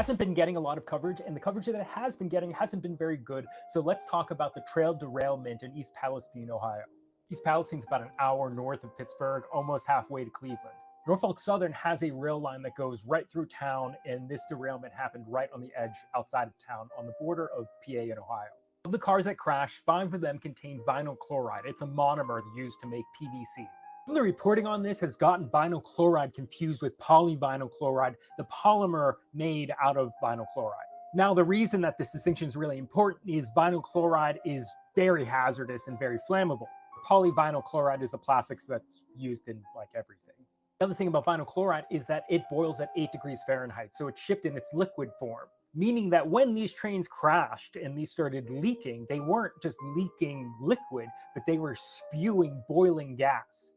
hasn't been getting a lot of coverage, and the coverage that it has been getting hasn't been very good. So let's talk about the trail derailment in East Palestine, Ohio. East Palestine's about an hour north of Pittsburgh, almost halfway to Cleveland. Norfolk Southern has a rail line that goes right through town, and this derailment happened right on the edge outside of town on the border of PA and Ohio. Of the cars that crashed, 5 of them contained vinyl chloride. It's a monomer used to make PVC. The reporting on this has gotten vinyl chloride confused with polyvinyl chloride, the polymer made out of vinyl chloride. Now, the reason that this distinction is really important is vinyl chloride is very hazardous and very flammable. Polyvinyl chloride is a plastics that's used in like everything. The other thing about vinyl chloride is that it boils at 8 degrees Fahrenheit, so it's shipped in its liquid form, meaning that when these trains crashed and these started leaking, they weren't just leaking liquid, but they were spewing boiling gas.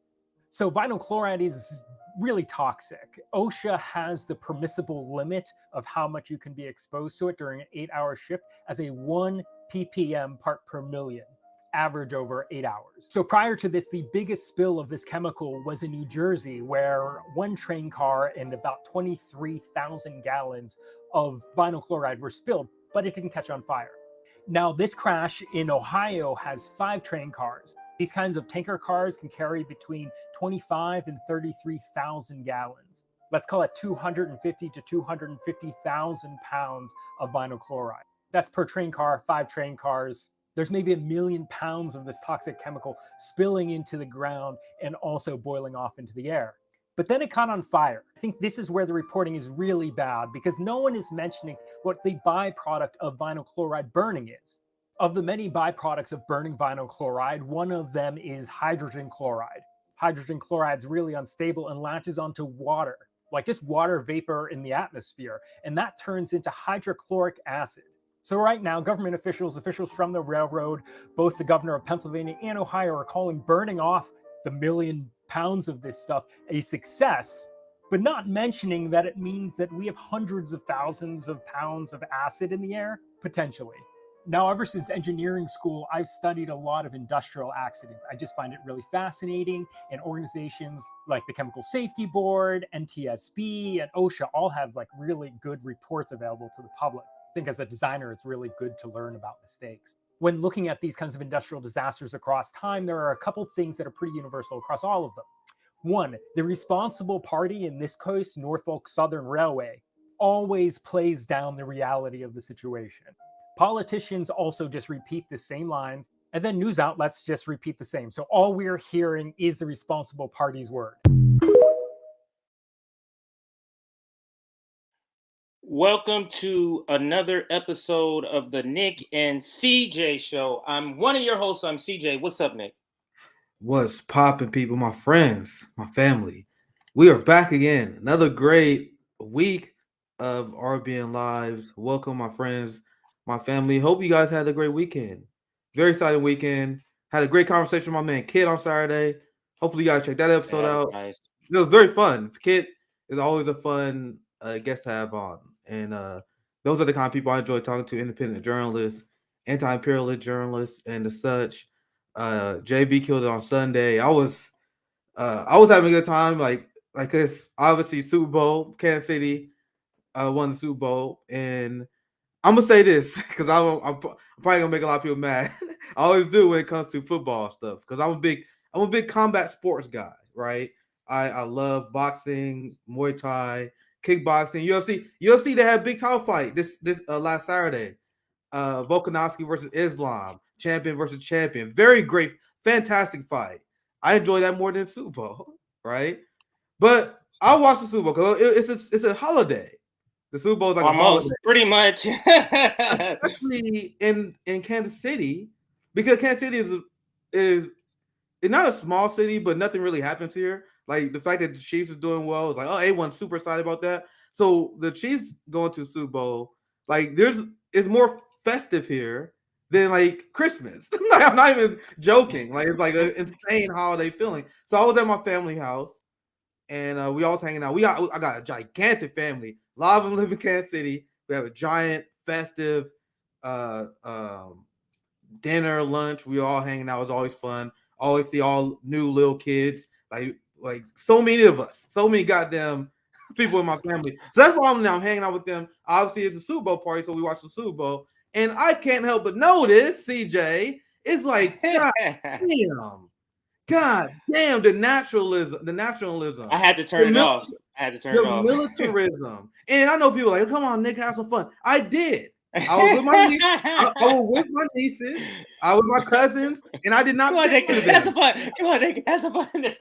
So vinyl chloride is really toxic. OSHA has the permissible limit of how much you can be exposed to it during an 8-hour shift as a 1 ppm part per million, average over 8 hours. So prior to this, the biggest spill of this chemical was in New Jersey, where one train car and about 23,000 gallons of vinyl chloride were spilled, but it didn't catch on fire. Now, this crash in Ohio has 5 train cars. These kinds of tanker cars can carry between 25 and 33,000 gallons. Let's call it 250 to 250,000 pounds of vinyl chloride. That's per train car, 5 train cars. There's maybe 1 million pounds of this toxic chemical spilling into the ground and also boiling off into the air. But then it caught on fire. I think this is where the reporting is really bad, because no one is mentioning what the byproduct of vinyl chloride burning is. Of the many byproducts of burning vinyl chloride, one of them is hydrogen chloride. Hydrogen chloride is really unstable and latches onto water, like just water vapor in the atmosphere, and that turns into hydrochloric acid. So right now, government officials from the railroad, both the governor of Pennsylvania and Ohio, are calling burning off the 1 million pounds of this stuff a success, but not mentioning that it means that we have hundreds of thousands of pounds of acid in the air, potentially. Now, ever since engineering school, I've studied a lot of industrial accidents. I just find it really fascinating, and organizations like the Chemical Safety Board, NTSB, and OSHA all have like really good reports available to the public. I think as a designer, it's really good to learn about mistakes. When looking at these kinds of industrial disasters across time, there are a couple things that are pretty universal across all of them. One, the responsible party, in this case, Norfolk Southern Railway, always plays down the reality of the situation. Politicians also just repeat the same lines, and then news outlets just repeat the same. So all we're hearing is the responsible party's word. Welcome to another episode of the Nick and CJ Show. I'm one of your hosts. I'm CJ. What's up, Nick? What's popping, people? My friends, my family. We are back again. Another great week of RBN Lives. Welcome, my friends, my family. Hope you guys had a great weekend. Very exciting weekend. Had a great conversation with my man Kid on Saturday. Hopefully you guys check that episode out. Nice. It was very fun. Kid is always a fun guest to have on. And those are the kind of people I enjoy talking to, independent journalists, anti-imperialist journalists, and the such. JB killed it on Sunday. I was having a good time. Like this, obviously Super Bowl, Kansas City won the Super Bowl, and I'm gonna say this because I'm probably gonna make a lot of people mad. I always do when it comes to football stuff because I'm a big combat sports guy, right? I love boxing, Muay Thai, kickboxing, UFC. They had a big title fight this last Saturday. Volkanovski versus Islam, champion versus champion. Very great, fantastic fight. I enjoy that more than Super Bowl, right? But I'll watch the Super Bowl because it's a holiday. The Super Bowl is like almost, a holiday. pretty much. Especially in Kansas City, because Kansas City is it's not a small city, but nothing really happens here. Like the fact that the Chiefs is doing well is like, oh, everyone's super excited about that. So the Chiefs going to Super Bowl, like it's more festive here than like Christmas. Like, I'm not even joking. Like it's like an insane holiday feeling. So I was at my family house, and we all was hanging out. I got a gigantic family. A lot of them live in Kansas City. We have a giant festive dinner, lunch. We all hanging out. It was always fun. Always see all new little kids. Like so many of us. So many goddamn people in my family. So that's why I'm now hanging out with them. Obviously, it's a Super Bowl party, so we watch the Super Bowl. And I can't help but notice, CJ, it's like, God damn, the nationalism. I had to turn it off. The militarism. And I know people like, come on, Nick, have some fun. I did. I was with my niece. I was with my nieces. I was with my cousins, and I did not bitch to them. Have some fun. Come on, Nick, have some fun.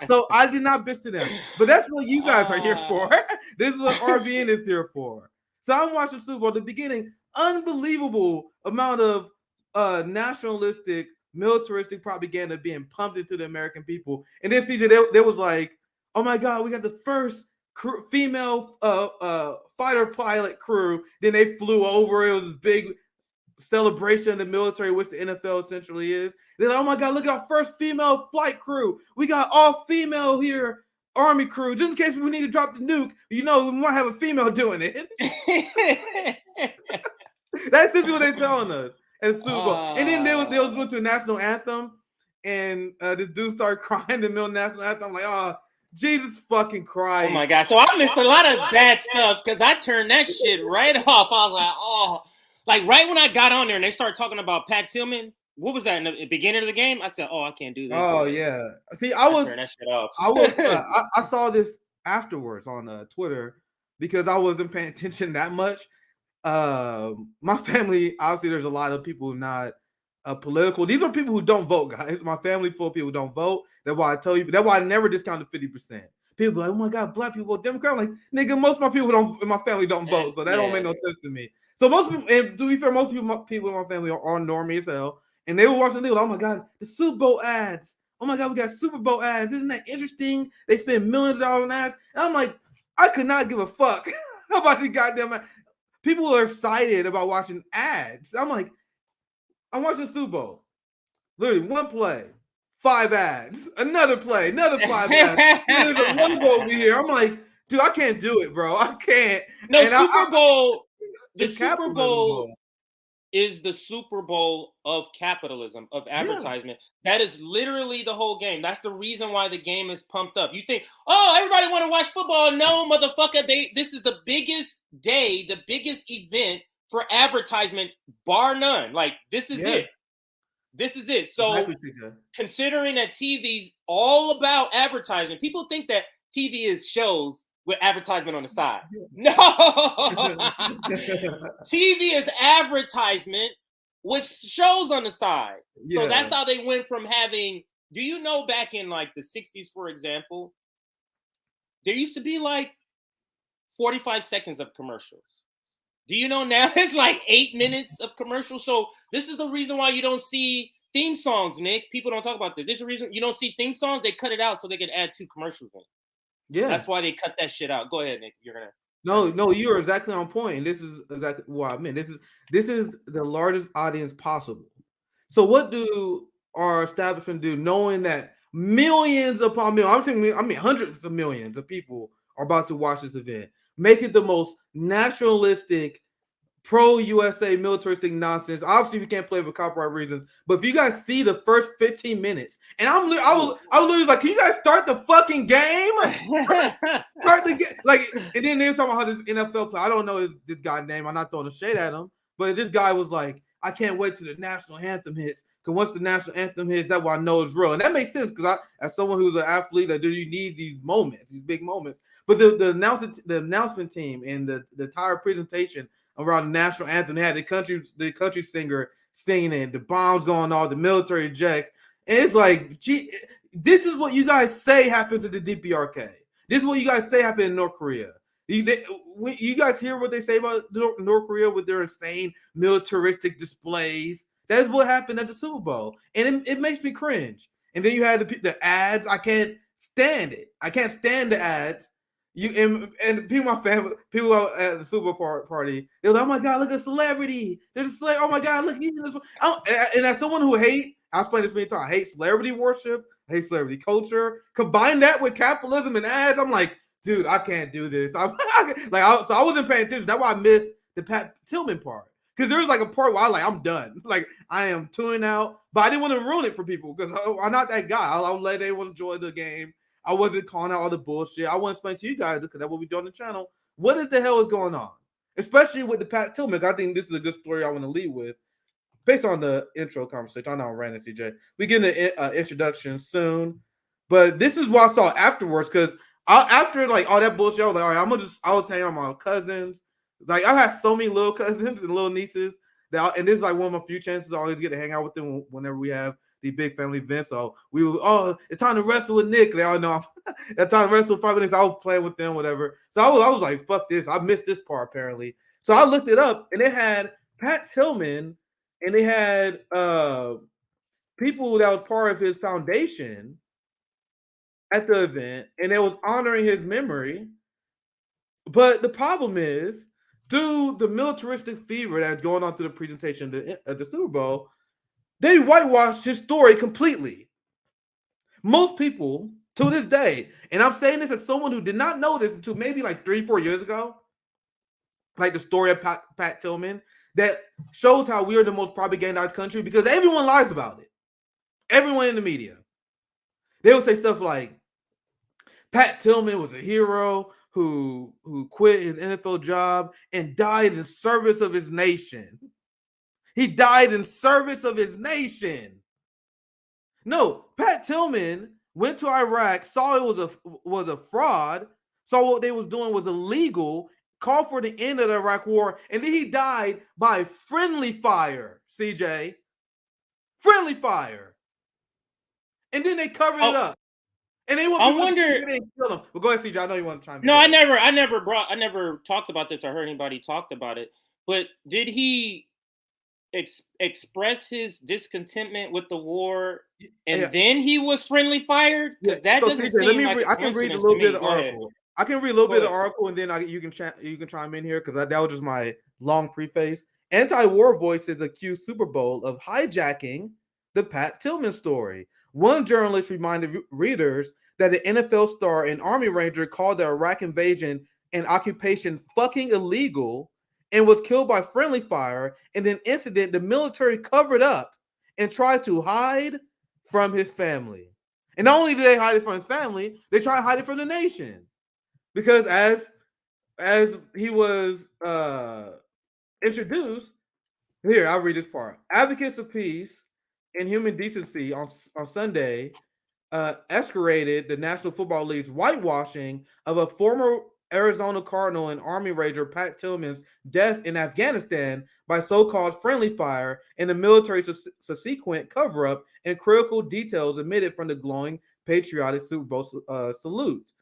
So I did not bitch to them. But that's what you guys are here for. This is what RBN is here for. So I'm watching Super Bowl at the beginning. Unbelievable amount of nationalistic, militaristic propaganda being pumped into the American people. And then CJ, there was like, oh my God, we got the first female fighter pilot crew. Then they flew over. It was a big celebration in the military, which the NFL essentially is. They're like, oh my God, look at our first female flight crew. We got all female here, Army crew, just in case we need to drop the nuke. You know, we might have a female doing it. That's essentially what they're telling us. And Super Bowl. And then they went to a national anthem, and this dude started crying in the middle of the national anthem. I'm like, oh, Jesus fucking Christ. Oh my God. So I missed a lot of bad stuff because I turned that shit right off. I was like, oh, like right when I got on there and they started talking about Pat Tillman. What was that in the beginning of the game? I said, oh, I can't do this. Oh, yeah. See, I turned that shit off. I saw this afterwards on Twitter because I wasn't paying attention that much. My family, obviously, there's a lot of people not political. These are people who don't vote, guys. My family full of people who don't vote. That's why I tell you. That's why I never discounted 50%. People are like, oh my God, black people vote Democrat. I'm like, nigga, most of my people in my family don't vote, so that don't make no sense to me. So most people, and to be fair, most people in my family are normie as hell, and they were watching. They were like, oh my God, the Super Bowl ads. Oh my God, we got Super Bowl ads. Isn't that interesting? They spend millions of dollars on ads, and I'm like, I could not give a fuck about these goddamn ads. People are excited about watching ads. I'm like, I'm watching Super Bowl. Literally, one play, 5 ads. Another play, another 5 ads. And there's a logo over here. I'm like, dude, I can't do it, bro. I can't. No, and Super Bowl. The Super Bowl is the Super Bowl of capitalism, of advertisement. Yeah. That is literally the whole game. That's the reason why the game is pumped up. You think, oh, everybody want to watch football. No, motherfucker. This is the biggest day, the biggest event for advertisement, bar none. Like, this is it. This is it. So considering that TV's all about advertisement, people think that TV is shows with advertisement on the side. No. TV is advertisement with shows on the side. Yeah. So that's how they went from having, do you know back in like the 60s, for example, there used to be like 45 seconds of commercials. Do you know now it's like 8 minutes of commercials? So this is the reason why you don't see theme songs, Nick. People don't talk about this. This is the reason you don't see theme songs. They cut it out so they can add 2 commercials in. Yeah, that's why they cut that shit out. Go ahead, Nick. You're gonna. No, you're exactly on point. And this is exactly what I mean. This is the largest audience possible. So what do our establishment do, knowing that millions upon millions, I mean hundreds of millions of people are about to watch this event, make it the most nationalistic, pro-USA militaristic nonsense. Obviously, we can't play for copyright reasons, but if you guys see the first 15 minutes, and I was literally like, can you guys start the fucking game? Start the game. Like, and then they were talking about how this NFL player, I don't know this guy's name, I'm not throwing a shade at him, but this guy was like, I can't wait till the national anthem hits, because once the national anthem hits, that's what I know is real. And that makes sense, because as someone who's an athlete, you need these moments, these big moments. But the announcement team and the entire presentation around the national anthem, they had the country singer singing it, the bombs going off, the military jets. And it's like, gee, this is what you guys say happens at the DPRK. This is what you guys say happened in North Korea. You guys hear what they say about North Korea with their insane militaristic displays? That's what happened at the Super Bowl. And it makes me cringe. And then you had the ads. I can't stand it. I can't stand the ads. And people, my family, people at the Super Bowl party, they were like, "Oh my God, look at a celebrity! There's a celebrity! Oh my God, look at this!" And as someone who I've explained this many times, I hate celebrity worship, I hate celebrity culture. Combine that with capitalism and ads, I'm like, dude, I can't do this. So I wasn't paying attention. That's why I missed the Pat Tillman part, because there was like a part where I'm done. Like, I am tuning out, but I didn't want to ruin it for people because I'm not that guy. I'll let everyone enjoy the game. I wasn't calling out all the bullshit. I want to explain to you guys, because that's what we do on the channel. What the hell is going on? Especially with the Pat Tillman. I think this is a good story I want to lead with. Based on the intro conversation, I know I'm ranting, CJ. We get an introduction soon, but this is what I saw afterwards. Because after like all that bullshit, I was like, all right, I was hanging out with my cousins. Like I have so many little cousins and little nieces and this is like one of my few chances I always get to hang out with them whenever we have these big family events. So we were, it's time to wrestle with Nick. They all know it's time to wrestle with 5 minutes. I was playing with them, whatever. So I was like, fuck this. I missed this part apparently. So I looked it up, and it had Pat Tillman. And they had people that was part of his foundation at the event, and it was honoring his memory. But the problem is, through the militaristic fever that's going on through the presentation at the Super Bowl, they whitewashed his story completely. Most people, to this day, and I'm saying this as someone who did not know this until maybe like 3-4 years ago, like the story of Pat Tillman, that shows how we are the most propagandized country because everyone lies about it. Everyone in the media. They will say stuff like, Pat Tillman was a hero who quit his NFL job and died in service of his nation. He died in service of his nation. No, Pat Tillman went to Iraq, saw it was a fraud, saw what they was doing was illegal, called for the end of the Iraq War, and then he died by friendly fire, CJ. Friendly fire. And then they covered it up. And they wonder. They kill him. But go ahead, CJ. I know you want to chime in. No, I never talked about this or heard anybody talked about it. But did he express his discontentment with the war, and then he was friendly fired? Because that doesn't CJ, seem like I can read a little bit of the article. I can read a little bit of the article, and then you can chime in here because that was just my long preface. Anti-war voices accuse Super Bowl of hijacking the Pat Tillman story. One journalist reminded readers that the NFL star and Army Ranger called the Iraq invasion and occupation fucking illegal and was killed by friendly fire. In an incident the military covered up and tried to hide from his family. And not only did they hide it from his family, they tried to hide it from the nation. Because as he was introduced, here, I'll read this part. Advocates of peace and human decency on Sunday escalated the National Football League's whitewashing of a former Arizona Cardinal and Army Ranger Pat Tillman's death in Afghanistan by so-called friendly fire and the military subsequent cover-up and critical details emitted from the glowing patriotic Super Bowl salutes.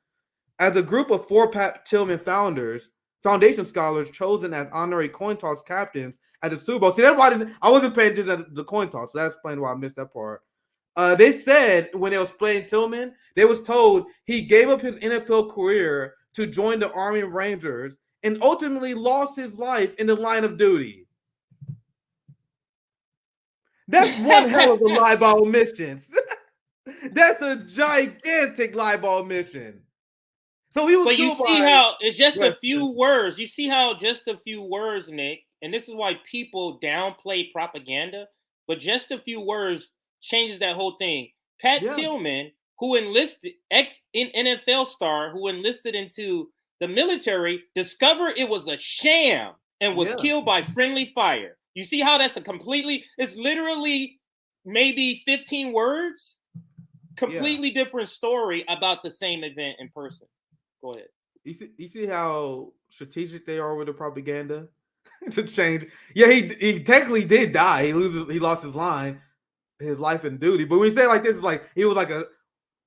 As a group of 4 Pat Tillman foundation scholars chosen as honorary coin toss captains at the Super Bowl. See, that's why I wasn't paying attention to the coin toss, so that's explains why I missed that part. They said when they was playing Tillman, they was told he gave up his NFL career to join the Army Rangers and ultimately lost his life in the line of duty. That's one hell of a lie by omission. That's a gigantic lie by omission. So he was. But you see how it's just a few words. You see how just a few words, Nick, and this is why people downplay propaganda. But just a few words changes that whole thing. Pat Tillman, who enlisted NFL star, who enlisted into the military, discovered it was a sham and was killed by friendly fire. You see how that's it's literally maybe 15 words, completely different story about the same event in person. Go ahead. You see how strategic they are with the propaganda to change. Yeah, he technically did die. He lost his life and duty. But when you say it like this, it's like he was like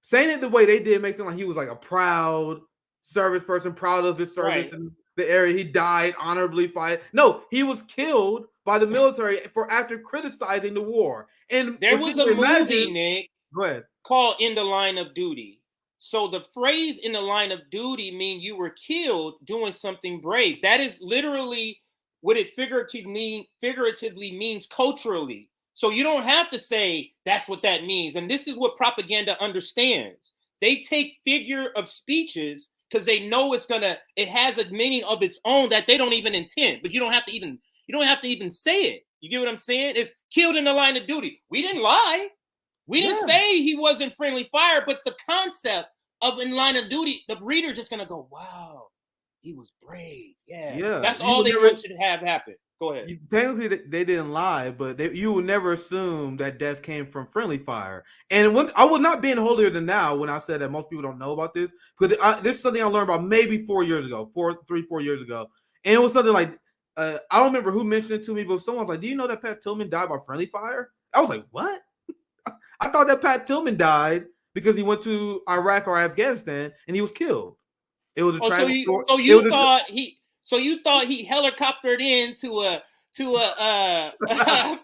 saying it the way they did makes it like he was like a proud service person, proud of his service in the area. He died honorably fight. No, he was killed by the military for after criticizing the war. And there was a movie, Nick, go ahead, called In the Line of Duty. So the phrase "in the line of duty" means you were killed doing something brave. That is literally what it figuratively means culturally. So you don't have to say that's what that means. And this is what propaganda understands. They take figure of speeches because they know it has a meaning of its own that they don't even intend. But you don't have to even say it. You get what I'm saying? It's killed in the line of duty. We didn't lie. We didn't say he wasn't friendly fire, but the concept of in line of duty, the reader just gonna go, wow, he was brave. Yeah. That's You all would they never- want you to have happen. Go ahead. Technically, they didn't lie, but you would never assume that death came from friendly fire. And I was not being holier than thou when I said that most people don't know about this, because this is something I learned about maybe 4 years ago, 4 years ago. And it was something like, I don't remember who mentioned it to me, but someone was like, do you know that Pat Tillman died by friendly fire? I was like, what? I thought that Pat Tillman died because he went to Iraq or Afghanistan and he was killed. It was a tragic story. So you thought he helicoptered into a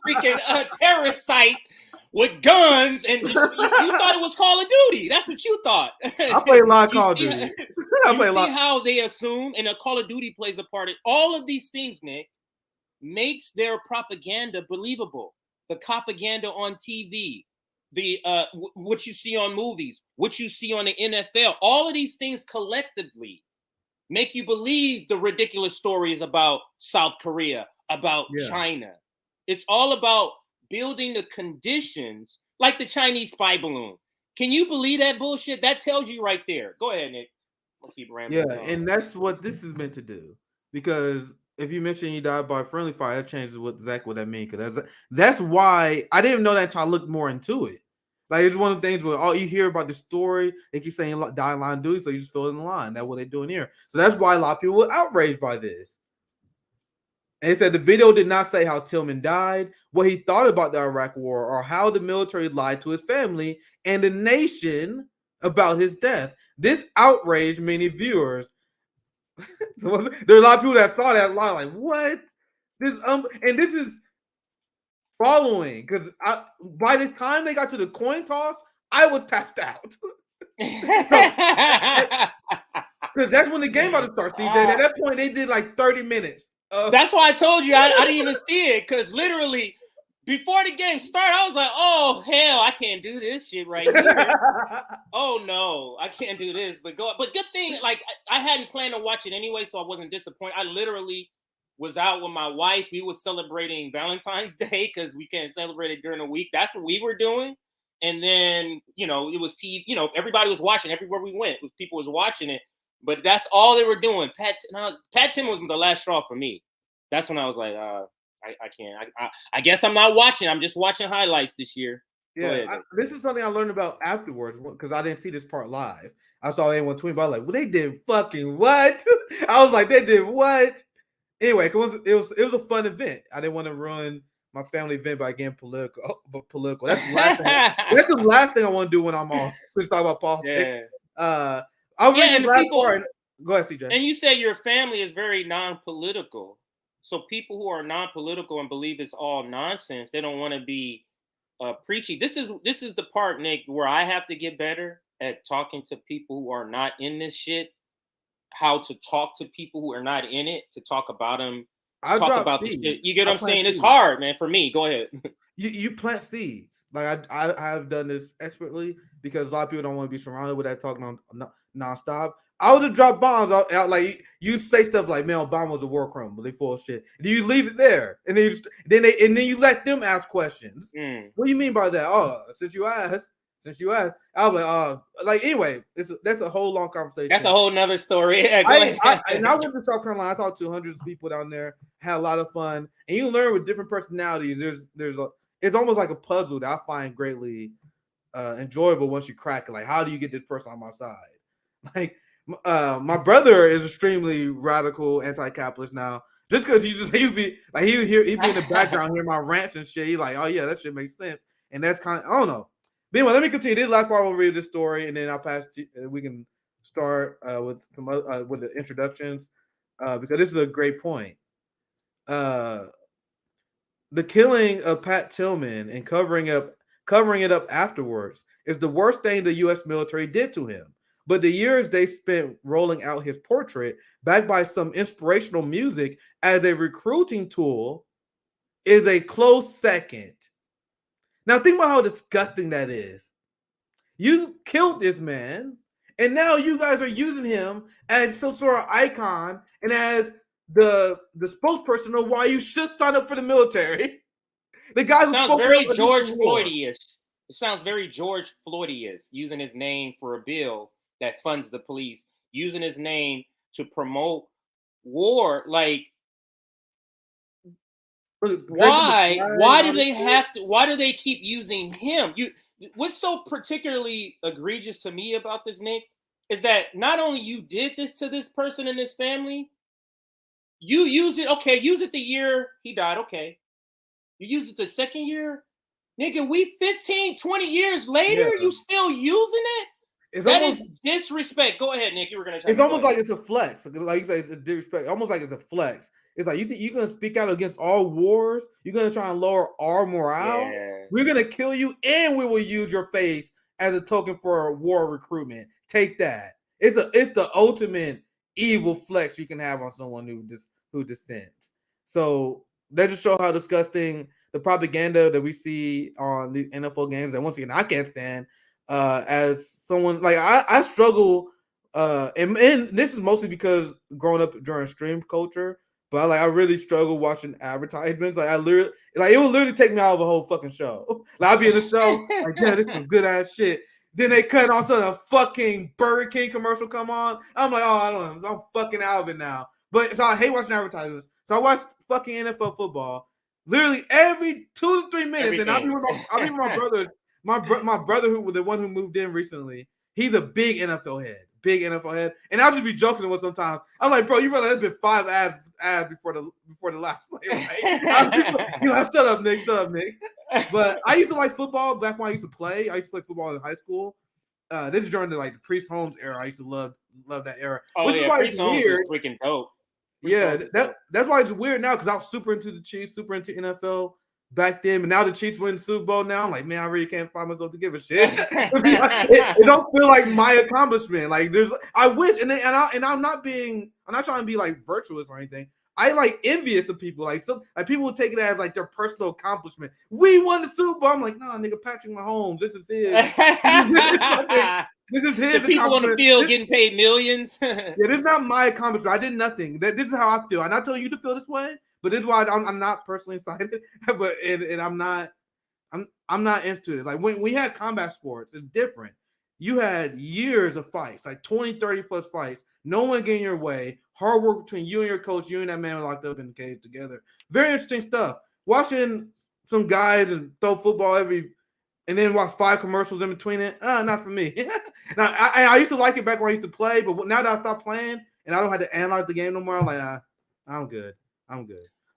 freaking terrorist site with guns and just you thought it was Call of Duty. That's what you thought. I play a lot of Call of Duty. How they assume, and a Call of Duty plays a part in all of these things, Nick, makes their propaganda believable. The propaganda on TV, the what you see on movies, what you see on the NFL, all of these things collectively make you believe the ridiculous stories about South Korea, about China. It's all about building the conditions, like the Chinese spy balloon. Can you believe that bullshit? That tells you right there. Go ahead, Nick. I'll keep rambling. Yeah, and that's what this is meant to do. Because if you mention he died by friendly fire, that changes exactly what that means. Because that's why I didn't even know that until I looked more into it. Like, it's one of the things where all you hear about the story, they keep saying die in line of duty, so you just fill in the line. That's what they're doing here. So that's why a lot of people were outraged by this. And it said the video did not say how Tillman died, what he thought about the Iraq War, or how the military lied to his family and the nation about his death. This outraged many viewers. So there are a lot of people that saw that line like, what? And this is following, because by the time they got to the coin toss, I was tapped out. Because that's when the game about to start, CJ. At that point, they did like 30 minutes. That's why I told you I didn't even see it, because literally before the game started, I was like, oh, hell, I can't do this shit right here. Oh, no, I can't do this. But good thing, like, I hadn't planned to watch it anyway, so I wasn't disappointed. I literally was out with my wife. We was celebrating Valentine's Day because we can't celebrate it during the week. That's what we were doing. And then, it was TV, everybody was watching everywhere we went. People was watching it. But that's all they were doing. Pat Tillman was the last straw for me. That's when I was like, I can't. I guess I'm not watching. I'm just watching highlights this year. Yeah, this is something I learned about afterwards because I didn't see this part live. I saw anyone tweet about like, well, they did fucking what? I was like, they did what? Anyway, it was a fun event. I didn't want to ruin my family event by getting political. That's the last thing. That's the last thing I want to do when I'm off. Let's talk about politics. Yeah. I'll read the last part. Go ahead, CJ. And you say your family is very non-political. So people who are non-political and believe it's all nonsense, they don't want to be preachy. This is the part, Nick, where I have to get better at talking to people who are not in this shit. How to talk to people who are not in it, to talk about them, talk about the shit. You get what I'm saying? It's hard, man, for me. Go ahead. You plant seeds. Like I have done this expertly because a lot of people don't want to be surrounded with that talking nonstop. I would have dropped bombs out like you say stuff like, "Man, Obama was a war criminal." They full of shit. And you leave it there, and then you let them ask questions. What do you mean by that? Oh, since you asked, I was like, anyway, that's a whole long conversation. That's a whole nother story. Yeah, I went to South Carolina. I talked to hundreds of people down there. Had a lot of fun, and you learn with different personalities. It's almost like a puzzle that I find greatly enjoyable once you crack it. Like, how do you get this person on my side? Like, my brother is extremely radical, anti-capitalist now. Just because he'd be in the background hearing my rants and shit. He's like, oh yeah, that shit makes sense, and that's kind of, I don't know. But anyway, let me continue. This last part, I will read this story, and then I'll pass to we can start with the introductions because this is a great point. The killing of Pat Tillman and covering it up afterwards is the worst thing the U.S. military did to him. But the years they spent rolling out his portrait, backed by some inspirational music as a recruiting tool, is a close second. Now think about how disgusting that is. You killed this man, and now you guys are using him as some sort of icon and as the spokesperson of why you should sign up for the military. The guy sounds very George Floyd-ish. It sounds very George Floyd-ish, using his name for a bill that funds the police, using his name to promote war. Like, why do they have to? Why do they keep using him? What's so particularly egregious to me about this, Nick, is that not only you did this to this person and his family, you use it. Okay, use it the year he died. Okay, you use it the second year, nigga. We 15, 20 years later, you still using it? That is disrespect. Go ahead, Nick. You were gonna. It's almost like it's a flex. Like you say, it's a disrespect. Almost like it's a flex. It's like you think you're gonna speak out against all wars. You're gonna try and lower our morale. Yeah. We're gonna kill you, and we will use your face as a token for war recruitment. Take that. It's the ultimate evil flex you can have on someone who dissents. So that just show how disgusting the propaganda that we see on the NFL games that once again I can't stand. As someone like I struggle, and this is mostly because growing up during stream culture, but I really struggle watching advertisements. Like it would literally take me out of a whole fucking show. Like I'd be in the show, like, yeah, this is good ass shit. Then they cut on a fucking Burger King commercial come on. I'm like, oh, I don't know, I'm fucking out of it now. But so I hate watching advertisements. So I watch fucking NFL football literally every 2 to 3 minutes, and I'll be with my brother. My brother, who was the one who moved in recently, he's a big NFL head, and I'll just be joking with sometimes. I'm like, bro, you realize there's been 5 ads before the last play, right? You're like, shut up, Nick. But I used to like football back when I used to play. I used to play football in high school. This is during the Priest Holmes era. I used to love that era. Oh, which is why Priest Holmes is freaking dope. That's why it's weird now, because I was super into the Chiefs, super into NFL back then, but now the Chiefs win the Super Bowl. Now I'm like, man, I really can't find myself to give a shit. it don't feel like my accomplishment. Like I wish, and I'm not trying to be like virtuous or anything. I like envious of people. Like people would take it as like their personal accomplishment. We won the Super Bowl. I'm like, nah, nigga, Patrick Mahomes. This is his. This is his. The people on the field getting paid millions. Yeah, this is not my accomplishment. I did nothing. This is how I feel. I'm not telling you to feel this way. But this is why I'm not personally excited, but I'm not into it. Like when we had combat sports, it's different. You had years of fights, like 20, 30 plus fights, no one getting your way, hard work between you and your coach, you and that man locked up in the cage together. Very interesting stuff. Watching some guys and throw football and then watch 5 commercials in between it, not for me. Now I used to like it back when I used to play, but now that I stopped playing and I don't have to analyze the game no more, I'm like, I'm good.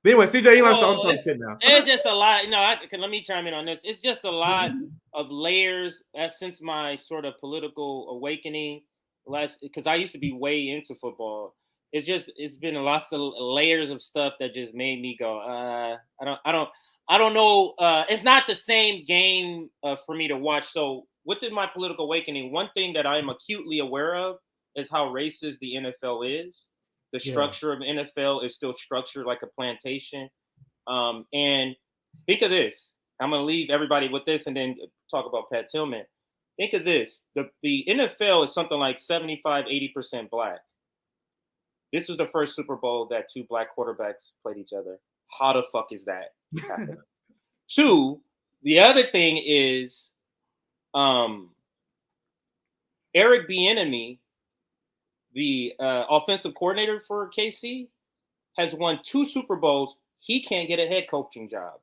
But anyway, CJ, talking shit now. It's just a lot. Let me chime in on this. It's just a lot of layers since my sort of political awakening. Because I used to be way into football. It's been lots of layers of stuff that just made me go, I don't know. It's not the same game for me to watch. So within my political awakening, one thing that I am acutely aware of is how racist the NFL is. The structure of the NFL is still structured like a plantation. And think of this. I'm going to leave everybody with this and then talk about Pat Tillman. Think of this. The NFL is something like 75, 80% black. This was the first Super Bowl that 2 black quarterbacks played each other. How the fuck is that happening? 2, the other thing is Eric Bieniemy, the offensive coordinator for KC, has won 2 Super Bowls. He can't get a head coaching job.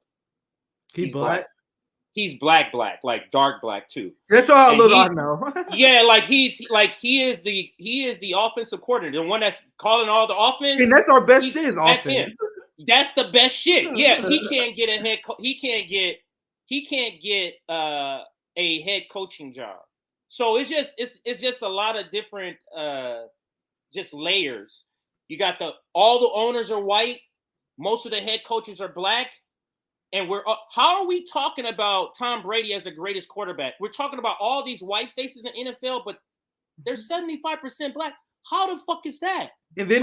He's black? He's black, like dark black too. That's all I know. Yeah, he is the offensive coordinator, the one that's calling all the offense. And that's our best shit. Is that's offense. Him. That's the best shit. Yeah, he can't get a head. He can't get a head coaching job. So it's just a lot of different just layers. You got all the owners are white, most of the head coaches are black, and how are we talking about Tom Brady as the greatest quarterback? We're talking about all these white faces in NFL, but they're 75% black. How the fuck is that? And then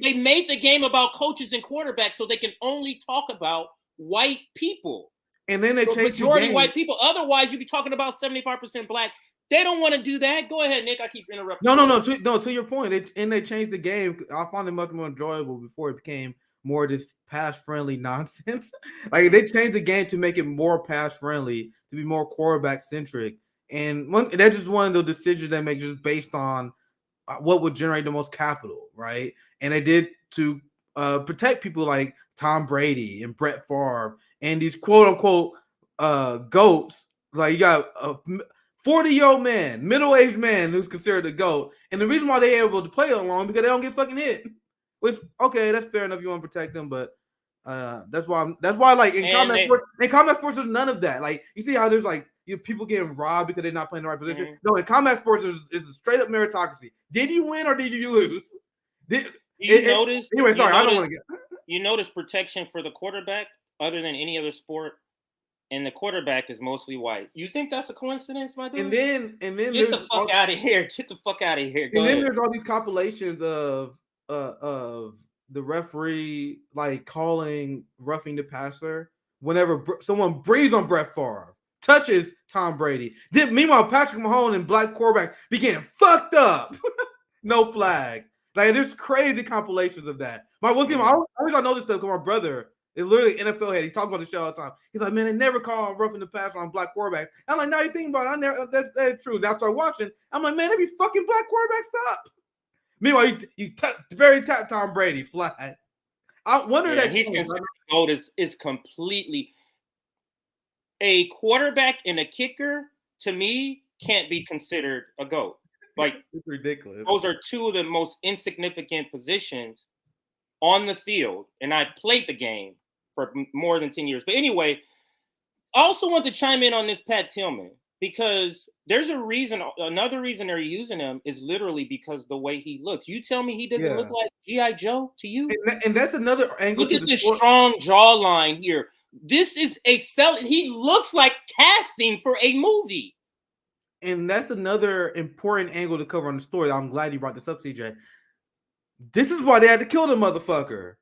they made the game about coaches and quarterbacks so they can only talk about white people. And then they changed majority white people. Otherwise, you'd be talking about 75% black. They don't want to do that. Go ahead, Nick. I keep interrupting. No. To your point, they changed the game. I found it much more enjoyable before it became more this pass-friendly nonsense. Like they changed the game to make it more pass-friendly, to be more quarterback-centric. And that's just one of the decisions they make just based on what would generate the most capital, right? And they did to protect people like Tom Brady and Brett Favre and these quote unquote goats. Like you got a 40-year-old man, middle-aged man who's considered a GOAT. And the reason why they're able to play it along because they don't get fucking hit. Which, okay, that's fair enough. You want to protect them, but that's why like in combat sports, there's none of that. Like you see how there's like people getting robbed because they're not playing the right position. Mm-hmm. No, in combat sports, it's a straight up meritocracy. Did you win or did you lose? Notice? Anyway, sorry, I don't want to get. You notice protection for the quarterback other than any other sport. And the quarterback is mostly white. You think that's a coincidence, my dude? And then get the fuck out of here. Get the fuck out of here. Go ahead. There's all these compilations of the referee like calling roughing the passer whenever someone breathes on Brett Favre, touches Tom Brady. Then meanwhile, Patrick Mahomes and black quarterbacks be getting fucked up. No flag. Like there's crazy compilations of that. I always know this stuff because my brother. It's literally NFL head. He talks about the show all the time. He's like, man, they never call roughing the passer on black quarterbacks. I'm like, now you think about it, that's true. That's why watching. I'm like, man, they be fucking black quarterbacks up. Meanwhile, you very tap Tom Brady flat. I wonder that he's considered GOAT is completely a quarterback and a kicker. To me, can't be considered a GOAT. Like it's ridiculous. Those are two of the most insignificant positions on the field, and I played the game for more than 10 years. But anyway, I also want to chime in on this Pat Tillman because there's a reason. Another reason they're using him is literally because the way he looks. You tell me he doesn't look like G.I. Joe to you? And that's another angle. Look at this strong jawline here. This is he looks like casting for a movie. And that's another important angle to cover on the story. I'm glad you brought this up, CJ. This is why they had to kill the motherfucker.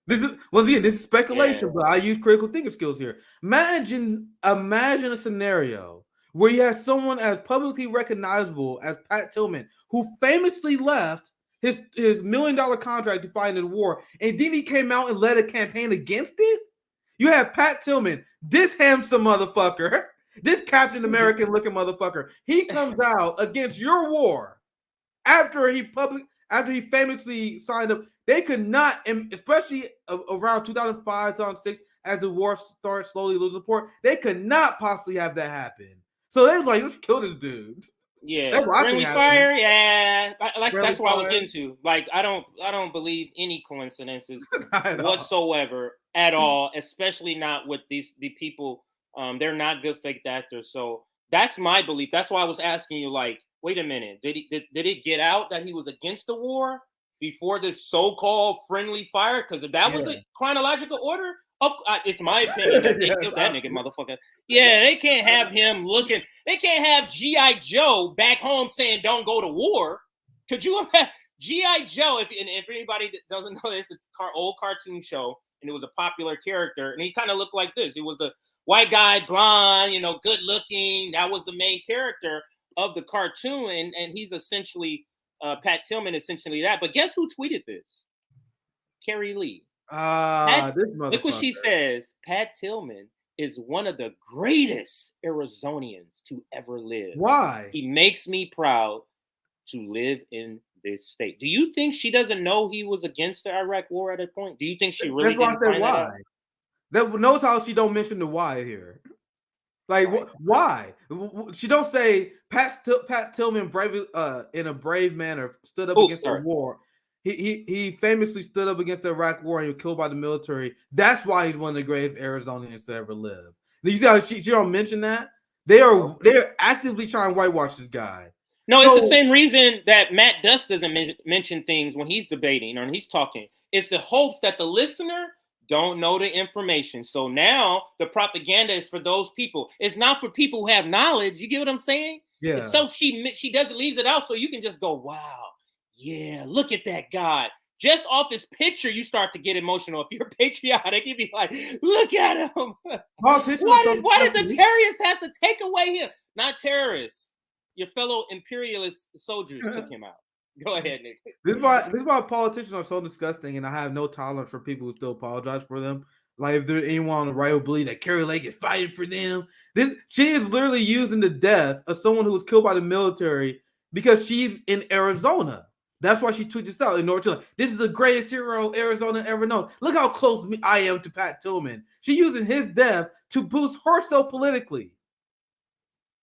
This is speculation, but I use critical thinking skills here. Imagine a scenario where you have someone as publicly recognizable as Pat Tillman, who famously left his $1 million contract to fight in the war, and then he came out and led a campaign against it. You have Pat Tillman, this handsome motherfucker, this Captain American looking motherfucker. He comes out against your war after he famously signed up. They could not, especially around 2005, 2006, as the war started slowly losing support, they could not possibly have that happen. So they was like, let's kill this dude. Yeah, friendly fire. Yeah, that's what I was getting to. Like, I don't believe any coincidences whatsoever at all, especially not with the people. They're not good fake actors. So that's my belief. That's why I was asking you, like, wait a minute, did it get out that he was against the war before this so-called friendly fire? Because if that was the chronological order, it's my opinion that they killed that nigga motherfucker. Yeah, they can't have him looking. They can't have G.I. Joe back home saying don't go to war. Could you imagine G.I. Joe? If anybody doesn't know this, it's an old cartoon show, and it was a popular character, and he kind of looked like this. He was a white guy, blonde, good looking. That was the main character of the cartoon, and he's essentially Pat Tillman, essentially that. But guess who tweeted this? Carrie Lee. Look what she says. Pat Tillman is one of the greatest Arizonians to ever live. Why? He makes me proud to live in this state. Do you think she doesn't know he was against the Iraq war at a point? Do you think she really didn't find that out? That knows how she don't mention the why here. Like, why? She don't say Pat Tillman in a brave manner stood up against the war. He famously stood up against the Iraq war and he was killed by the military. That's why he's one of the greatest Arizonians to ever live. You see how she don't mention that? They're actively trying to whitewash this guy. No, it's the same reason that Matt Dust doesn't mention things when he's debating or when he's talking. It's the hopes that the listener don't know the information. So now the propaganda is for those people. It's not for people who have knowledge. You get what I'm saying? Yeah. And so she doesn't leaves it out so you can just go, wow, yeah, look at that guy. Just off his picture, you start to get emotional. If you're patriotic, you'd be like, look at him. Why did the terrorists have to take away him? Not terrorists. Your fellow imperialist soldiers took him out. Go ahead, Nick. This is why politicians are so disgusting, and I have no tolerance for people who still apologize for them. Like if there's anyone on the right who believe that Carrie Lake is fighting for them, she is literally using the death of someone who was killed by the military because she's in Arizona. That's why she tweeted this out in order to like, this is the greatest hero Arizona ever known. Look how close I am to Pat Tillman. She's using his death to boost herself politically.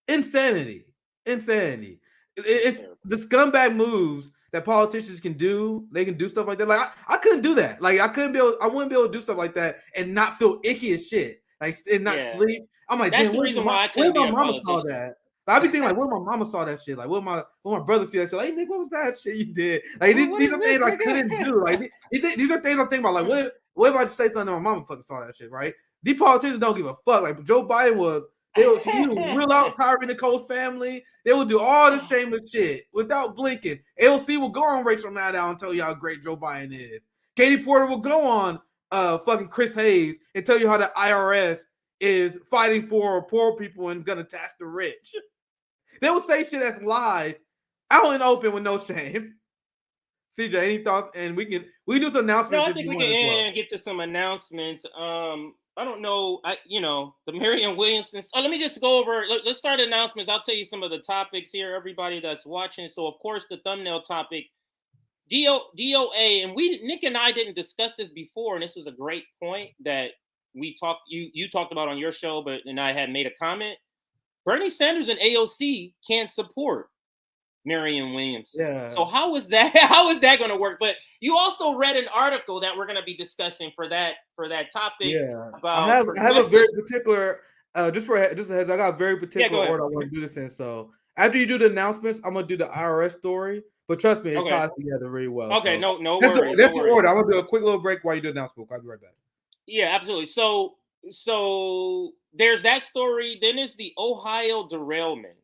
Insanity. It's the scumbag moves that politicians can do. They can do stuff like that. Like I couldn't do that. Like I wouldn't be able to do stuff like that and not feel icky as shit. Like and not sleep. I'm like, that's damn, the reason why I couldn't be a politician. That? I be thinking like, what my mama saw that shit? Like, what my brother see that shit? Like, hey, Nick, what was that shit you did? Like, these are things I couldn't do. Like, these are things I think about. Like, what if I just say something? My mama fucking saw that shit, right? These politicians don't give a fuck. Like Joe Biden would. He would reel out Tyre Nicole's family. They will do all the shameless shit without blinking. AOC will go on Rachel Maddow and tell you how great Joe Biden is. Katie Porter will go on fucking Chris Hayes and tell you how the IRS is fighting for poor people and gonna tax the rich. They will say shit as lies out in open with no shame. CJ, any thoughts? And we do some announcements. No, I think we can get to some announcements. I don't know. The Marianne Williamson. Let me just go over. Let's start announcements. I'll tell you some of the topics here, everybody that's watching. So, of course, the thumbnail topic, DOA, and Nick and I didn't discuss this before, and this was a great point that we talked. You talked about on your show, and I had made a comment. Bernie Sanders and AOC can't support Marianne Williamson. Yeah. So how is that going to work? But you also read an article that we're going to be discussing for that topic. Yeah. About I have a very particular just a heads. I got a very particular order I want to do this in. So after you do the announcements, I'm gonna do the IRS story. But trust me, it ties together really well. Okay, so no worries. That's the order. I'm gonna do a quick little break while you do the announcement. I'll be right back. Yeah, absolutely. So there's that story. Then is the Ohio derailment,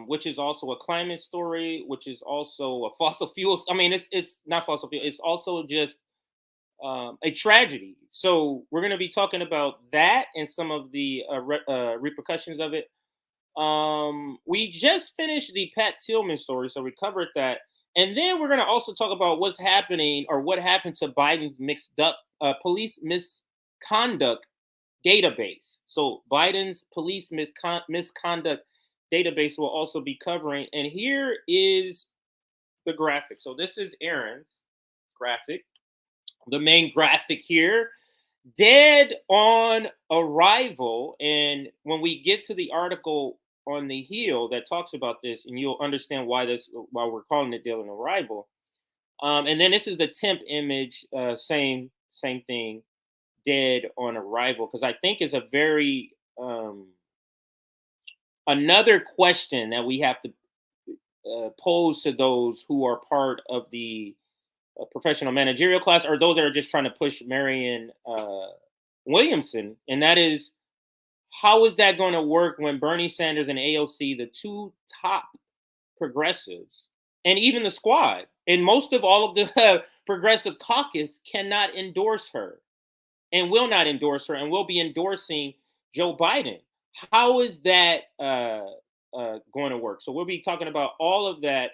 which is also a climate story, which is also a fossil fuels. I mean, it's not fossil fuel. It's also just a tragedy. So we're going to be talking about that and some of the repercussions of it. We just finished the Pat Tillman story, so we covered that. And then we're going to also talk about what's happening or what happened to Biden's police misconduct database. So Biden's police misconduct database will also be covering. And here is the graphic. So this is Aaron's graphic. The main graphic here, dead on arrival. And when we get to the article on the heel that talks about this, and you'll understand why we're calling it dead on arrival. And then this is the temp image, same thing, dead on arrival, because I think it's a very another question that we have to pose to those who are part of the professional managerial class, or those that are just trying to push Marianne Williamson, and that is, how is that going to work when Bernie Sanders and AOC, the two top progressives, and even the squad, and most of all of the progressive caucus cannot endorse her and will not endorse her and will be endorsing Joe Biden? How is that going to work? So we'll be talking about all of that.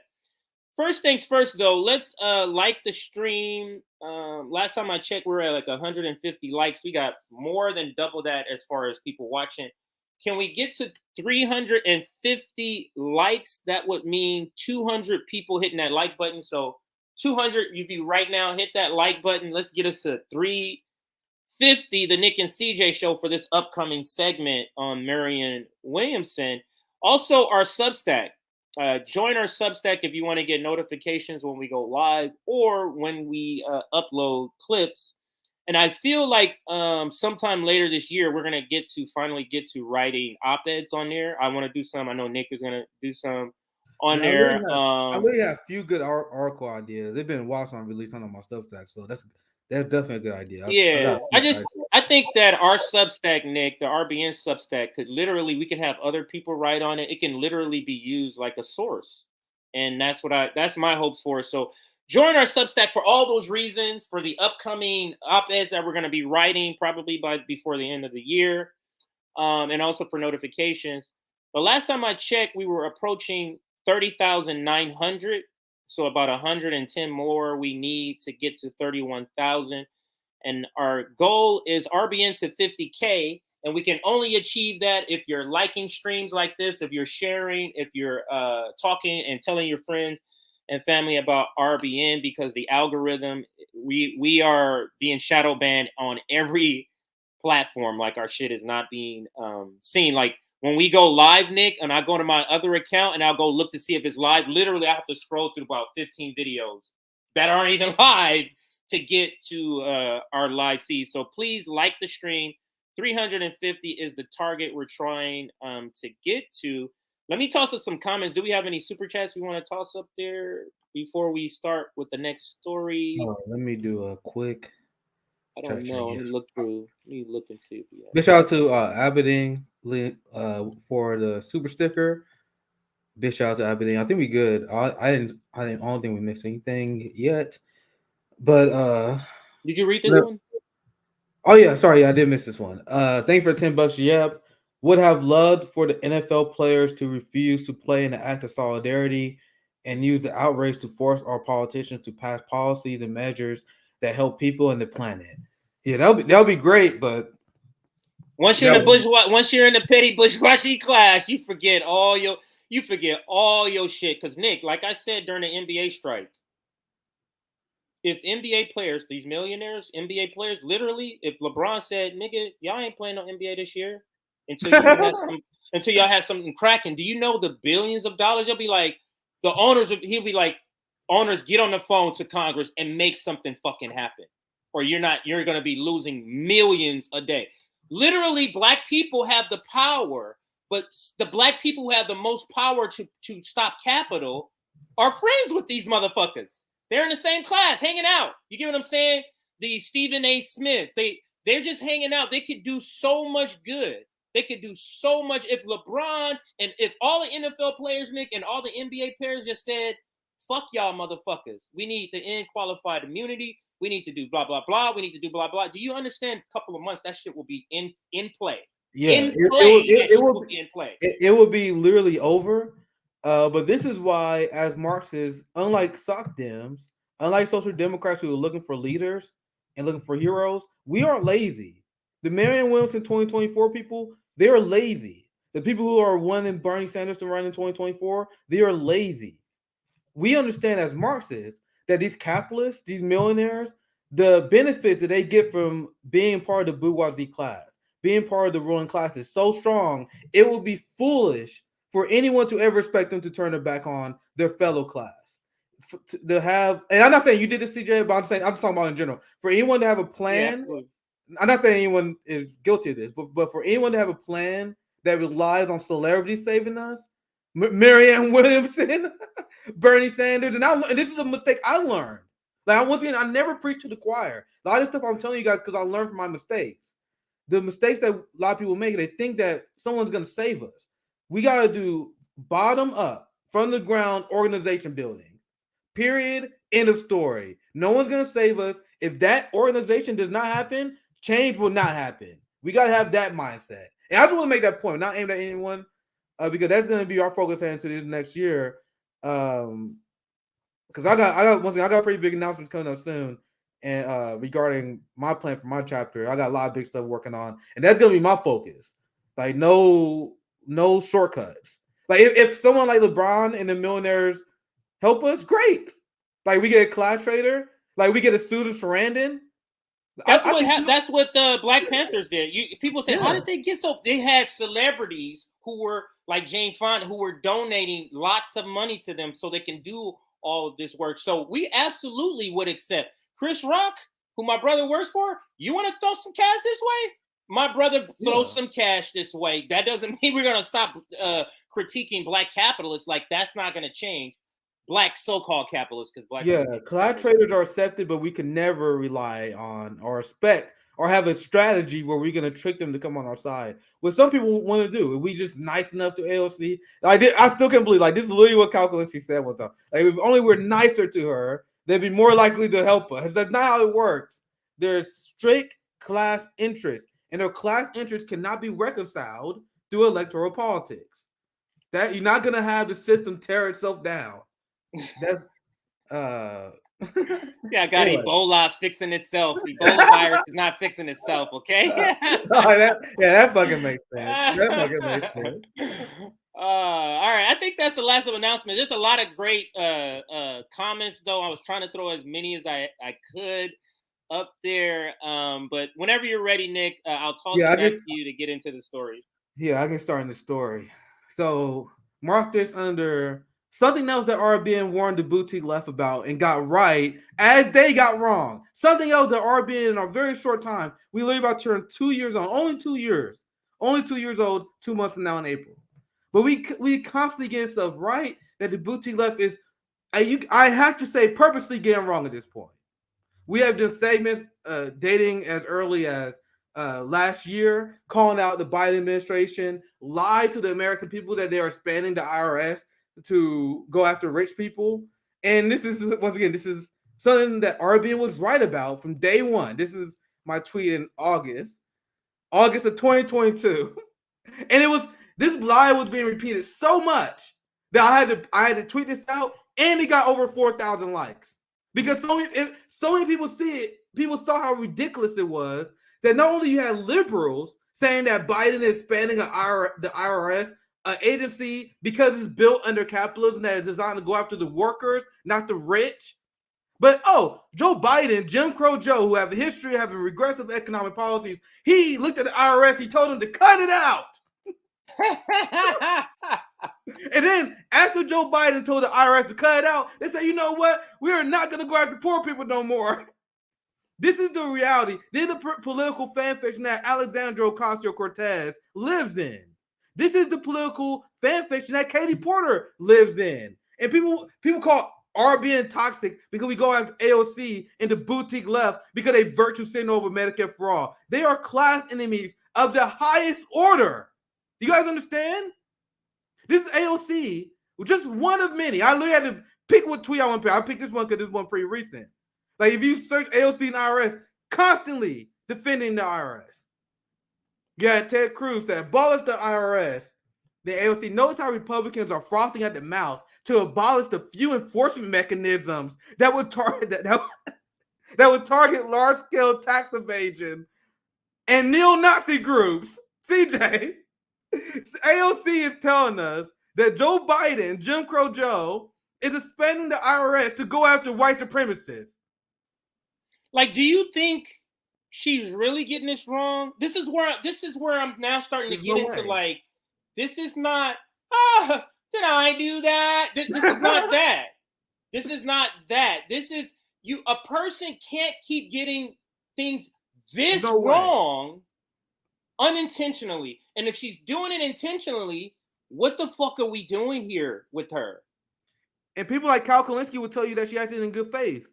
First things first, though, let's like the stream. Last time I checked, we were at like 150 likes. We got more than double that as far as people watching. Can we get to 350 likes? That would mean 200 people hitting that like button. So 200, you right now, hit that like button. Let's get us to 350, the Nick and CJ show, for this upcoming segment on Marianne Williamson. Also, our Substack. Join our Substack if you want to get notifications when we go live or when we upload clips. And I feel like sometime later this year, we're going to finally get to writing op-eds on there. I want to do some. I know Nick is going to do some on there. I really have a few good article ideas. They've been a while since I released some of my Substack, so that's definitely a good idea. I think that our Substack, Nick, the RBN Substack, we can have other people write on it. It can literally be used like a source. And that's my hopes for. So join our Substack for all those reasons, for the upcoming op-eds that we're going to be writing probably before the end of the year. And also for notifications. The last time I checked, we were approaching 30,900. So about 110 more we need to get to 31,000. And our goal is RBN to 50K. And we can only achieve that if you're liking streams like this, if you're sharing, if you're talking and telling your friends and family about RBN, because the algorithm, we are being shadow banned on every platform. Like our shit is not being seen. Like when we go live, Nick, and I go to my other account and I'll go look to see if it's live, literally I have to scroll through about 15 videos that aren't even live to get to our live feed. So please like the stream. 350 is the target we're trying to get to. Let me toss up some comments. Do we have any super chats we want to toss up there before we start with the next story? Let me do a quick. I don't know. Let me look through. Let me look and see if we have. Big shout out to Aberdeen for the super sticker. Big shout out to Aberdeen. I think we good. I don't think we missed anything yet. But did you read this one? Oh yeah, sorry, I did miss this one. Thank you for $10. Yep. Would have loved for the NFL players to refuse to play in the act of solidarity and use the outrage to force our politicians to pass policies and measures that help people and the planet. Yeah, that'll be great, but once you're in the petty bushwashing class, you forget all your shit. Because Nick, like I said during the NBA strike, if NBA players, these millionaires, NBA players, literally, if LeBron said, "Nigga, y'all ain't playing no NBA this year until y'all have something cracking," do you know the billions of dollars? They'll be like, the owners. He'll be like, owners, get on the phone to Congress and make something fucking happen, or you're gonna be losing millions a day. Literally, black people have the power, but the black people who have the most power to stop capital are friends with these motherfuckers. They're in the same class, hanging out. You get what I'm saying? The Stephen A. Smiths, they're just hanging out. They could do so much good. They could do so much if LeBron and if all the NFL players, Nick, and all the NBA players just said, "Fuck y'all motherfuckers. We need to end qualified immunity. We need to do blah, blah, blah. We need to do blah, blah." Do you understand? A couple of months, that shit will be in play. Yeah, it will be in play. It will be literally over. But this is why, as Marxists, unlike Soc Dems, unlike social democrats who are looking for leaders and looking for heroes, we are lazy. The Marianne Williamson 2024 people, they are lazy. The people who are wanting Bernie Sanders to run in 2024, they are lazy. We understand as Marxists that these capitalists, these millionaires, the benefits that they get from being part of the bourgeoisie class, being part of the ruling class is so strong, it would be foolish for anyone to ever expect them to turn their back on their fellow class. To have, and I'm not saying you did this, CJ, but I'm just talking about in general. For anyone to have a plan, I'm not saying anyone is guilty of this, but for anyone to have a plan that relies on celebrities saving us, Marianne Williamson, Bernie Sanders, and this is a mistake I learned. Like once again, I never preach to the choir. A lot of stuff I'm telling you guys because I learned from my mistakes. The mistakes that a lot of people make, they think that someone's going to save us. We got to do bottom up, from the ground, organization building. Period. End of story. No one's going to save us. If that organization does not happen, change will not happen. We got to have that mindset. And I just want to make that point, not aimed at anyone, because that's going to be our focus into this next year. Because I got pretty big announcements coming up soon, and regarding my plan for my chapter, I got a lot of big stuff working on, and that's going to be my focus. Like no shortcuts. Like if someone like LeBron and the millionaires help us, great. Like we get a class trader, like we get a Susan Sarandon. That's what the Black Panthers did. People say, how did they get so? They had celebrities who were like Jane Fonda, who were donating lots of money to them so they can do all of this work. So we absolutely would accept Chris Rock, who my brother works for. You want to throw some cash this way? My brother throws some cash this way. That doesn't mean we're going to stop critiquing black capitalists. Like, that's not going to change. Black so-called capitalists, because black class traders are accepted, but we can never rely on or expect or have a strategy where we're going to trick them to come on our side. What some people want to do, if we just nice enough to AOC, I still can't believe, like, this is literally what Calculancy said with them. Like, if only we're nicer to her, they'd be more likely to help us. That's not how it works. There's strict class interests, and their class interests cannot be reconciled through electoral politics. That you're not going to have the system tear itself down. That's Yeah, I got Anyway. Ebola fixing itself. Ebola virus is not fixing itself, okay? that fucking makes sense. That fucking makes sense. All right, I think that's the last of announcement. There's a lot of great comments, though. I was trying to throw as many as I could up there. But whenever you're ready, Nick, I'll toss it back to you to get into the story. Yeah, I can start in the story. So mark this under something else that RBN warned the boutique left about and got right as they got wrong. Something else that RBN in a very short time, we literally about to turn 2 years on, only 2 years. Only 2 years old, 2 months from now in April. But we constantly get stuff right that the boutique left is, I have to say, purposely getting wrong at this point. We have done segments dating as early as last year, calling out the Biden administration, lied to the American people that they are expanding the IRS to go after rich people. And this is, once again, this is something that RBN was right about from day one. This is my tweet in August of 2022. And this lie was being repeated so much that I had to tweet this out, and it got over 4,000 likes. Because so many people see it, people saw how ridiculous it was that not only you had liberals saying that Biden is expanding the IRS agency because it's built under capitalism that is designed to go after the workers, not the rich. But Joe Biden, Jim Crow Joe, who have a history of having regressive economic policies, he looked at the IRS, he told them to cut it out. And then after Joe Biden told the IRS to cut it out, they said, you know what? We are not going to go after poor people no more. This is the reality. This is the political fan fiction that Alexandria Ocasio-Cortez lives in. This is the political fan fiction that Katie Porter lives in. And people call RBN toxic because we go after AOC and the boutique left because they virtue signal over Medicare for all. They are class enemies of the highest order. Do you guys understand? This is AOC, just one of many. I literally had to pick what tweet I want to pick. I picked this one because this one pretty recent. Like if you search AOC and IRS, constantly defending the IRS. Yeah, Ted Cruz said, abolish the IRS. The AOC, notice how Republicans are frothing at the mouth to abolish the few enforcement mechanisms that would target that would target large-scale tax evasion and neo-Nazi groups. CJ, AOC is telling us that Joe Biden, Jim Crow Joe, is expanding the IRS to go after white supremacists. Like, do you think she's really getting this wrong? This is where I'm now starting to get into like, this is not, did I do that? This is not that. This is not that. This is a person can't keep getting things this wrong unintentionally. And if she's doing it intentionally, what the fuck are we doing here with her? And people like Kyle Kalinske will tell you that she acted in good faith.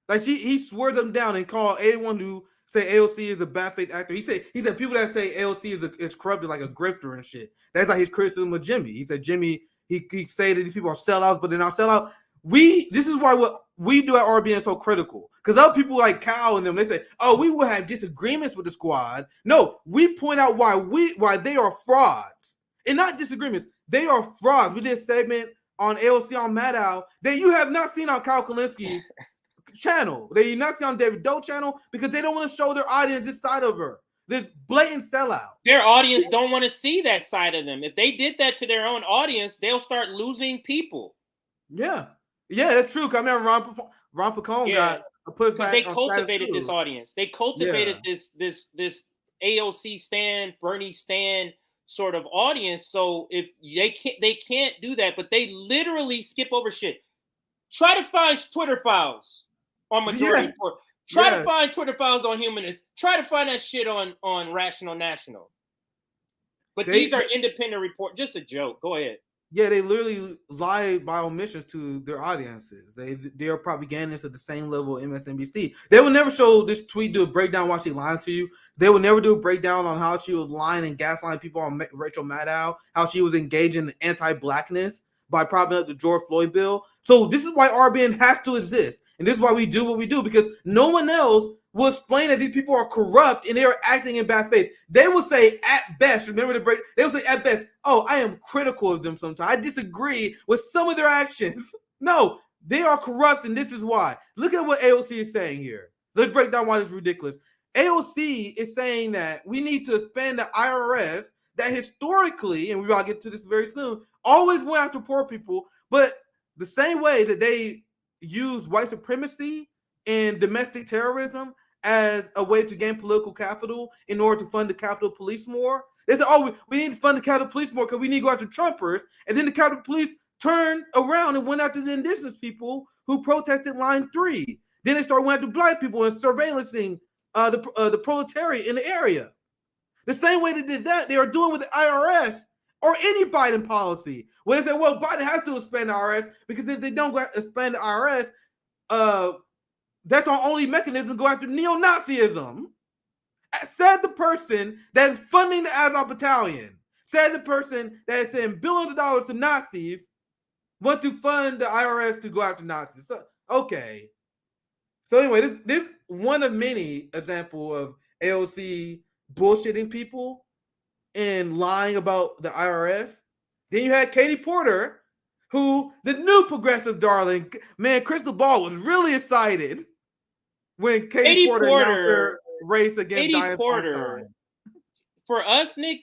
Like he swears them down and call anyone who say AOC is a bad faith actor. He said people that say AOC is corrupted like a grifter and shit. That's like his criticism of Jimmy. He said Jimmy, he say that these people are sellouts, but they're not sellout. This is why what we do at RBN is so critical. Because other people like Kyle and them, they say, we will have disagreements with the squad. No, we point out why they are frauds. And not disagreements. They are frauds. We did a segment on AOC on Maddow that you have not seen on Kyle Kalinski's channel. They not seen on David Doe channel because they don't want to show their audience this side of her. There's blatant sellout. Their audience don't want to see that side of them. If they did that to their own audience, they'll start losing people. Yeah, that's true. I remember Ron Pacone got a pushback because they cultivated this audience. They cultivated this AOC stan, Bernie stan sort of audience. So if they can't do that, but they literally skip over shit. Try to find Twitter files on Majority Report. Try to find Twitter files on Humanists. Try to find that shit on Rational National. But these are independent reports. Just a joke. Go ahead. Yeah, they literally lie by omissions to their audiences. They are propagandists at the same level of MSNBC. They will never show this tweet, do a breakdown while she lying to you. They will never do a breakdown on how she was lying and gaslighting people on Rachel Maddow, how she was engaging in anti-blackness by propping up the George Floyd bill. So this is why RBN has to exist. And this is why we do what we do, because no one else will explain that these people are corrupt and they are acting in bad faith. They will say at best, remember the break, they will say at best, I am critical of them sometimes. I disagree with some of their actions. No, They are corrupt, and this is why. Look at what AOC is saying here. Let's break down why this is ridiculous. AOC is saying that we need to expand the IRS that historically, and we're going to get to this very soon, always went after poor people, but the same way that they use white supremacy and domestic terrorism as a way to gain political capital in order to fund the Capitol Police more. They said, oh, we need to fund the Capitol Police more because we need to go after Trumpers. And then the Capitol Police turned around and went after the indigenous people who protested Line 3. Then they started going after black people and surveillancing the proletariat in the area. The same way they did that, they are doing with the IRS or any Biden policy. When they say, well, Biden has to expand the IRS because if they don't expand the IRS, that's our only mechanism to go after neo-Nazism. Said the person that is funding the Azov Battalion. Said the person that is sending billions of dollars to Nazis want to fund the IRS to go after Nazis. So, okay. So anyway, this one of many examples of AOC bullshitting people and lying about the IRS. Then you had Katie Porter, who, the new progressive darling, man, Crystal Ball was really excited when Katie Porter announced her race against Dianne Feinstein. For us, Nick,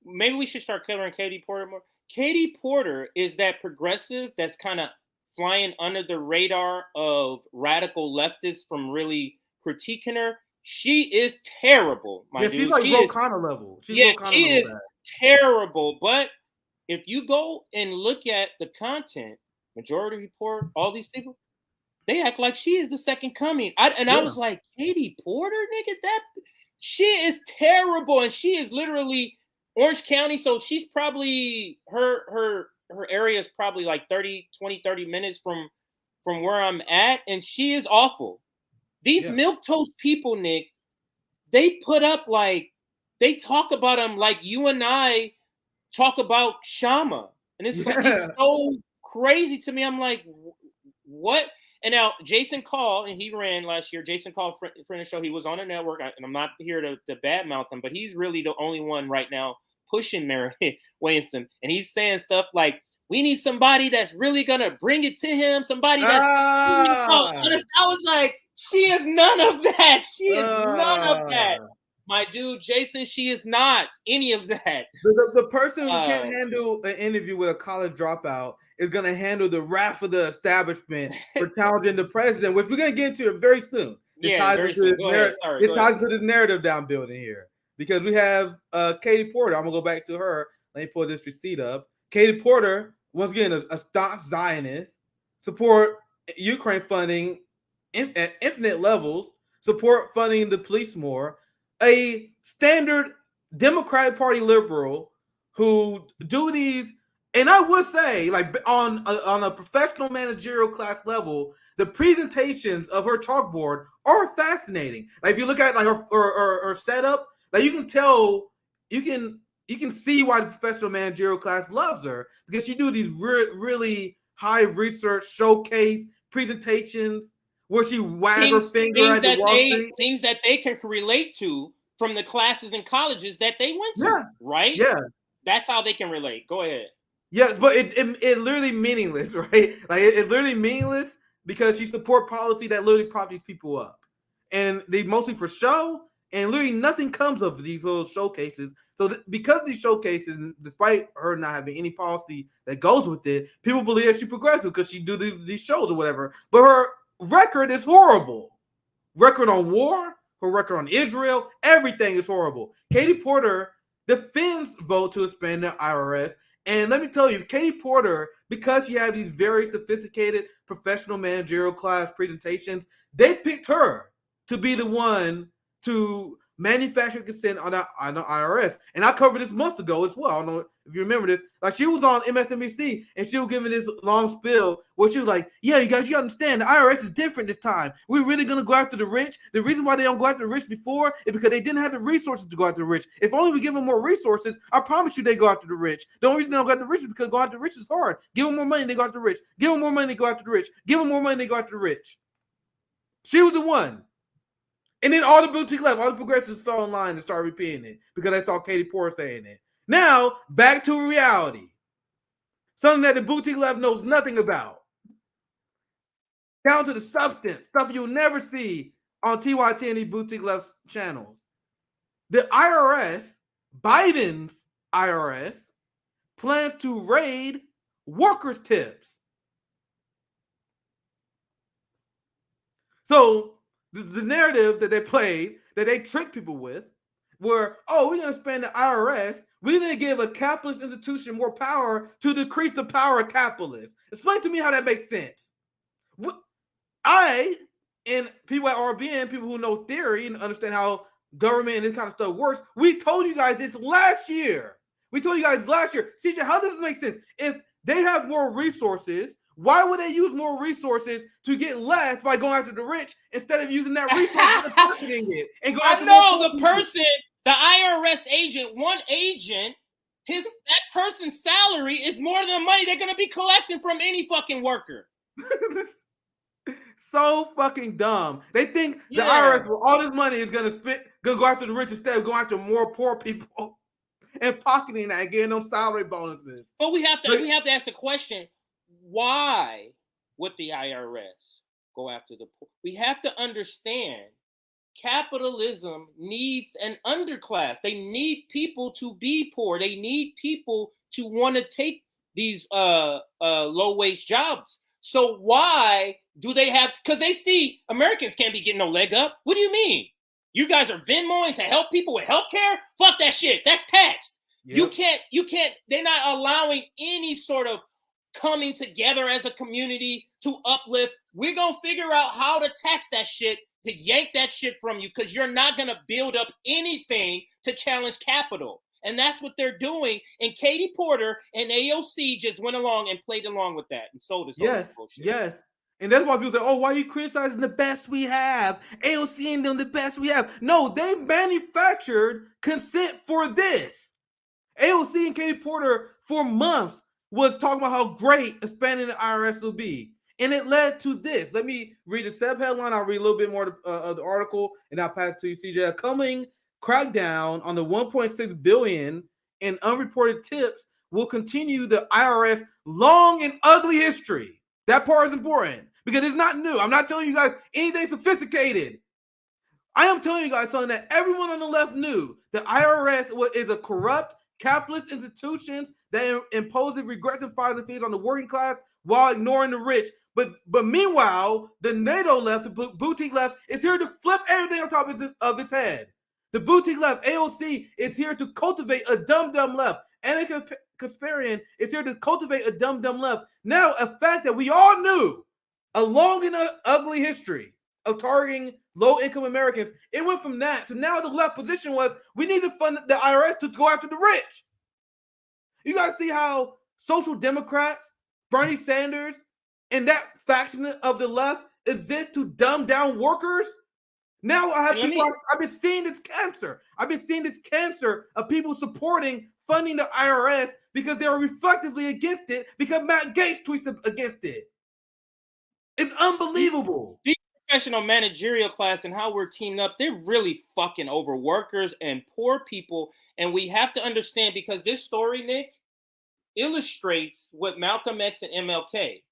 maybe we should start covering Katie Porter more. Katie Porter is that progressive that's kind of flying under the radar of radical leftists from really critiquing her. She is terrible, my dude. She's like Ro Khanna level. She is terrible. But if you go and look at the content, Majority Report, all these people, they act like she is the second coming. I was like, Katie Porter, nigga, she is terrible, and she is literally Orange County. So she's probably her area is probably like 30 minutes from where I'm at, and she is awful. These milquetoast people, Nick, they put up like they talk about them like you and I talk about Shama, and it's so crazy to me. I'm like, what? And now Jason Call, and he ran last year. Jason Call, friend of the show, he was on a network, and I'm not here to badmouth him, but he's really the only one right now pushing Marianne Williamson, and he's saying stuff like, we need somebody that's really gonna bring it to him. Somebody that's. I was like, she is none of that. She is none of that. My dude, Jason, she is not any of that. The person who can't handle an interview with a college dropout is going to handle the wrath of the establishment for challenging the president, which we're going to get into it very soon. It ties to this narrative that I'm building here. Because we have Katie Porter. I'm going to go back to her. Let me pull this receipt up. Katie Porter, once again, a staunch Zionist, support Ukraine funding at infinite levels, support funding the police more, a standard Democratic Party liberal who do these, and I would say, like on a professional managerial class level, the presentations of her chalkboard are fascinating. Like if you look at like her setup, like you can tell, you can see why the professional managerial class loves her, because she do these really high research showcase presentations where she wags her finger at the Wall Street. Things that they can relate to from the classes and colleges that they went to, right? Yeah. That's how they can relate. Go ahead. Yes, but it literally meaningless, right? Like it's literally meaningless because she support policy that literally prop these people up. And they mostly for show, and literally nothing comes of these little showcases. So because of these showcases, despite her not having any policy that goes with it, people believe that she's progressive because she do these shows or whatever. But her record is horrible. Record on war, her record on Israel, everything is horrible. Katie Porter defends vote to expand the IRS. And let me tell you, Katie Porter, because she had these very sophisticated professional managerial class presentations, they picked her to be the one to manufacture consent on the IRS. And I covered this months ago as well. I don't know if you remember this. Like she was on MSNBC and she was giving this long spill where she was like, yeah, you understand the IRS is different this time. We're really going to go after the rich. The reason why they don't go after the rich before is because they didn't have the resources to go after the rich. If only we give them more resources, I promise you they go after the rich. The only reason they don't go after the rich is because going after the rich is hard. Give them more money, they go after the rich. Give them more money, they go after the rich. Give them more money, they go after the rich. She was the one. And then all the boutique left, all the progressives fell in line and started repeating it because they saw Katie Porter saying it. Now, back to reality. Something that the boutique left knows nothing about. down to the substance, stuff you'll never see on TYT and the Boutique Left channels. The IRS, Biden's IRS, plans to raid workers' tips. So the narrative that they played, that they tricked people with, were, oh, we're going to spend the IRS. We're going to give a capitalist institution more power to decrease the power of capitalists. Explain to me how that makes sense. I, and people at RBN, people who know theory and understand how government and this kind of stuff works, we told you guys this last year. CJ, how does this make sense? If they have more resources, why would they use more resources to get less by going after the rich instead of using that resource and marketing it? And go after the person, the IRS agent, one agent, that person's salary is more than the money they're going to be collecting from any fucking worker. So fucking dumb. They think the IRS, with all this money, is gonna go after the rich instead of going after more poor people and pocketing that and getting those salary bonuses. But we have to ask the question: why would the IRS go after the poor? We have to understand capitalism needs an underclass. They need people to be poor. They need people to want to take these low wage jobs. So why do they have? Because they see Americans can't be getting no leg up. What do you mean? You guys are Venmoing to help people with healthcare? Fuck that shit. That's taxed. Yep. You can't. They're not allowing any sort of coming together as a community to uplift. We're gonna figure out how to tax that shit, to yank that shit from you, because you're not gonna build up anything to challenge capital. And that's what they're doing. And Katie Porter and AOC just went along and played along with that and sold us. Bullshit. Yes. And that's why people say, oh, why are you criticizing the best we have? AOC and them the best we have. No, they manufactured consent for this. AOC and Katie Porter for months was talking about how great expanding the IRS will be. And it led to this. Let me read the sub-headline. I'll read a little bit more of the article, and I'll pass it to you, CJ. Coming crackdown on the $1.6 billion in unreported tips will continue the IRS long and ugly history. That part is important because it's not new. I'm not telling you guys anything sophisticated. I am telling you guys something that everyone on the left knew. The IRS is a corrupt capitalist institution that imposes regressive filing fees on the working class while ignoring the rich. But meanwhile, the NATO left, the boutique left, is here to flip everything on top of its head. The boutique left, AOC, is here to cultivate a dumb left. Anna Kasparian is here to cultivate a dumb left. Now, a fact that we all knew, a long and ugly history of targeting low-income Americans. It went from that to now the left position was, we need to fund the IRS to go after the rich. You guys see how social democrats, Bernie Sanders, and that faction of the left exists to dumb down workers? Now I have people. I've been seeing this cancer. I've been seeing this cancer of people supporting funding the IRS because they are reflectively against it because Matt Gaetz tweets against it. It's unbelievable. These professional managerial class and how we're teamed up, they're really fucking over workers and poor people. And we have to understand, because this story, Nick, illustrates what Malcolm X and MLK.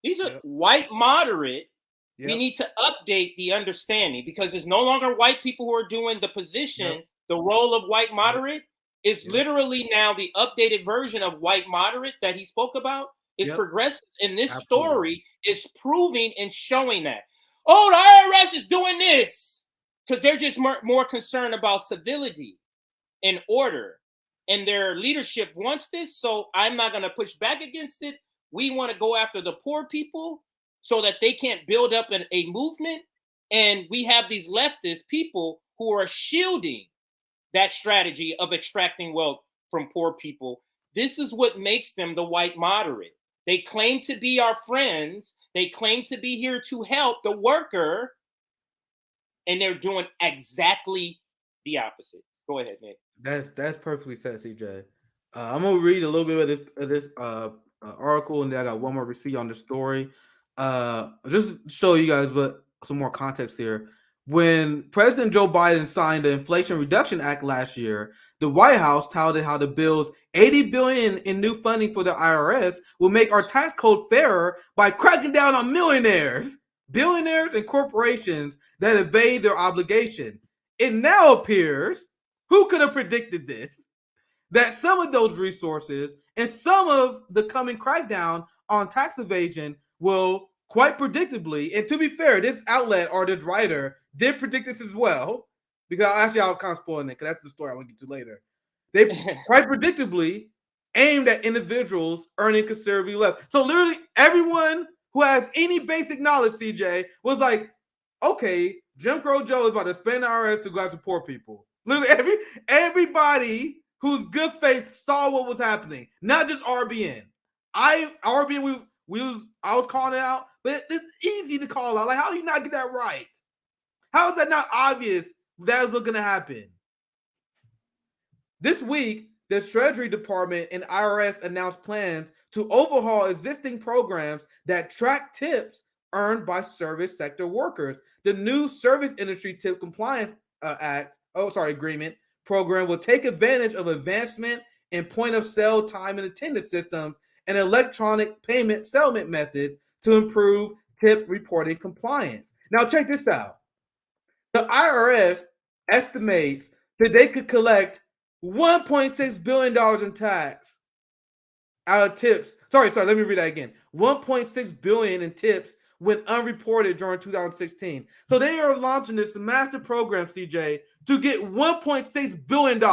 These are white moderate. Yep. We need to update the understanding because it's no longer white people who are doing the position. Yep. The role of white moderate is literally now the updated version of white moderate that he spoke about. It's progressive. And this story is proving and showing that. Oh, the IRS is doing this because they're just more concerned about civility and order. And their leadership wants this. So I'm not going to push back against it. We want to go after the poor people so that they can't build up a movement. And we have these leftist people who are shielding that strategy of extracting wealth from poor people. This is what makes them the white moderate. They claim to be our friends. They claim to be here to help the worker. And they're doing exactly the opposite. Go ahead, Nick. That's perfectly said, CJ. I'm going to read a little bit of this article, and then I got one more receipt on the story. Just to show you guys some more context here. When President Joe Biden signed the Inflation Reduction Act last year, the White House touted how the bill's $80 billion in new funding for the IRS will make our tax code fairer by cracking down on millionaires, billionaires, and corporations that evade their obligation. It now appears, who could have predicted this, that some of those resources and some of the coming crackdown on tax evasion will quite predictably, and to be fair, this outlet or this writer did predict this as well, because actually I'll kind of spoil it because that's the story I want to get to later. They quite predictably aimed at individuals earning considerably less. So literally everyone who has any basic knowledge, CJ, was like, okay, Jim Crow Joe is about to spend the IRS to go after poor people. Literally everybody whose good faith saw what was happening, not just RBN. I was calling it out, but it's easy to call out. Like, how do you not get that right? How is that not obvious that is what's going to happen? This week, the Treasury Department and IRS announced plans to overhaul existing programs that track tips earned by service sector workers. The new Service Industry Tip Compliance Agreement program will take advantage of advancement in point-of-sale time and attendance systems and electronic payment settlement methods to improve tip reporting compliance. Now, check this out. The IRS estimates that they could collect $1.6 billion in tax out of tips. Sorry, let me read that again. $1.6 billion in tips went unreported during 2016. So they are launching this massive program, CJ, to get $1.6 billion.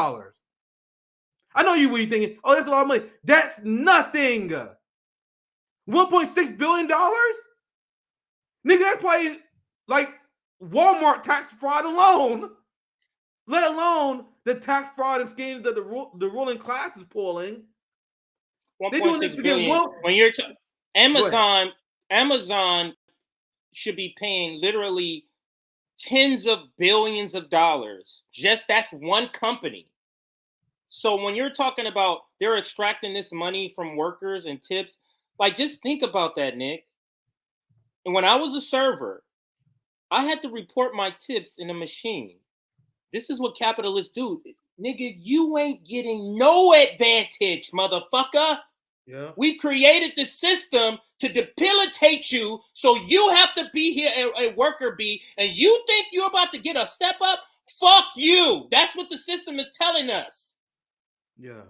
I know you were thinking, oh, that's a lot of money. That's nothing. $1.6 billion? Nigga, that's probably like Walmart tax fraud alone, let alone the tax fraud and schemes that the ruling class is pulling. 1.6 billion. When you're Amazon should be paying literally tens of billions of dollars. Just that's one company. So when you're talking about they're extracting this money from workers and tips, like just think about that, Nick. And when I was a server, I had to report my tips in a machine. This is what capitalists do. Nigga, you ain't getting no advantage, motherfucker. Yeah. We created the system to debilitate you, so you have to be here a worker bee, and you think you're about to get a step up? Fuck you. That's what the system is telling us. Yeah.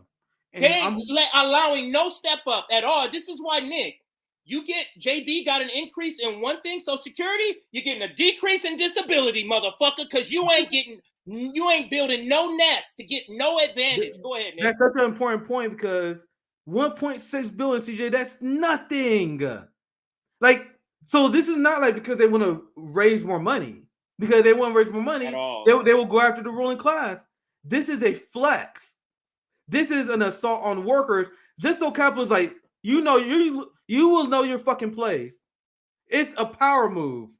And they ain't allowing no step up at all. This is why, Nick, you get JB got an increase in one thing, Social Security, you're getting a decrease in disability, motherfucker, because you ain't building no nest to get no advantage. Go ahead, Nick. That's such an important point because 1.6 billion, CJ, that's nothing. Like, so this is not like because they want to raise more money. Because they want to raise more money, they will go after the ruling class. This is a flex. This is an assault on workers. Just so capitalists, like, you will know your fucking place. It's a power move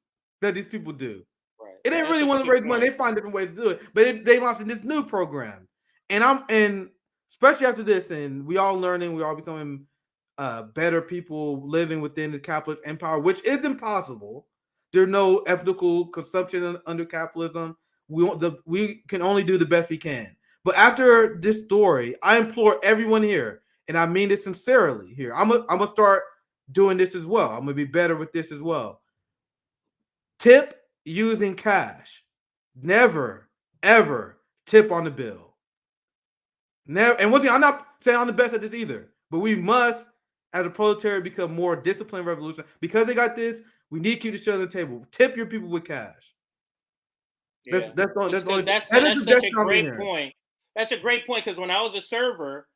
that these people do. Right. It ain't really want to raise money. They find different ways to do it. But they launched this new program. And especially after this, and we all learning, we all becoming better people living within the capitalist empire, which is impossible. There's no ethical consumption under capitalism. We can only do the best we can. But after this story, I implore everyone here, and I mean this sincerely here. I'm gonna start doing this as well. I'm gonna be better with this as well. Tip using cash. Never, ever tip on the bill. Never. And one thing, I'm not saying I'm the best at this either, but we must, as a proletariat, become more disciplined revolution. Because they got this, we need to keep the shit on the table. Tip your people with cash. Yeah. That's such a great point. That's a great point, because when I was a server,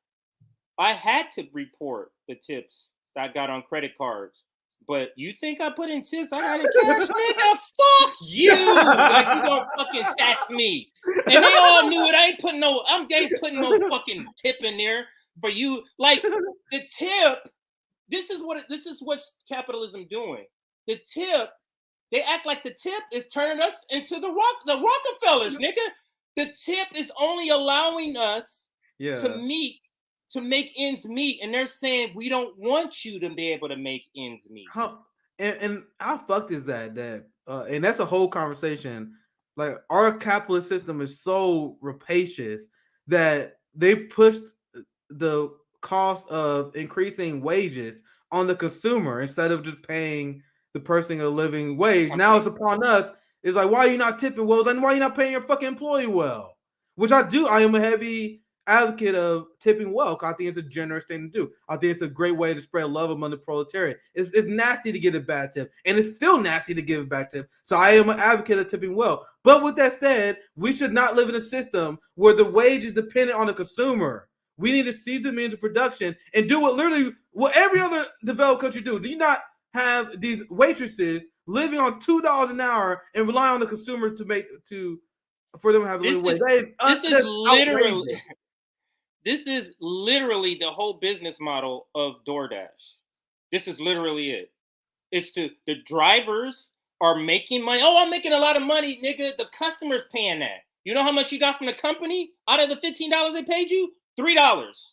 I had to report the tips that I got on credit cards. But you think I put in tips? I got in cash, nigga. Fuck you! Like, you gonna fucking tax me? And they all knew it. I ain't putting no fucking tip in there for you. Like, the tip. This is what's capitalism doing. The tip. They act like the tip is turning us into the Rockefellers, nigga. The tip is only allowing us to make ends meet, and they're saying we don't want you to be able to make ends meet. And how fucked is that? And that's a whole conversation. Like, our capitalist system is so rapacious that they pushed the cost of increasing wages on the consumer instead of just paying the person a living wage. Now it's upon us. It's like, why are you not tipping well? Then why are you not paying your fucking employee well? Which I do. I am a heavy advocate of tipping well. I think it's a generous thing to do. I think it's a great way to spread love among the proletariat. It's nasty to get a bad tip, and it's still nasty to give a bad tip. So I am an advocate of tipping well. But with that said, we should not live in a system where the wage is dependent on the consumer. We need to seize the means of production and do what every other developed country do. Do you not have these waitresses living on $2 an hour and rely on the consumers for them to have a living wage? This is literally the whole business model of DoorDash. This is literally it. It's the drivers are making money. Oh, I'm making a lot of money, nigga. The customer's paying that. You know how much you got from the company out of the $15 they paid you? $3.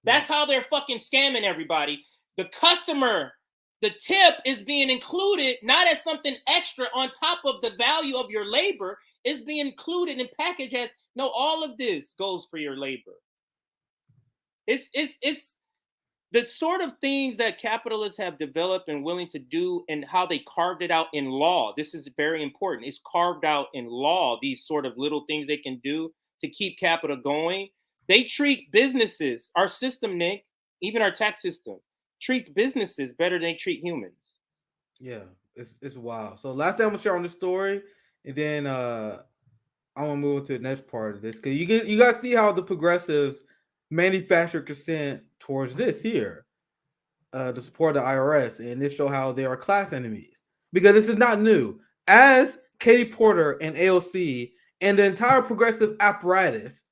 That's how they're fucking scamming everybody. The customer, the tip is being included not as something extra on top of the value of your labor. It's being included and packaged as, no, all of this goes for your labor. It's the sort of things that capitalists have developed and willing to do and how they carved it out in law. This is very important. It's carved out in law, these sort of little things they can do to keep capital going. They treat businesses, our system, Nick, even our tax system, treats businesses better than they treat humans. Yeah, it's wild. So last thing I'm gonna share on the story, and then I want to move to the next part of this, because you guys see how the progressives manufacture consent towards this here, to support the IRS, and this show how they are class enemies, because this is not new. As Katie Porter and AOC and the entire progressive apparatus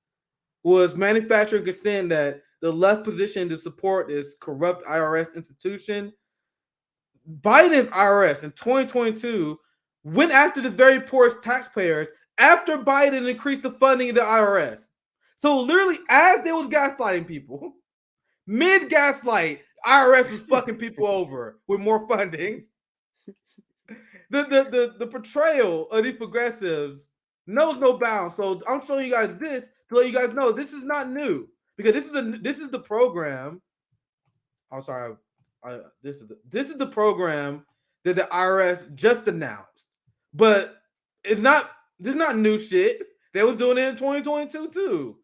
was manufacturing consent that the left position to support this corrupt IRS institution, Biden's IRS in 2022 went after the very poorest taxpayers after Biden increased the funding of the IRS. So literally, as they was gaslighting people, mid-gaslight, IRS was fucking people over with more funding. The portrayal of these progressives knows no bounds. So I'm showing you guys this to let you guys know this is not new, because this is the program. I'm sorry, this is the program that the IRS just announced, but this is not new shit. They was doing it in 2022 too,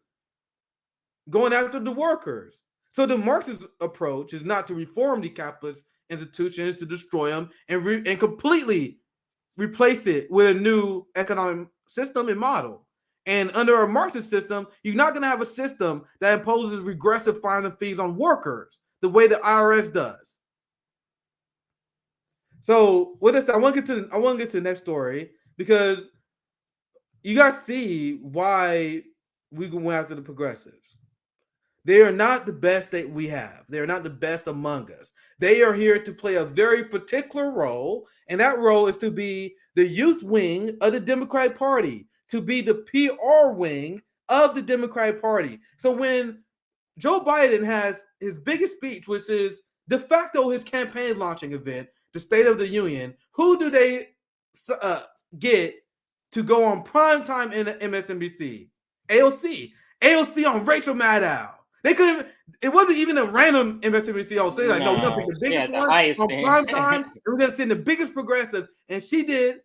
going after the workers. So the Marxist approach is not to reform the capitalist institutions, to destroy them and completely replace it with a new economic system and model. And under a Marxist system, you're not going to have a system that imposes regressive fines and fees on workers the way the IRS does. So with this, I want to get to the next story, because you guys see why we went after the progressives. They are not the best that we have. They are not the best among us. They are here to play a very particular role, and that role is to be the youth wing of the Democratic Party, to be the PR wing of the Democratic Party. So when Joe Biden has his biggest speech, which is de facto his campaign launching event, the State of the Union, who do they get to go on prime time in MSNBC? AOC. AOC on Rachel Maddow. They couldn't. It wasn't even a random MSNBC host. They're like, no, we're gonna pick the biggest one on prime time, and we're gonna send the biggest progressive. And she did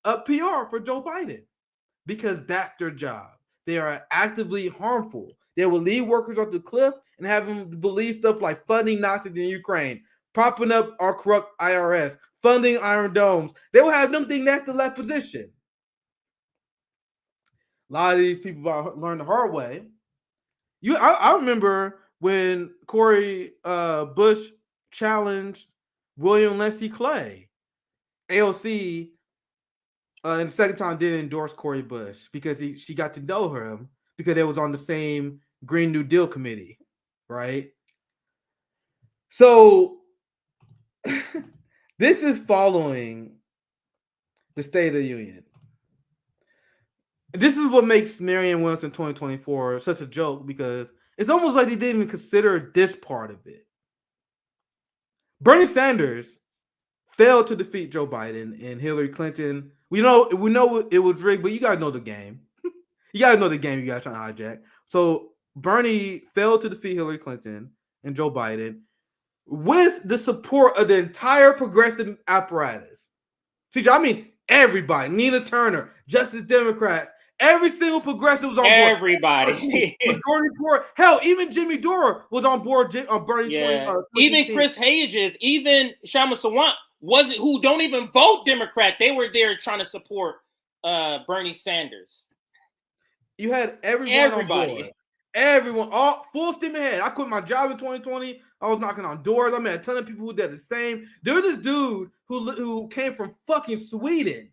a PR for Joe Biden, because that's their job. They are actively harmful. They will lead workers off the cliff and have them believe stuff like funding Nazis in Ukraine, propping up our corrupt IRS, funding Iron Domes. They will have them think that's the left position. A lot of these people learned the hard way. I remember when Cori Bush challenged William Leslie Clay. AOC, and the second time, didn't endorse Cori Bush because she got to know him because they was on the same Green New Deal committee, right? So this is following the State of the Union. This is what makes Marianne Williamson 2024 such a joke, because it's almost like they didn't even consider this part of it. Bernie Sanders failed to defeat Joe Biden, and Hillary Clinton. We know it was rigged, but you guys know the game. You guys know the game you guys trying to hijack. So Bernie failed to defeat Hillary Clinton and Joe Biden with the support of the entire progressive apparatus. See, I mean, everybody, Nina Turner, Justice Democrats, every single progressive was on board. Everybody. Majority report. Hell, even Jimmy Dore was on board on Bernie. Yeah. Even Chris Hayes, even Shama Sawant who don't even vote Democrat. They were there trying to support Bernie Sanders. You had everybody. On board. Everyone, all full steam ahead. I quit my job in 2020. I was knocking on doors. I met a ton of people who did the same. There was this dude who came from fucking Sweden.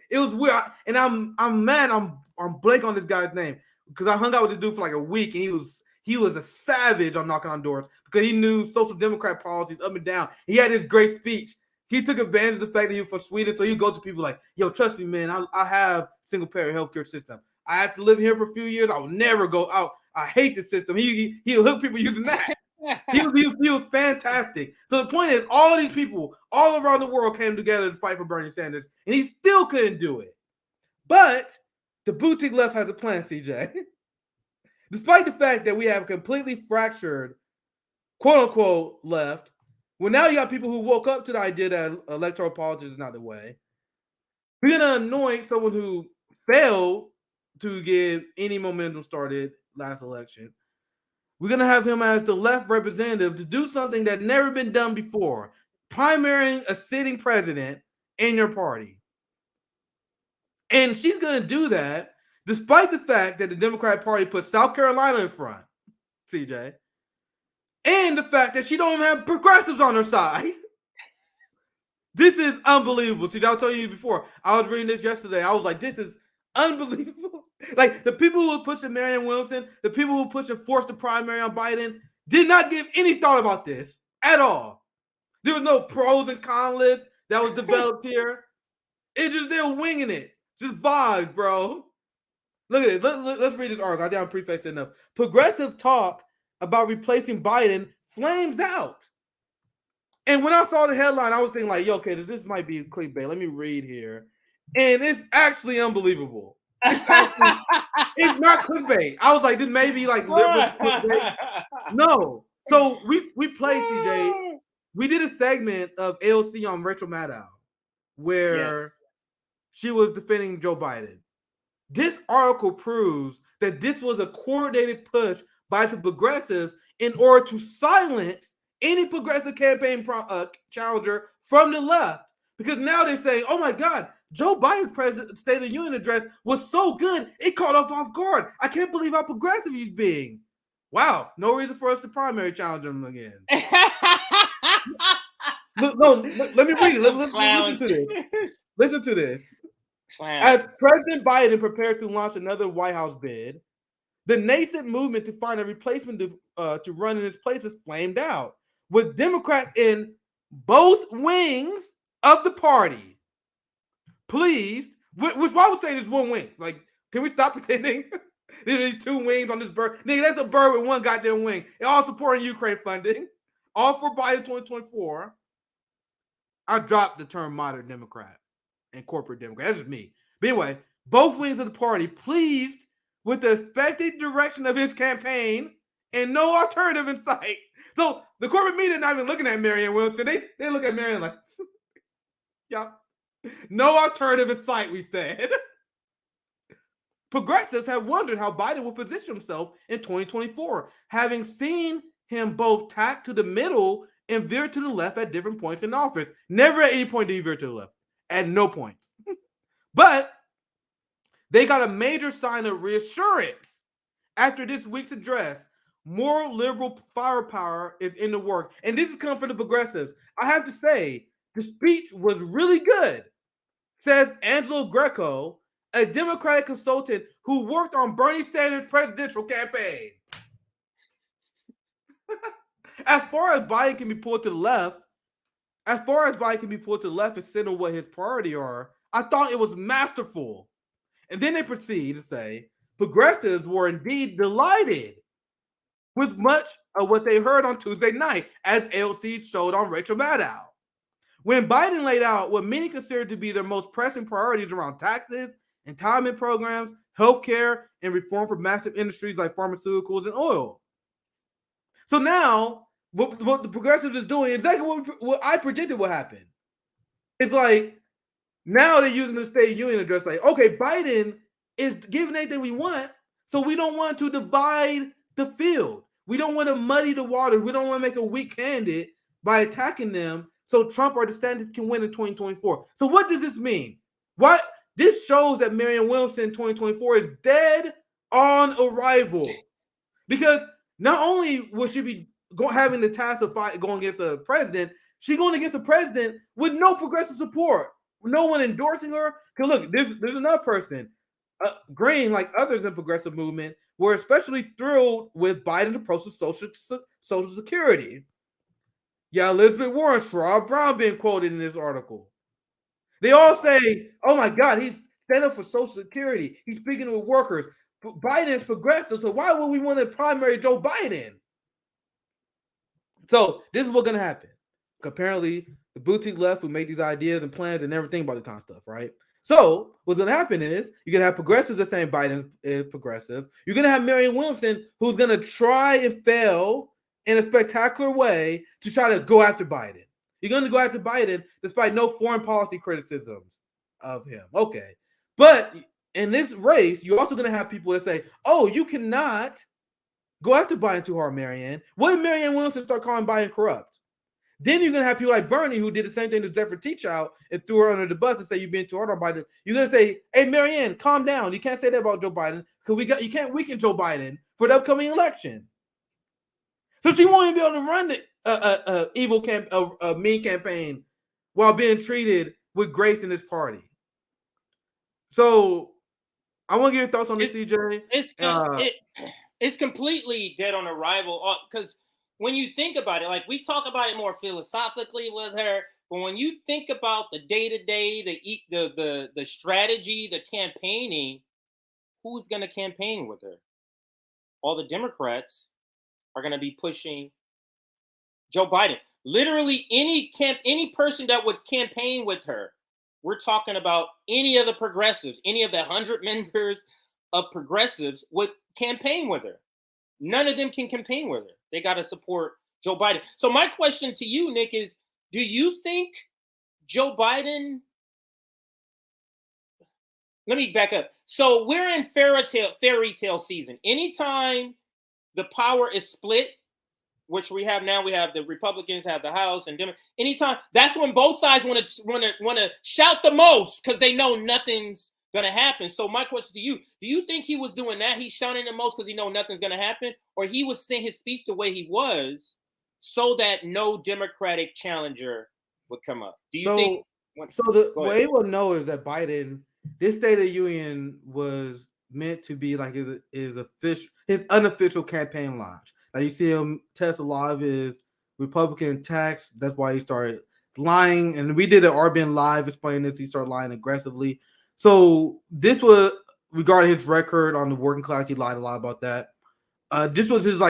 It was weird, and I'm mad. I'm blank on this guy's name because I hung out with this dude for like a week, and he was a savage on knocking on doors because he knew social democrat policies up and down. He had this great speech. He took advantage of the fact that he was from Sweden, so he go to people like, "Yo, trust me, man. I have single payer healthcare system. I have to live here for a few years. I will never go out. I hate the system." He'll hook people using that. He was fantastic. So the point is, all of these people all around the world came together to fight for Bernie Sanders, and he still couldn't do it. But the boutique left has a plan, CJ. Despite the fact that we have completely fractured, quote-unquote, left, well, now you got people who woke up to the idea that electoral politics is not the way. We're going to anoint someone who failed to give any momentum started last election. We're going to have him as the left representative to do something that's never been done before, primarying a sitting president in your party. And she's going to do that despite the fact that the Democratic Party put South Carolina in front, CJ, and the fact that she don't even have progressives on her side. This is unbelievable. See, I'll tell you before. I was reading this yesterday. I was like, this is unbelievable. Like, the people who were pushing Marianne Williamson, the people who pushed forced the primary on Biden, did not give any thought about this at all. There was no pros and cons list that was developed here. They're winging it. Just vibes, bro. Look at it. Let's read this article. I didn't preface it enough. Progressive talk about replacing Biden flames out. And when I saw the headline, I was thinking like, yo, okay, this might be clickbait. Let me read here. And it's actually unbelievable. It's not clickbait. I was like, this may be like clickbait. No. So we played, CJ. We did a segment of AOC on Rachel Maddow where she was defending Joe Biden. This article proves that this was a coordinated push by the progressives in order to silence any progressive campaign challenger from the left. Because now they're saying, oh my God, Joe Biden's president State of the Union address was so good, it caught us off guard. I can't believe how progressive he's being. Wow, no reason for us to primary challenge him again. Let me read it. Listen to this. Listen to this. As President Biden prepares to launch another White House bid, the nascent movement to find a replacement to run in his place is flamed out, with Democrats in both wings of the party pleased, which I would say there's one wing. Like, can we stop pretending there's two wings on this bird? Nigga, that's a bird with one goddamn wing. And all supporting Ukraine funding, all for Biden 2024. I dropped the term moderate Democrat and corporate Democrat. That's just me. But anyway, both wings of the party pleased with the expected direction of his campaign and no alternative in sight. So the corporate media not even looking at Marianne Williamson. They look at Marianne like, yeah, no alternative in sight, we said. Progressives have wondered how Biden will position himself in 2024, having seen him both tack to the middle and veer to the left at different points in office. Never at any point did he veer to the left. At no points. But they got a major sign of reassurance after this week's address. More liberal firepower is in the work. And this is coming from the progressives. I have to say, the speech was really good, says Angelo Greco, a Democratic consultant who worked on Bernie Sanders' presidential campaign. As far as Biden can be pulled to the left, and signal what his priorities are, I thought it was masterful. And then they proceed to say, progressives were indeed delighted with much of what they heard on Tuesday night, as AOC showed on Rachel Maddow. When Biden laid out what many consider to be their most pressing priorities around taxes, entitlement programs, healthcare, and reform for massive industries like pharmaceuticals and oil. So now, what the progressives is doing, exactly what I predicted would happen. It's like, now they're using the State of Union address like, okay, Biden is giving anything we want, so we don't want to divide the field. We don't want to muddy the water. We don't want to make a weak candidate by attacking them so Trump or DeSantis can win in 2024. So what does this mean? What this shows that Marianne Williamson 2024 is dead on arrival. Because not only will she be having the task of going against a president, she's going against a president with no progressive support. No one endorsing her. Because look, there's another person, Green, like others in progressive movement, were especially thrilled with Biden's approach to Social Security. Yeah, Elizabeth Warren, Sherrod Brown being quoted in this article. They all say, oh my God, he's standing up for Social Security. He's speaking with workers. Biden is progressive, so why would we want to primary Joe Biden? So this is what's going to happen. Apparently, the boutique left who make these ideas and plans and never think about this kind of stuff, right? So what's going to happen is you're going to have progressives that saying Biden is progressive. You're going to have Marianne Williamson who's going to try and fail in a spectacular way to try to go after Biden. You're going to go after Biden despite no foreign policy criticisms of him. Okay. But in this race, you're also going to have people that say, oh, you cannot go after Biden too hard, Marianne. What if Marianne Williamson start calling Biden corrupt? Then you're going to have people like Bernie who did the same thing to Zephyr Teachout and threw her under the bus and say you've been too hard on Biden. You're going to say, hey, Marianne, calm down. You can't say that about Joe Biden because you can't weaken Joe Biden for the upcoming election. So she won't even be able to run the mean campaign while being treated with grace in this party. So I want to get your thoughts on this, CJ. It's completely dead on arrival because when you think about it, like we talk about it more philosophically with her, but when you think about the day-to-day, the strategy, the campaigning, who's going to campaign with her? All the Democrats are going to be pushing Joe Biden. Literally any person that would campaign with her, we're talking about any of the progressives, any of the 100 members of progressives would campaign with her. None of them can campaign with her. They got to support Joe Biden. So my question to you, Nick, is do you think Joe Biden... Let me back up. So we're in fairy tale season. Anytime the power is split, which we have now, we have the Republicans have the House and Democrats. Anytime, that's when both sides want to shout the most because they know nothing's going to happen. So my question to you, do you think he was doing that? He's shouting the most because he know nothing's going to happen? Or he was saying his speech the way he was so that no Democratic challenger would come up? Do you think? So the way we'll know is that Biden, this State of the Union was meant to be like his unofficial campaign launch. Like you see him test a lot of his Republican attacks. That's why he started lying. And we did an RBN Live explaining this. He started lying aggressively. So this was regarding his record on the working class. He lied a lot about that. This was his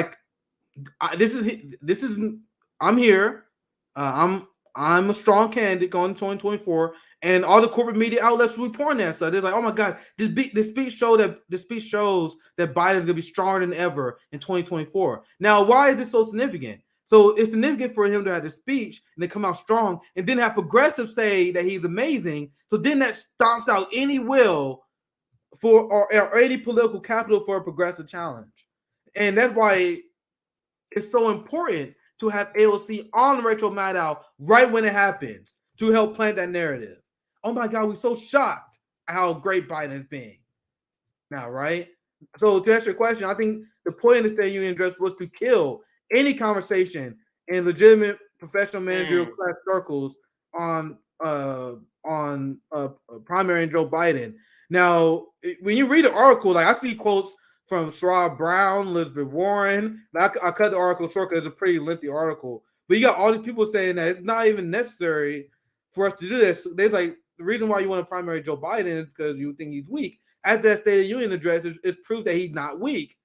I'm here. I'm a strong candidate going to 2024. And all the corporate media outlets were reporting that. So they're like, oh my God, this speech shows that Biden's gonna be stronger than ever in 2024. Now, why is this so significant? So it's significant for him to have this speech and then come out strong and then have progressives say that he's amazing. So then that stomps out any will for or any political capital for a progressive challenge. And that's why it's so important to have AOC on Rachel Maddow right when it happens to help plant that narrative. Oh my God, we're so shocked at how great Biden is being now, right? So to answer your question, I think the point of the State of the Union address was to kill any conversation in legitimate professional managerial class circles on primary and Joe Biden. Now, when you read the article, like I see quotes from Sherrod Brown, Elizabeth Warren. I cut the article short because it's a pretty lengthy article. But you got all these people saying that it's not even necessary for us to do this. They're like, the reason why you want to primary Joe Biden is because you think he's weak. After that State of the Union address is proof that he's not weak.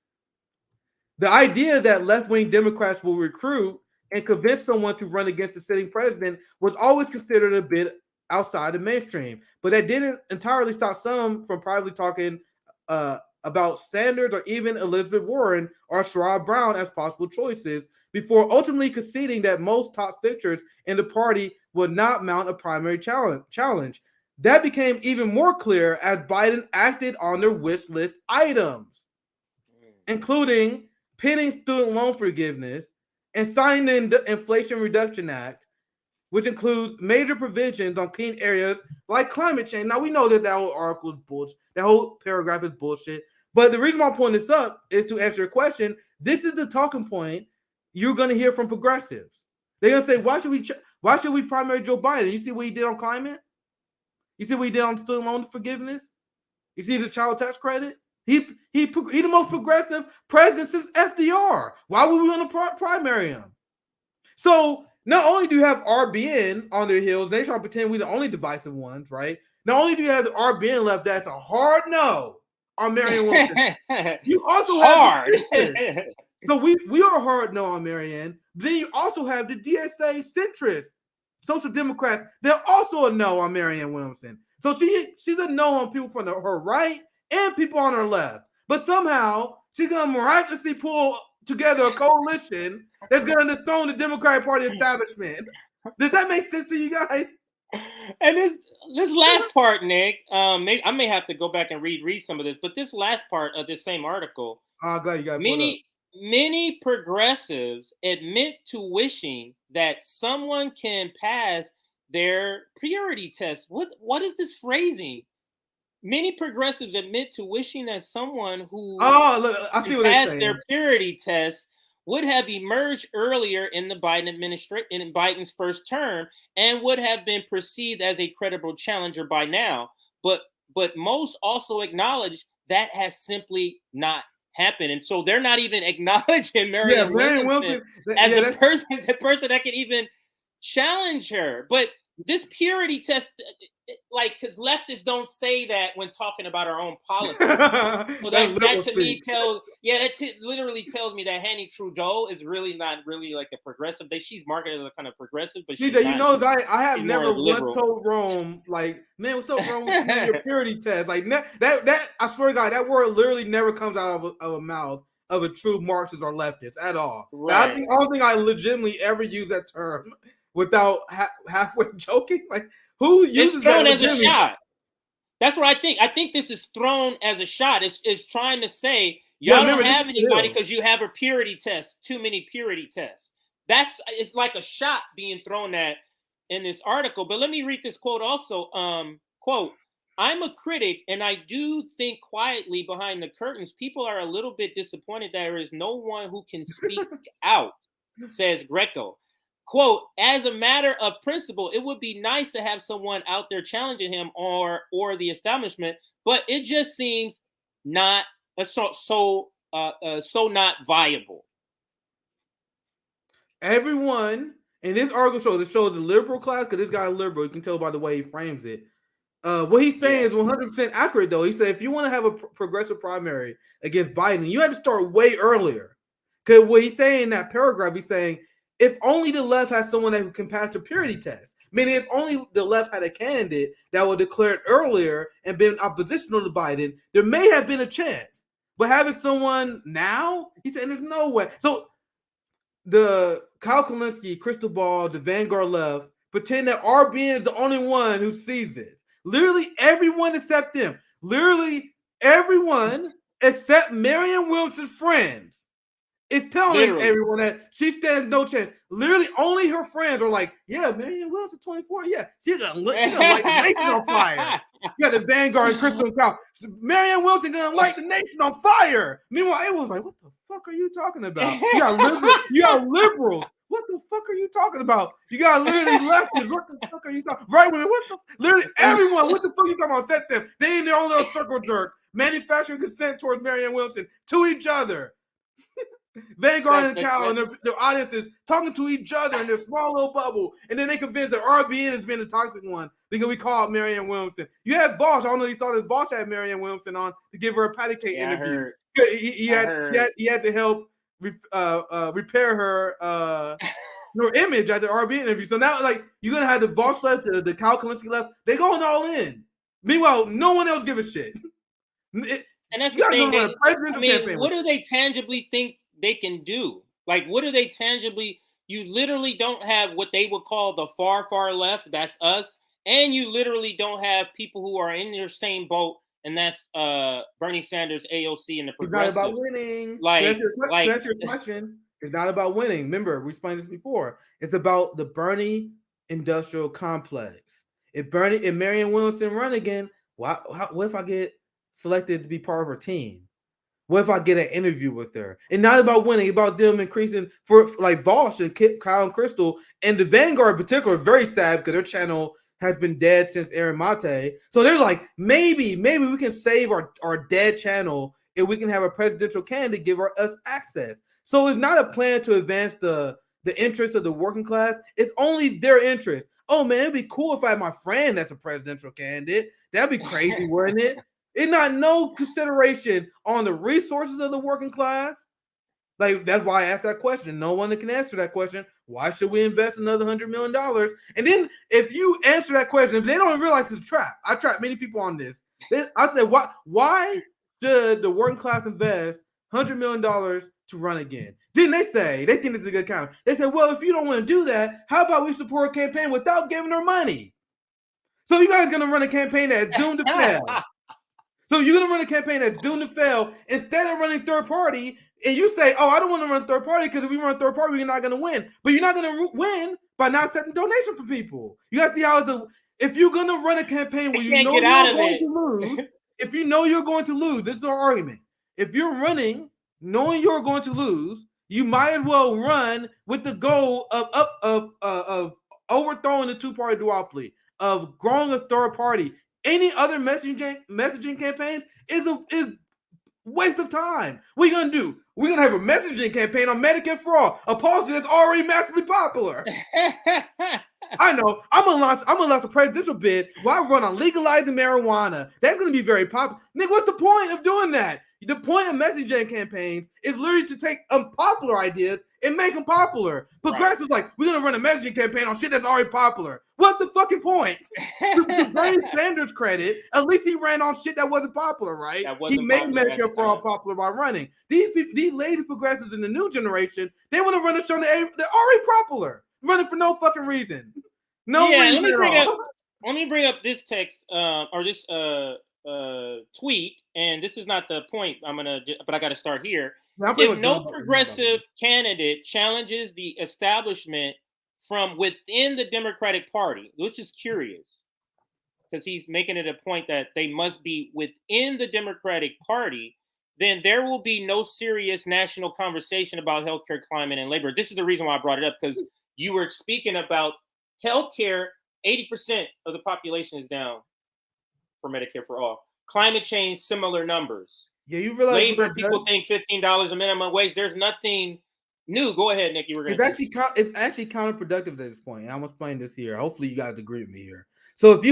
The idea that left-wing Democrats will recruit and convince someone to run against the sitting president was always considered a bit outside the mainstream. But that didn't entirely stop some from privately talking about Sanders or even Elizabeth Warren or Sherrod Brown as possible choices before ultimately conceding that most top fixtures in the party would not mount a primary challenge. That became even more clear as Biden acted on their wish list items, including pinning student loan forgiveness and signing the Inflation Reduction Act, which includes major provisions on clean areas like climate change. Now, we know that whole article is bullshit. That whole paragraph is bullshit. But the reason why I'm pointing this up is to answer your question. This is the talking point you're going to hear from progressives. They're going to say, why should we primary Joe Biden? You see what he did on climate? You see what he did on student loan forgiveness? You see the child tax credit? He the most progressive president since FDR. Why would we want to primary him? So not only do you have RBN on their heels, they try to pretend we're the only divisive ones, right? Not only do you have the RBN left, that's a hard no on Marianne Williamson. You also have hard. So we are hard no on Marianne. Then you also have the DSA centrist Social Democrats. They're also a no on Marianne Williamson. So she's a no on people from her right and people on her left. But somehow she's gonna miraculously pull together a coalition that's going to dethrone the Democratic Party establishment. Does that make sense to you guys? And this last part, Nick, I may have to go back and read some of this, but this last part of this same article, glad you got many progressives admit to wishing that someone can pass their purity test. What is this phrasing? Many progressives admit to wishing that someone who passed their purity test would have emerged earlier in the Biden administration, in Biden's first term, and would have been perceived as a credible challenger by now. But most also acknowledge that has simply not happened, and so they're not even acknowledging Marianne Williamson as a person that can even challenge her. But this purity test, because leftists don't say that when talking about our own politics. So that to me literally tells me that Hanny Trudeau is really not really like a progressive. She's marketed as a kind of progressive, but she's not, I have never once told Rome, like, man, what's up, Rome? Your purity test, like that. I swear to God, that word literally never comes out of a mouth of a true Marxist or leftist at all. Right. I don't think I legitimately ever use that term without halfway joking. Like, who uses it's thrown that as a shot? That's what I think. I think this is thrown as a shot. It's trying to say y'all don't have anybody because you have a purity test. Too many purity tests. It's like a shot being thrown at in this article. But let me read this quote also. Quote: I'm a critic, and I do think quietly behind the curtains, people are a little bit disappointed that there is no one who can speak out, says Greco. Quote, as a matter of principle, it would be nice to have someone out there challenging him or the establishment, but it just seems not so not viable. Everyone in this article shows the liberal class, because this guy is liberal, you can tell by the way he frames it. What he's saying is 100% accurate, though. He said if you want to have a progressive primary against Biden, you have to start way earlier. Because what he's saying in that paragraph, he's saying, if only the left has someone that can pass the purity test, meaning if only the left had a candidate that was declared earlier and been oppositional to Biden, there may have been a chance. But having someone now, he's saying there's no way. So the Kyle Kalinske, Crystal Ball, the Vanguard left pretend that RBN is the only one who sees this. Literally everyone except them. Literally everyone except Marianne Williamson's friends is telling everyone that she stands no chance. Literally, only her friends are like, yeah, Marianne Williamson 24. Yeah, she's gonna light the nation on fire. You got the Vanguard and Crystal Cow. Marianne Williamson gonna light the nation on fire. Meanwhile, everyone's like, what the fuck are you talking about? You got liberals. What the fuck are you talking about? You got literally leftists. What the fuck are you talking? Right wing. Literally everyone. What the fuck are you talking about? Set them. They in their own little circle jerk, manufacturing consent towards Marianne Williamson to each other. Vanguard and Cal and their audiences talking to each other in their small little bubble, and then they convinced that RBN has been the toxic one because we called Marianne Williamson. You had Vosh. I don't know if you saw this. Vosh had Marianne Williamson on to give her a patty cake interview. He had to help repair her image at the RBN interview. So now, like, you're gonna have the Vosh left, the Kyle Kalinske left. They going all in. Meanwhile, no one else give a shit. And that's You the guys thing. don't run a presidential campaign. What do they tangibly think they can do? Like, what do they tangibly? You literally don't have what they would call the far, far left. That's us. And you literally don't have people who are in your same boat, and that's Bernie Sanders, AOC, and the progressives. It's not about winning. Like, that's your question. It's not about winning. Remember, we explained this before. It's about the Bernie industrial complex. If Marianne Williamson run again, what if I get selected to be part of her team? What if I get an interview with her? And not about winning, about them increasing for like Vosh and Kyle and Crystal and the Vanguard in particular, very sad because their channel has been dead since Aaron Mate. So they're like, maybe we can save our dead channel if we can have a presidential candidate give us access. So it's not a plan to advance the interests of the working class. It's only their interest. Oh man, it'd be cool if I had my friend that's a presidential candidate. That'd be crazy, wouldn't it? It's not no consideration on the resources of the working class. Like, that's why I asked that question. No one can answer that question. Why should we invest another $100 million? And then if you answer that question, if they don't realize it's a trap, I trapped many people on this. I said, why should the working class invest $100 million to run again? Then they think this is a good counter. They said, well, if you don't want to do that, how about we support a campaign without giving her money? So you guys are going to run a campaign that's doomed to fail. So you're going to run a campaign that's doomed to fail instead of running third party. And you say, oh, I don't want to run third party because if we run third party, we're not going to win. But you're not going to win by not accepting donation for people. You got to see how if you're going to run a campaign where you know you're going to lose, if you know you're going to lose, this is our argument. If you're running knowing you're going to lose, you might as well run with the goal of overthrowing the two-party duopoly, of growing a third party. Any other messaging campaigns is waste of time. What are you gonna do? We're gonna have a messaging campaign on Medicare for all, a policy that's already massively popular. I know. I'm gonna launch a presidential bid where I run on legalizing marijuana. That's gonna be very popular. Nick, what's the point of doing that? The point of messaging campaigns is literally to take unpopular ideas and make them popular. Progressives like, we're gonna run a messaging campaign on shit that's already popular. What's the fucking point? To Bernie Sanders' credit, at least he ran on shit that wasn't popular, right? He made Medicare for all popular by running. These lady progressives in the new generation, they want to run a show that they're already popular, running for no fucking reason. No reason at all. Let me bring up this text or this tweet, and this is not the point. But I got to start here. If no progressive candidate challenges the establishment from within the Democratic Party, which is curious, because he's making it a point that they must be within the Democratic Party, then there will be no serious national conversation about healthcare, climate, and labor. This is the reason why I brought it up, because you were speaking about healthcare. 80% of the population is down for Medicare for all. Climate change, similar numbers. Yeah, you realize labor, people think $15 a minimum wage. There's nothing new. Go ahead, Nick. It's actually counterproductive at this point. I'm explaining this here. Hopefully, you guys agree with me here. So if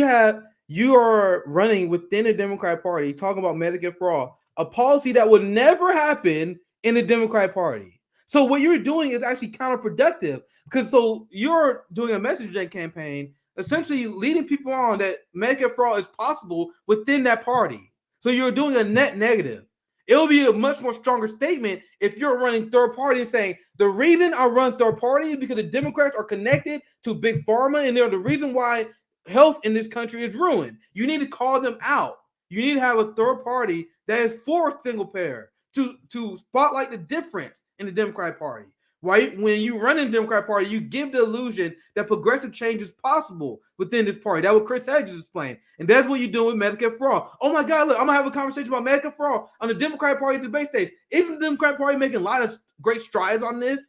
you are running within the Democratic Party, talking about Medicare for all, a policy that would never happen in the Democratic Party. So what you're doing is actually counterproductive, because so you're doing a messaging campaign, essentially leading people on that Medicare for all is possible within that party. So you're doing a net negative. It'll be a much more stronger statement if you're running third party and saying, the reason I run third party is because the Democrats are connected to big pharma, and they're the reason why health in this country is ruined. You need to call them out. You need to have a third party that is for single payer to spotlight the difference in the Democratic Party. Right? When you run in the Democratic Party, you give the illusion that progressive change is possible within this party. That's what Chris Hedges is playing. And that's what you're doing with Medicare for all. Oh my God, look, I'm going to have a conversation about Medicare for all on the Democratic Party debate stage. Isn't the Democratic Party making a lot of great strides on this?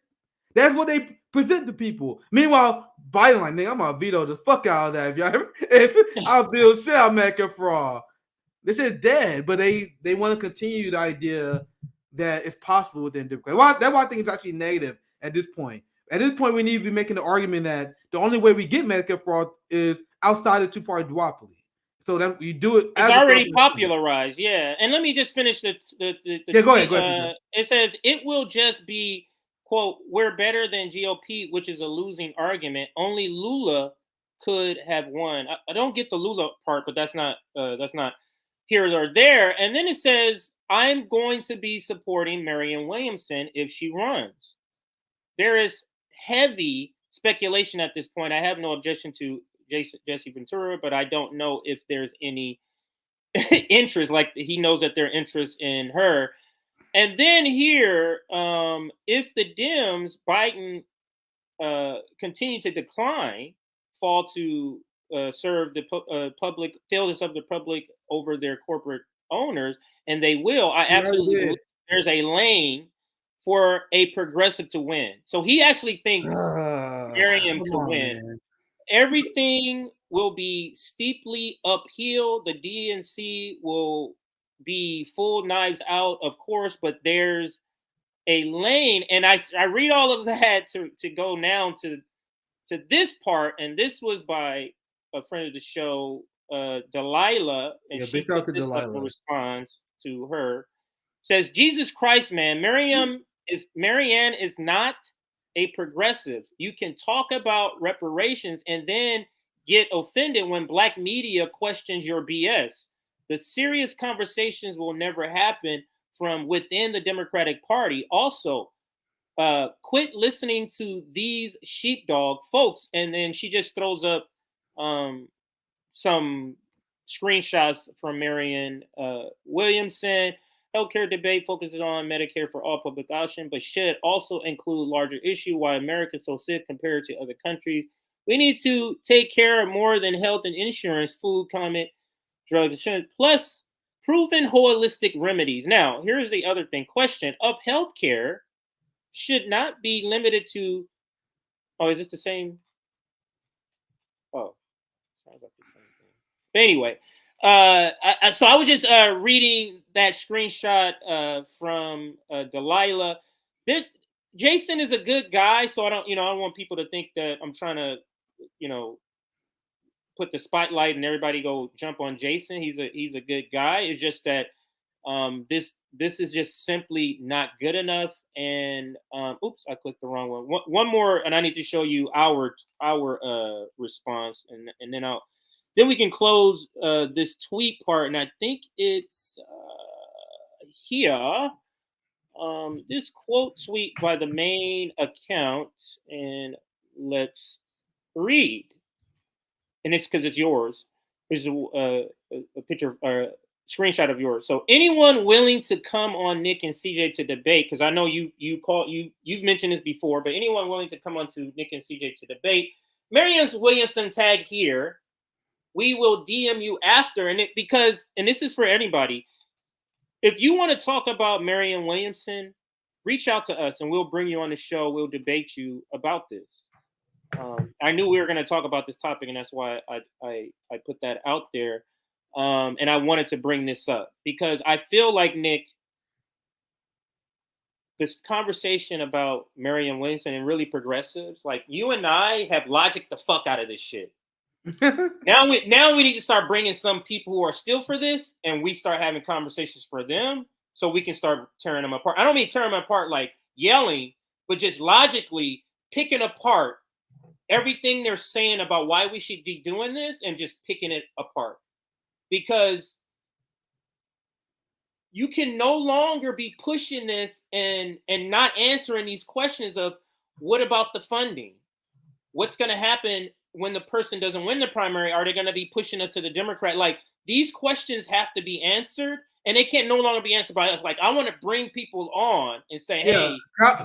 That's what they present to people. Meanwhile, Biden, like, nigga, I'm going to veto the fuck out of that. If I'll veto shit out Medicare for all. This is dead, but they want to continue the idea that it's possible within Democrats. That's why I think it's actually negative at this point. At this point, we need to be making the argument that the only way we get Medicare for all is outside of two-party duopoly. So that you do it. It's already popularized, yeah. And let me just finish the yeah, go ahead. It says it will just be, quote, we're better than GOP, which is a losing argument. Only Lula could have won. I don't get the Lula part, but that's not here or there. And then it says, I'm going to be supporting Marianne Williamson if she runs. There is heavy speculation at this point. I have no objection to Jesse Ventura, but I don't know if there's any interest, like he knows that there's interest in her. And then here, if the Dems, Biden, continue to decline, fall to serve the public, fail to serve the public over their corporate owners, and they will, I absolutely believe there's a lane for a progressive to win. So he actually thinks Marianne could win. Man. Everything will be steeply uphill. The DNC will be full knives out, of course, but there's a lane. And I read all of that to go now to this part. And this was by a friend of the show, Delilah. And she put this up in response to her. Says, Jesus Christ, man, Marianne is not a progressive. You can talk about reparations and then get offended when Black media questions your BS. The serious conversations will never happen from within the Democratic Party. Also, quit listening to these sheepdog folks. And then she just throws up some screenshots from Marianne Williamson. Healthcare debate focuses on Medicare for all public option, but should also include larger issue why America is so sick compared to other countries. We need to take care of more than health and insurance, food, climate, drug insurance, plus proven holistic remedies. Now, here's the other thing. Question of healthcare should not be limited to, oh, is this the same? Oh, sounds like the same thing. But anyway, so I was just reading that screenshot from Delilah. Jason is a good guy, so I don't want people to think that I'm trying to, put the spotlight and everybody go jump on Jason. He's a good guy. It's just that this is just simply not good enough. And oops, I clicked the wrong one. One more, and I need to show you our response, and then we can close this tweet part. And I think it's here. This quote tweet by the main account, and let's read. And it's because it's yours. There's a picture or a screenshot of yours. So anyone willing to come on Nick and CJ to debate, because I know you've mentioned this before, but anyone willing to come on to Nick and CJ to debate, Marianne Williamson tag here. We will DM you after, and this is for anybody. If you want to talk about Marianne Williamson, reach out to us and we'll bring you on the show. We'll debate you about this. I knew we were going to talk about this topic, and that's why I put that out there. And I wanted to bring this up because I feel like, Nick, this conversation about Marianne Williamson and really progressives, like you and I have logic the fuck out of this shit. Now we need to start bringing some people who are still for this, and we start having conversations for them so we can start tearing them apart. I don't mean tearing them apart like yelling, but just logically picking apart everything they're saying about why we should be doing this and just picking it apart. Because you can no longer be pushing this and not answering these questions of what about the funding? What's going to happen when the person doesn't win the primary? Are they going to be pushing us to the Democrat? Like, these questions have to be answered, and they can't no longer be answered by us. Like, I want to bring people on and say, hey,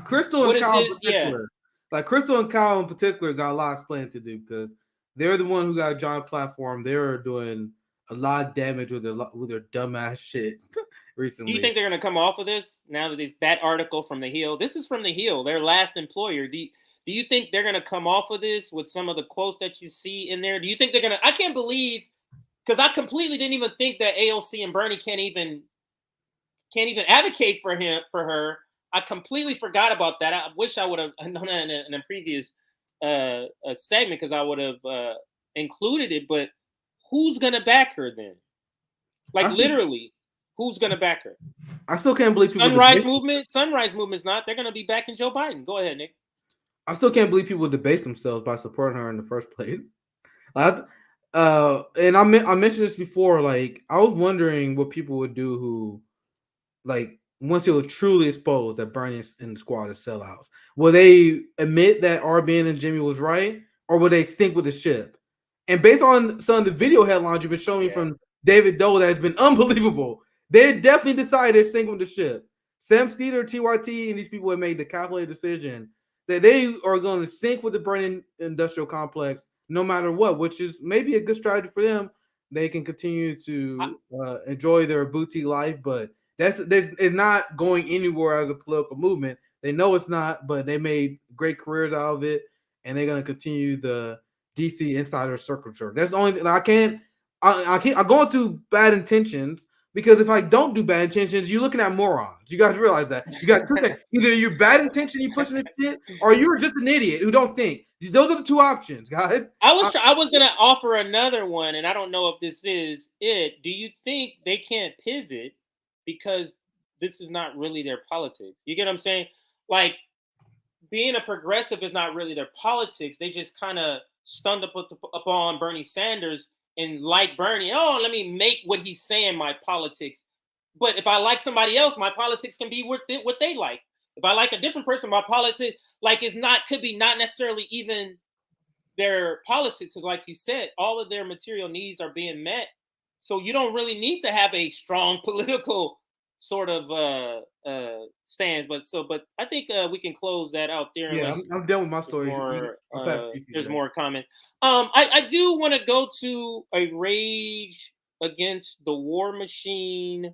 Crystal and Kyle in particular. Like, Crystal and Kyle in particular got a lot of explaining to do because they're the one who got John's platform. They're doing a lot of damage with their dumbass shit recently. Do you think they're going to come off of this now that that article from The Hill? This is from The Hill, their last employer. Do you think they're going to come off of this with some of the quotes that you see in there? Do you think they're going to? I can't believe, because I completely didn't even think that AOC and Bernie can't even advocate for her. I completely forgot about that. I wish I would have known that in a previous segment, because I would have included it. But who's going to back her then? Like, literally, who's going to back her? I still can't believe people. Sunrise Movement's not. They're going to be backing Joe Biden. Go ahead, Nick. I still can't believe people debase themselves by supporting her in the first place. And I mentioned this before. Like, I was wondering what people would do who, like, once it was truly exposed that Bernie and the squad are sellouts. Will they admit that RBN and Jimmy was right, or will they sink with the ship? And based on some of the video headlines you've been showing me from David Doe, that has been unbelievable. They definitely decided to sink with the ship. Sam Cedar, TYT, and these people have made the calculated decision that they are going to sink with the Bernie industrial complex no matter what, which is maybe a good strategy for them. They can continue to enjoy their boutique life, but it's not going anywhere as a political movement. They know it's not, but they made great careers out of it, and they're going to continue the DC insider circulature. That's the only thing I can't. I'm going through bad intentions, because if I don't do bad intentions, you're looking at morons. You guys realize that. You got two things. Either you're bad intention, you pushing this shit, or you're just an idiot who don't think. Those are the two options, guys. I was gonna offer another one, and I don't know if this is it. Do you think they can't pivot because this is not really their politics? You get what I'm saying? Like, being a progressive is not really their politics. They just kind of stunned upon Bernie Sanders and like Bernie. Oh, let me make what he's saying my politics. But if I like somebody else, my politics can be what they like. If I like a different person, my politics could be not necessarily even their politics. Because like you said, all of their material needs are being met. So you don't really need to have a strong political sort of stance. But I think we can close that out there. Yeah, I'm done with my story. There's more comments. I do want to go to a Rage Against the War Machine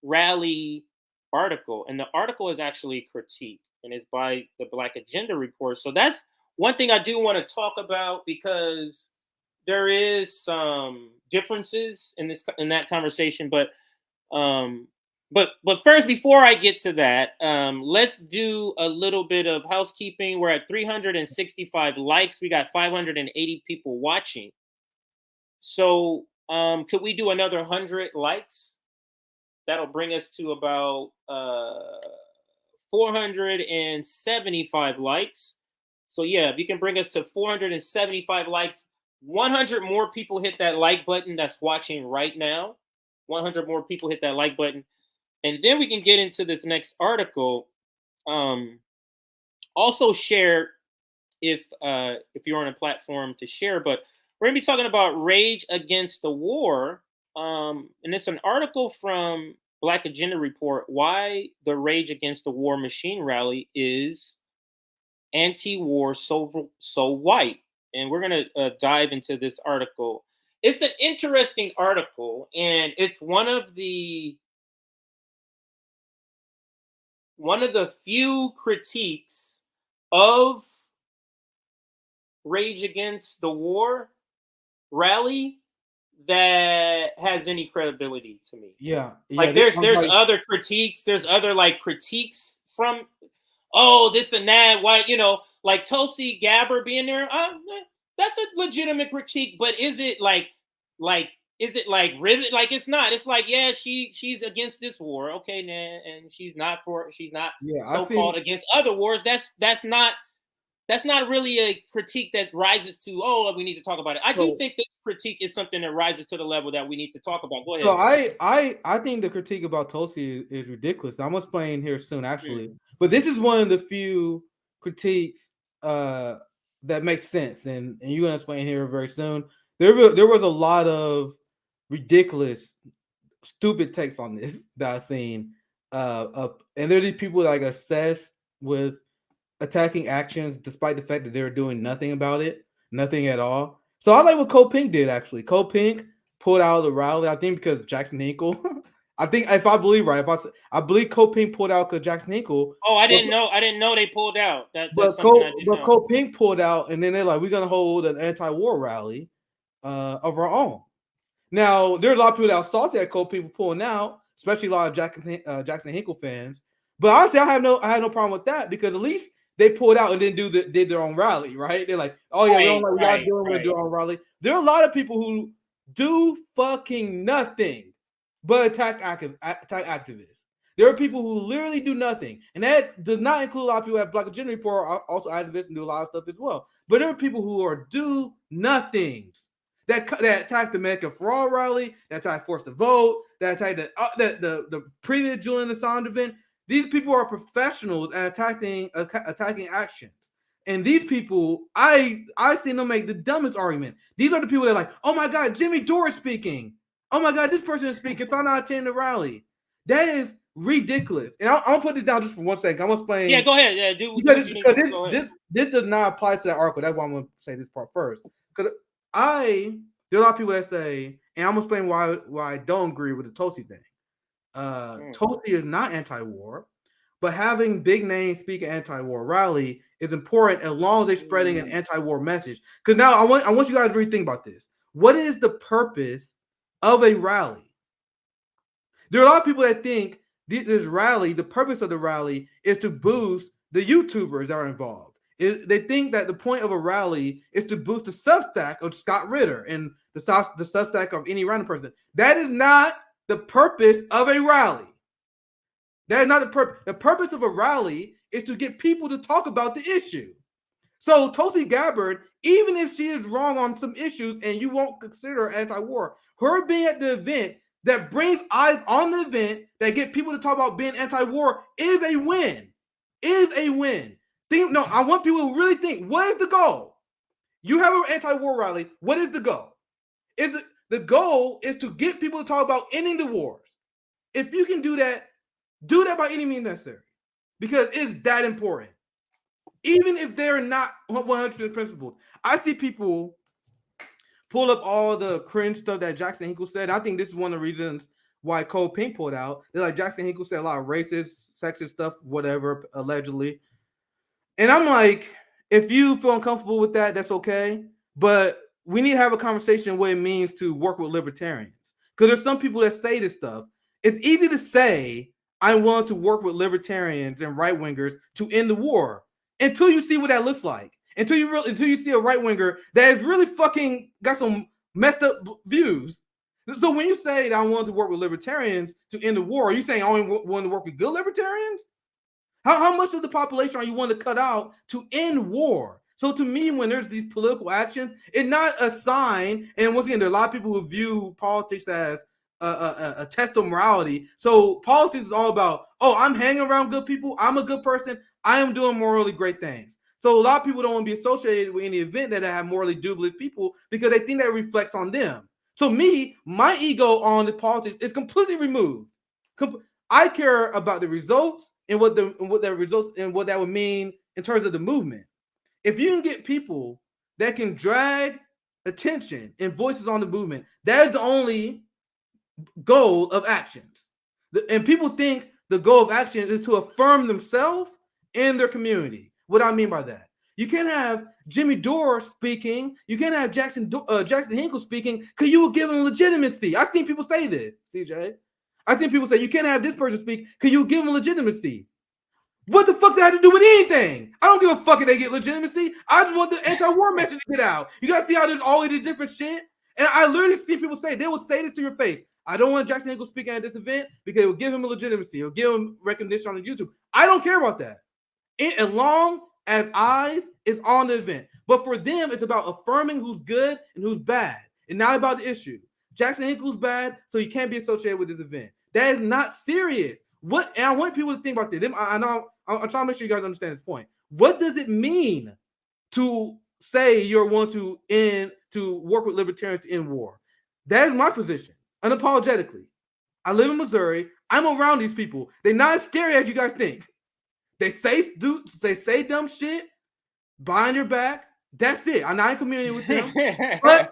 rally article, and the article is actually critique, and it's by the Black Agenda Report. So that's one thing I do want to talk about, because there is some differences in that conversation. But first, before I get to that, let's do a little bit of housekeeping. We're at 365 likes. We got 580 people watching. So could we do another 100 likes? That'll bring us to about 475 likes. So yeah, if you can bring us to 475 likes, 100 more people hit that like button that's watching right now. 100 more people hit that like button. And then we can get into this next article. Also share if you're on a platform to share. But we're going to be talking about Rage Against the War. And it's an article from Black Agenda Report, why the Rage Against the War Machine rally is anti-war so white. And we're going to dive into this article. It's an interesting article, and it's one of the few critiques of Rage Against the War rally that has any credibility to me. Yeah. Like there's other critiques. There's other critiques from, oh, this and that. Why, like Tulsi Gabbard being there. That's a legitimate critique, but is it is it rivet? Like, it's not. It's like, yeah, she's against this war, okay, and she's not so-called against other wars. That's not really a critique that rises to, oh, we need to talk about it. I do think this critique is something that rises to the level that we need to talk about. Go ahead. So I think the critique about Tulsi is ridiculous. I'm gonna explain here soon, actually. But this is one of the few critiques that makes sense, and you're gonna explain here very soon. There was a lot of ridiculous, stupid takes on this that I've seen. And there are these people that obsessed with attacking actions despite the fact that they were doing nothing about it, nothing at all. So I like what Cole Pink did, actually. Cole Pink pulled out of the rally, I think, because Jackson Hinkle. I think, if I believe right, I believe Cole Pink pulled out because Jackson Hinkle. Oh, I didn't know they pulled out. But Cole Pink pulled out, and then they're like, we're gonna hold an anti-war rally of our own. Now, there's a lot of people that salty at Cole Pink for pulling out, especially a lot of Jackson Hinkle fans. But honestly, I had no problem with that, because at least they pulled out and then did their own rally, right? They're like, oh yeah, we're gonna do our own rally. There are a lot of people who do fucking nothing but attack activists. There are people who literally do nothing, and that does not include a lot of people at Black Agenda Report, also activists and do a lot of stuff as well. But there are people who are do nothings. that attacked the Medicare for All rally, that attacked Force to Vote, that attacked the previous Julian Assange event. These people are professionals at attacking actions. And these people, I seen them make the dumbest argument. These are the people that are like, oh my God, Jimmy Dore is speaking. Oh my God, this person is speaking. So I'm not attending the rally. That is ridiculous. And I'm gonna put this down just for 1 second. I'm gonna explain. Yeah, go ahead. Yeah, because this does not apply to that article. That's why I'm gonna say this part first. Because there are a lot of people that say, and I'm gonna explain why I don't agree with the Tulsi thing. Tulsi is not anti-war, but having big names speak at anti-war rally is important as long as they're spreading an anti-war message. Because now I want you guys to really think about this. What is the purpose of a rally? There are a lot of people that think this rally, the purpose of the rally is to boost the YouTubers that are involved. They think that the point of a rally is to boost the Substack of Scott Ritter and the Substack of any random person. That is not the purpose of a rally. That is not the purpose. The purpose of a rally is to get people to talk about the issue. So Tulsi Gabbard, even if she is wrong on some issues and you won't consider her anti-war, her being at the event that brings eyes on the event that get people to talk about being anti-war is a win. Is a win. I want people to really think, what is the goal? You have an anti-war rally. What is the goal? The goal is to get people to talk about ending the wars. If you can do that by any means necessary, because it's that important. Even if they're not 100% principled. I see people pull up all the cringe stuff that Jackson Hinkle said. I think this is one of the reasons why Cole Pink pulled out. They're like, Jackson Hinkle said a lot of racist, sexist stuff, whatever, allegedly. And I'm like, if you feel uncomfortable with that, that's okay. But we need to have a conversation what it means to work with libertarians. Because there's some people that say this stuff. It's easy to say, I'm willing to work with libertarians and right-wingers to end the war until you see what that looks like. Until you see a right-winger that is really fucking got some messed up views. So when you say that I want to work with libertarians to end the war, are you saying I only want to work with good libertarians? How much of the population are you wanting to cut out to end war? So to me, when there's these political actions, it's not a sign. And once again, there are a lot of people who view politics as a test of morality. So politics is all about, oh, I'm hanging around good people. I'm a good person. I am doing morally great things. So a lot of people don't want to be associated with any event that have morally dubious people because they think that reflects on them. So my ego on the politics is completely removed. I care about the results and what that would mean in terms of the movement. If you can get people that can drag attention and voices on the movement, that is the only goal of actions. And people think the goal of action is to affirm themselves and their community. What I mean by that, you can't have Jimmy Dore speaking. You can't have Jackson Hinkle speaking because you will give him legitimacy. I've seen people say this, CJ. I've seen people say you can't have this person speak because you will give him legitimacy. What the fuck does that have to do with anything? I don't give a fuck if they get legitimacy. I just want the anti-war message to get out. You gotta see how there's always this different shit. And I literally see people say, they will say this to your face. I don't want Jackson Hinkle speaking at this event because it will give him a legitimacy. It will give him recognition on YouTube. I don't care about that. As long as eyes is on the event. But for them, it's about affirming who's good and who's bad. And not about the issue. Jackson Hinkle's bad, so he can't be associated with this event. That is not serious. And I want people to think about this. I'm trying to make sure you guys understand this point. What does it mean to say you're willing to work with libertarians to end war? That is my position, unapologetically. I live in Missouri. I'm around these people. They're not as scary as you guys think. They say dumb shit behind your back. That's it. I'm not in community with them. But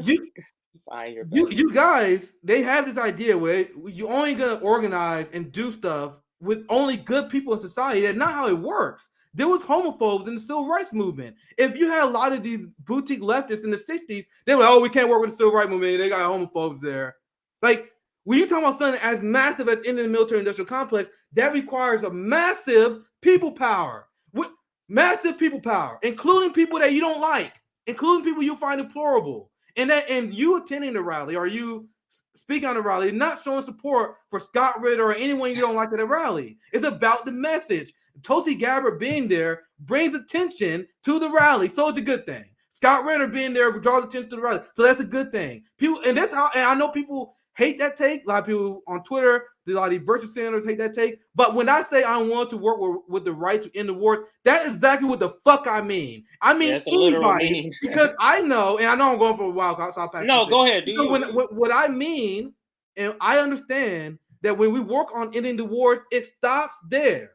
you guys, they have this idea where you're only gonna organize and do stuff with only good people in society. That's not how it works. There was homophobes in the civil rights movement. If you had a lot of these boutique leftists in the 60s, they were like, oh, we can't work with the civil rights movement. They got homophobes there. Like, when you talk about something as massive as ending the military-industrial complex, that requires a massive people power. Massive people power, including people that you don't like, including people you find deplorable. And you attending the rally or you speaking on the rally, not showing support for Scott Ritter or anyone you don't like at a rally. It's about the message. Tulsi Gabbard being there brings attention to the rally, so it's a good thing. Scott Renner being there draws attention to the rally. So that's a good thing. People, and that's how, and I know people hate that take. A lot of people on Twitter, a lot of these virtue senators hate that take. But when I say I want to work with the right to end the war, that's exactly what the fuck I mean. I mean anybody, because I know, and I know I'm going for a while. So I'll pass no, go ahead. What I mean, and I understand that when we work on ending the wars, it stops there.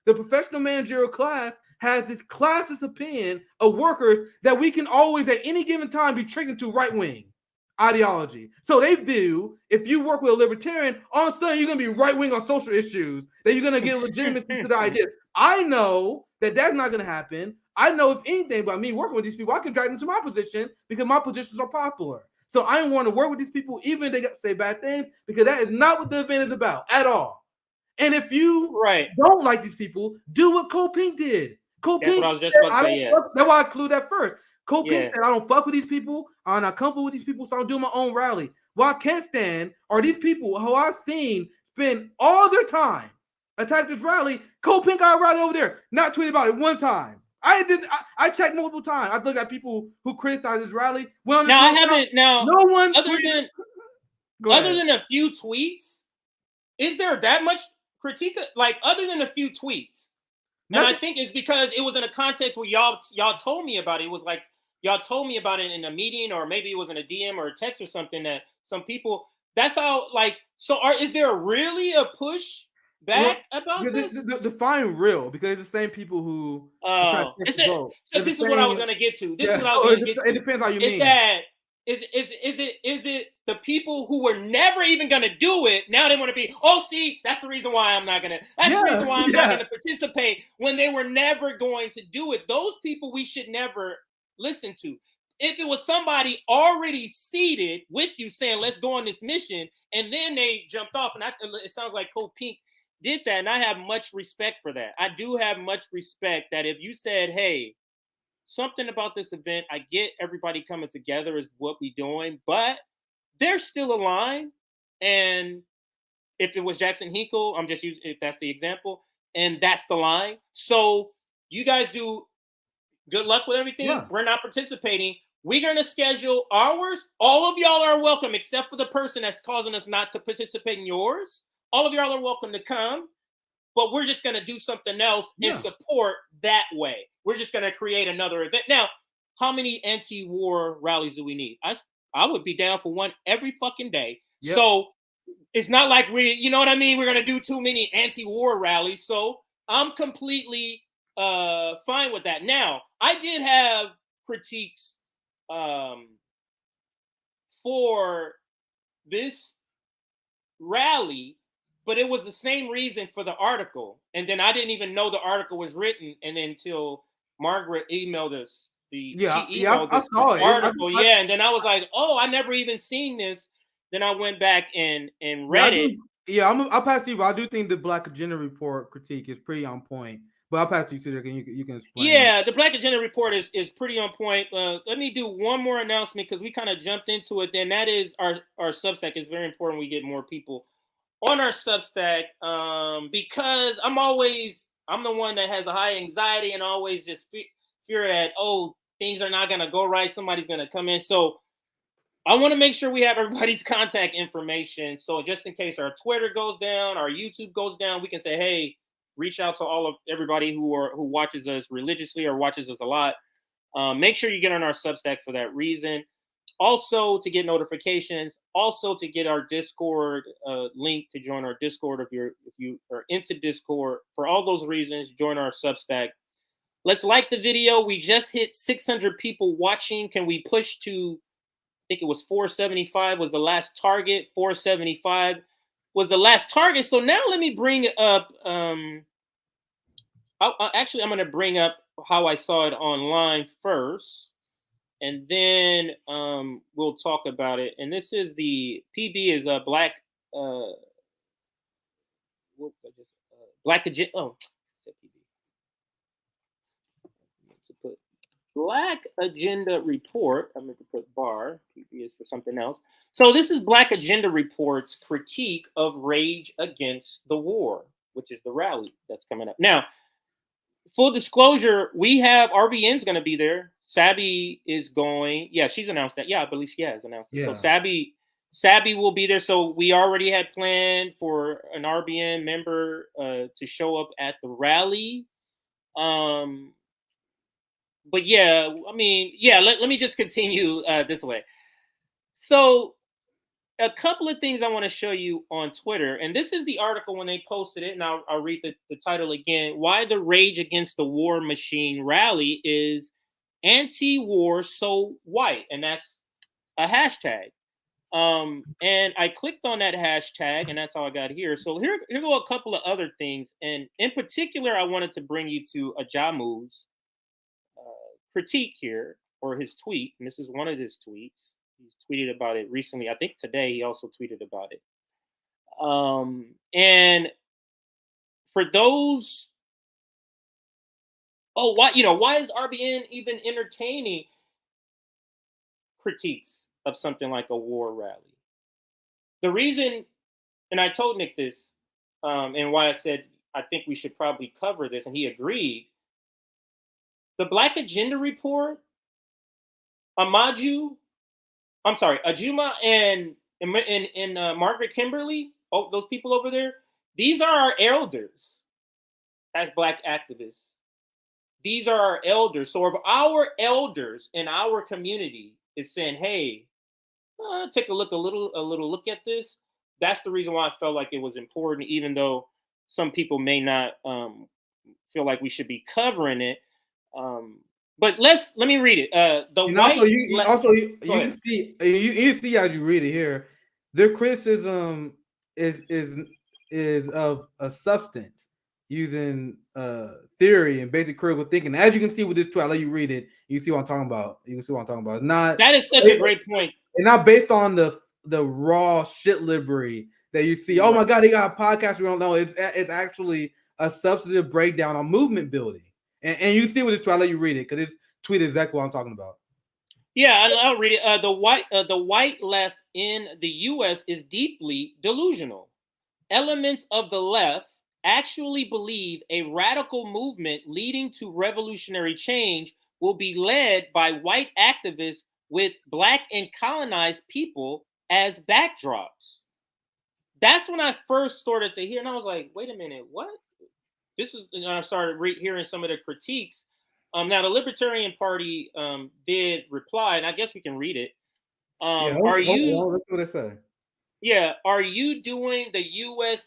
The professional managerial class has this classist opinion of workers that we can always at any given time be tricked into right-wing ideology. So they view if you work with a libertarian, all of a sudden you're going to be right-wing on social issues, that you're going to get legitimacy to the idea. I know that that's not going to happen. I know if anything by me working with these people, I can drag them to my position because my positions are popular. So I don't want to work with these people even if they say bad things, because that is not what the event is about at all. And if you don't like these people, do what Cole Pink did. Cole Pink, that's why I include that first. Cole Pink said, I don't fuck with these people. I'm not comfortable with these people, so I'm doing my own rally. What I can't stand are these people who I've seen spend all their time attack this rally. Cole Pink got a rally over there, not tweeted about it one time. I checked multiple times. I looked at people who criticize this rally. No one other than a few tweets, is there that much critique? Like, other than a few tweets? And I think it's because it was in a context where y'all told me about it. It was like y'all told me about it in a meeting, or maybe it was in a DM or a text or something, that some people, that's how, like, so is there really a push back about this? Define real, because it's the same people who this is what I was going to get to. It depends how you mean. Is it the people who were never even going to do it, now they want to be, oh, see, that's the reason why I'm not going to, the reason why I'm not going to participate, when they were never going to do it. Those people we should never listen to. If it was somebody already seated with you saying, let's go on this mission, and then they jumped off, and it sounds like Cole Pink did that, and I have much respect for that. I do have much respect that if you said, hey, something about this event, I get everybody coming together is what we're doing, but there's still a line. And if it was Jackson Hinkle, I'm just using, if that's the example, and that's the line. So you guys do good luck with everything. Yeah. We're not participating. We're going to schedule ours. All of y'all are welcome, except for the person that's causing us not to participate in yours. All of y'all are welcome to come, but we're just going to do something else and support that way. We're just going to create another event. Now, how many anti-war rallies do we need? I would be down for one every fucking day. Yep. So it's not like you know what I mean? We're going to do too many anti-war rallies. So I'm completely fine with that. Now, I did have critiques for this rally, but it was the same reason for the article. And then I didn't even know the article was written, and then until Margaret emailed us I saw it. Article. And then I was like, oh, I never even seen this. Then I went back and read it. I'll pass you. I do think the Black Agenda Report critique is pretty on point. But I'll pass you to there. You can explain. Yeah, the Black Agenda Report is pretty on point. Let me do one more announcement, because we kind of jumped into it. Then that is our Substack. It's very important we get more people on our Substack, because I'm the one that has a high anxiety and always just fear that, oh, things are not going to go right. Somebody's going to come in. So I want to make sure we have everybody's contact information. So just in case our Twitter goes down, our YouTube goes down, we can say, hey, reach out to everybody who watches us religiously or watches us a lot. Make sure you get on our Substack for that reason. Also, to get notifications. Also, to get our Discord link to join our Discord. If you are into Discord, for all those reasons, join our Substack. Let's like the video. We just hit 600 people watching. Can we push to, I think it was 475 was the last target. 475 was the last target. So now let me bring up, I'm going to bring up how I saw it online first, and then we'll talk about it. And this is the PB is a Black Agenda. Oh, Black Agenda Report. I'm going to put bar. PB is for something else. So this is Black Agenda Report's critique of Rage Against the War, which is the rally that's coming up. Now, full disclosure, we have RBN's going to be there. Sabby is going. Yeah, she's announced that. Yeah, I believe she has announced it. So Sabby will be there. So we already had planned for an RBN member to show up at the rally. But yeah, I mean, yeah, let me just continue this way. So a couple of things I want to show you on Twitter, and this is the article when they posted it, and I'll read the title again. Why the Rage Against the War Machine rally is anti-war so white, and that's a hashtag. And I clicked on that hashtag, and that's how I got here. So here go a couple of other things, and in particular, I wanted to bring you to Ajamu's critique here, or his tweet, and this is one of his tweets. He's tweeted about it recently. I think today he also tweeted about it. And for those, why is RBN even entertaining critiques of something like a war rally? The reason, and I told Nick this, and why I said I think we should probably cover this, and he agreed. The Black Agenda Report, Ajuma and Margaret Kimberly, those people over there, these are our elders as Black activists. These are our elders. So if our elders in our community is saying, hey, take a little look at this, that's the reason why I felt like it was important, even though some people may not feel like we should be covering it. But let me read it. You see as you read it here, their criticism is of a substance using theory and basic critical thinking. As you can see with this tweet, I'll let you read it. You see what I'm talking about. It's not, that is such a great point. It's not based on the raw shit libbery that you see. Oh my God, they got a podcast. We don't know. It's actually a substantive breakdown on movement building. And you see what this tweet. I'll let you read it because this tweet is exactly what I'm talking about. Yeah, I'll read it. The white left in the U.S. is deeply delusional. Elements of the left actually believe a radical movement leading to revolutionary change will be led by white activists with Black and colonized people as backdrops. That's when I first started to hear, and I was like, wait a minute, what? This is, and I started hearing some of the critiques. Now, the Libertarian Party did reply, and I guess we can read it. Let's see what it says. Yeah, are you doing the U.S.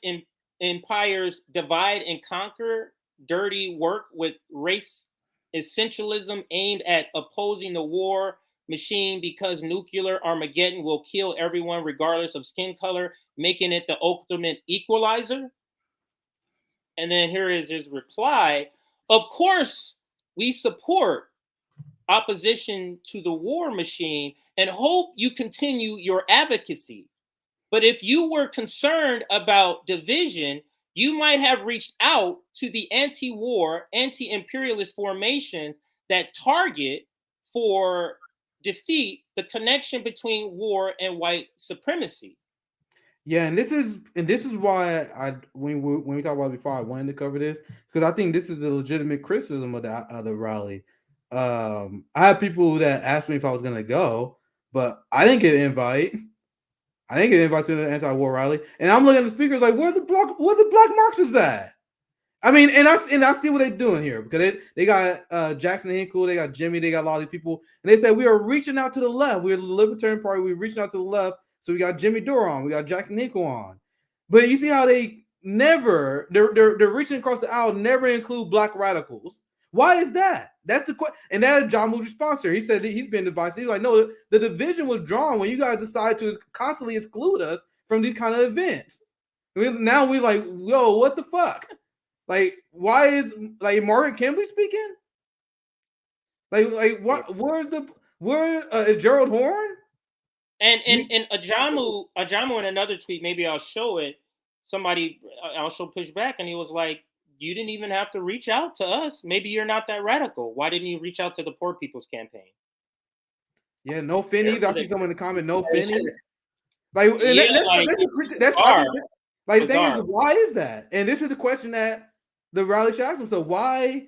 empire's divide and conquer dirty work with race essentialism aimed at opposing the war machine because nuclear Armageddon will kill everyone regardless of skin color, making it the ultimate equalizer? And then here is his reply. Of course, we support opposition to the war machine and hope you continue your advocacy. But if you were concerned about division, you might have reached out to the anti-war, anti-imperialist formations that target for defeat the connection between war and white supremacy. Yeah, and this is why when we talked about it before, I wanted to cover this because I think this is a legitimate criticism of the rally. I had people that asked me if I was gonna go, but I didn't get an invite. I didn't get an invite to the anti-war rally, and I'm looking at the speakers like, where the Black Marxists at? I mean, and I see what they're doing here because they got Jackson Hinkle, they got Jimmy, they got a lot of these people, and they said we are reaching out to the left. We're the Libertarian Party. We're reaching out to the left. So we got Jimmy Dore on, we got Jackson Hinkle on, but you see how they're reaching across the aisle, never include Black radicals. Why is that? That's the question, and that is John Moore's response here. He said he's been divisive. He's like, no, the division was drawn when you guys decided to constantly exclude us from these kind of events. Now we're like, yo, what the fuck? Like, why is Margaret Kimberly speaking? Like what? Where's Gerald Horn? And Ajamu in another tweet, maybe I'll show it. Somebody also pushed back, and he was like, "You didn't even have to reach out to us. Maybe you're not that radical. Why didn't you reach out to the Poor People's Campaign?" Yeah, no Finny. I see someone in the comment, no Finny. That's the thing is, why is that? And this is the question that the rally should ask themselves: why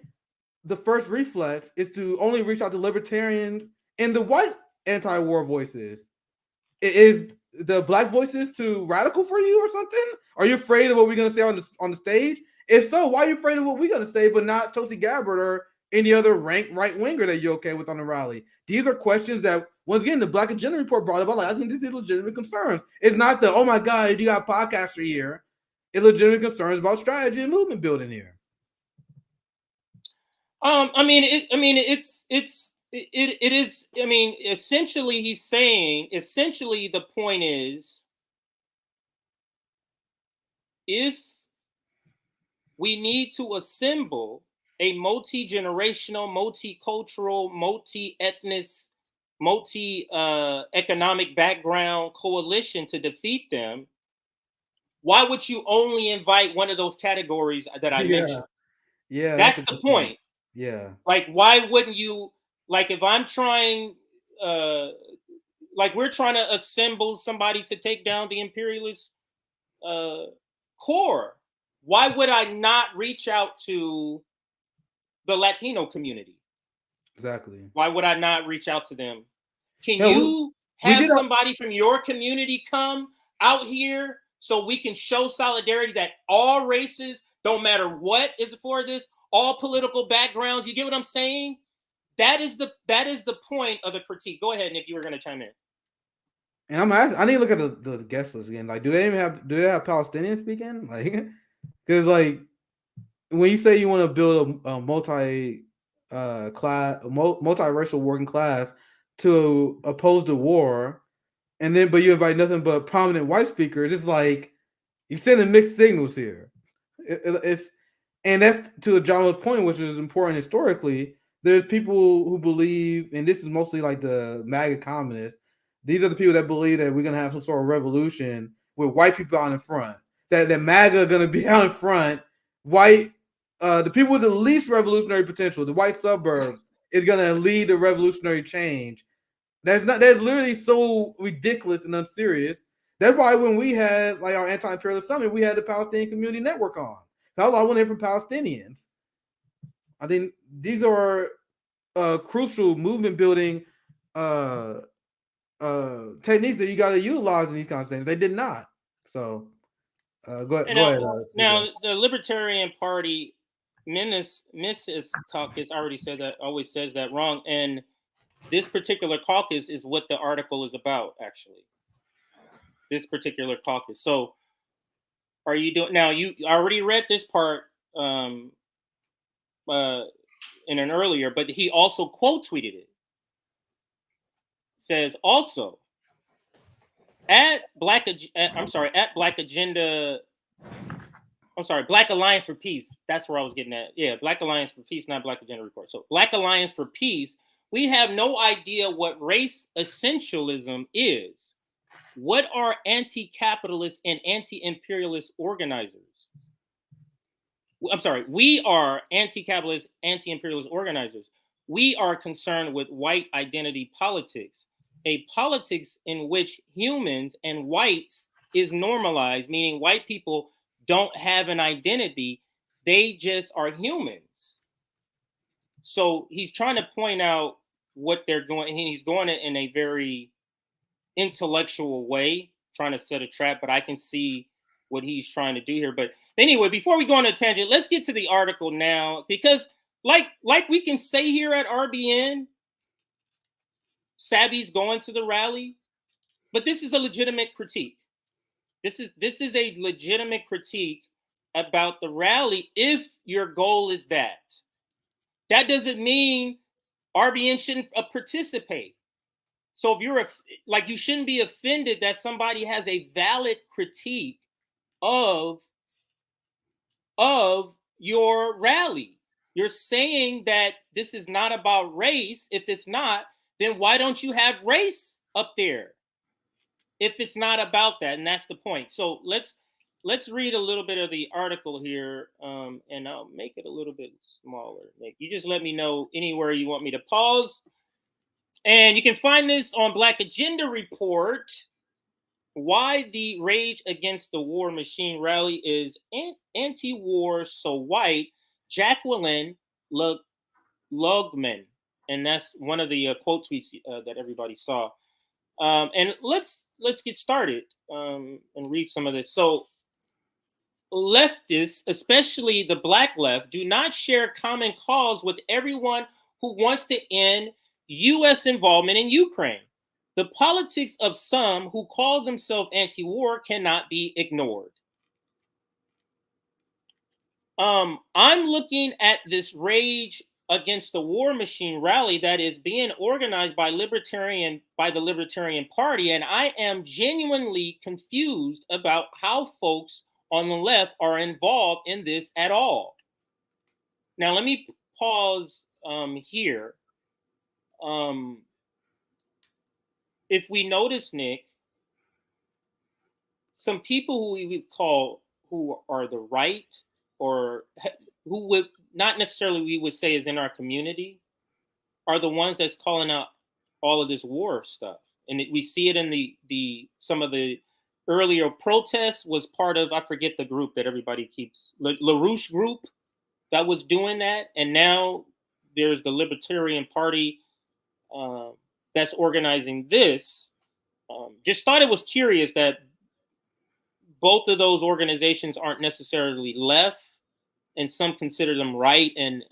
the first reflex is to only reach out to libertarians and the white anti-war voices. Is the black voices too radical for you or something? Are you afraid of what we're gonna say on the stage? If so, why are you afraid of what we're gonna say, but not Tulsi Gabbard or any other ranked right winger that you're okay with on the rally? These are questions that, once again, the Black Agenda Report brought up. Like, I think these are legitimate concerns. It's not the, oh my God, you got a podcaster here. It's legitimate concerns about strategy and movement building here. It is. I mean, essentially, he's saying. Essentially, the point is, if we need to assemble a multi-generational, multicultural, multi-ethnic, multi-economic background coalition to defeat them, why would you only invite one of those categories that I mentioned? Yeah, that's the point. Yeah. Like, why wouldn't you? Like, if I'm trying, like we're trying to assemble somebody to take down the imperialist core, why would I not reach out to the Latino community? Exactly. Why would I not reach out to them? Can you have somebody from your community come out here so we can show solidarity that all races, don't matter what is for this, all political backgrounds, you get what I'm saying? That is the point of the critique. Go ahead, Nick. You were going to chime in. And I'm asking, I need to look at the guest list again. Like, do they have Palestinians speaking? Like, because like when you say you want to build a multiracial working class to oppose the war, and then but you invite nothing but prominent white speakers, it's like you're sending mixed signals here. And that's to John's point, which is important historically. There's people who believe, and this is mostly like the MAGA communists. These are the people that believe that we're gonna have some sort of revolution with white people out in front. That MAGA are gonna be out in front. White, the people with the least revolutionary potential, the white suburbs, is gonna lead the revolutionary change. That's literally so ridiculous and unserious. That's why when we had like our anti-imperialist summit, we had the Palestinian Community Network on. I want to hear from Palestinians. I think these are crucial movement building techniques that you got to utilize in these kinds of things. They did not. So go ahead. Now, the Libertarian Party Mrs. Caucus always says that wrong. And this particular caucus is what the article is about, actually. This particular caucus. So are you doing now? You already read this part in an earlier, but he also quote tweeted it. Says also at Black Alliance for Peace. That's where I was getting at. Yeah, Black Alliance for Peace, not Black Agenda Report. So Black Alliance for Peace. We have no idea what race essentialism is. What are anti-capitalist and anti-imperialist organizers? I'm sorry, we are anti-capitalist, anti-imperialist organizers. We are concerned with white identity politics, a politics in which humans and whites is normalized, meaning white people don't have an identity. They just are humans. So he's trying to point out what they're doing, and he's doing it in a very intellectual way, trying to set a trap, but I can see what he's trying to do here. But anyway, before we go on a tangent, let's get to the article now, because like we can say here at RBN, Savvy's going to the rally, but this is a legitimate critique. This is a legitimate critique about the rally if your goal is that. That doesn't mean RBN shouldn't participate. So if you're you shouldn't be offended that somebody has a valid critique of your rally. You're saying that this is not about race. If it's not, then why don't you have race up there? If it's not about that, and that's the point. So let's read a little bit of the article here, and I'll make it a little bit smaller. Nick, you just let me know anywhere you want me to pause. And you can find this on Black Agenda Report. Why the Rage Against the War Machine rally is anti-war, so white. Jacqueline Logman, and that's one of the quotes that everybody saw. And let's get started and read some of this. So, leftists, especially the black left, do not share common cause with everyone who wants to end U.S. involvement in Ukraine. The politics of some who call themselves anti-war cannot be ignored. I'm looking at this Rage Against the War Machine rally that is being organized by the Libertarian Party, and I am genuinely confused about how folks on the left are involved in this at all. Now, let me pause here. If we notice, Nick, some people who we would call who are the right, or who would not necessarily we would say is in our community, are the ones that's calling out all of this war stuff. And we see it in the some of the earlier protests was part of, I forget the group that everybody keeps, LaRouche group that was doing that. And now there's the Libertarian Party that's organizing this. Just thought it was curious that both of those organizations aren't necessarily left, and some consider them right, and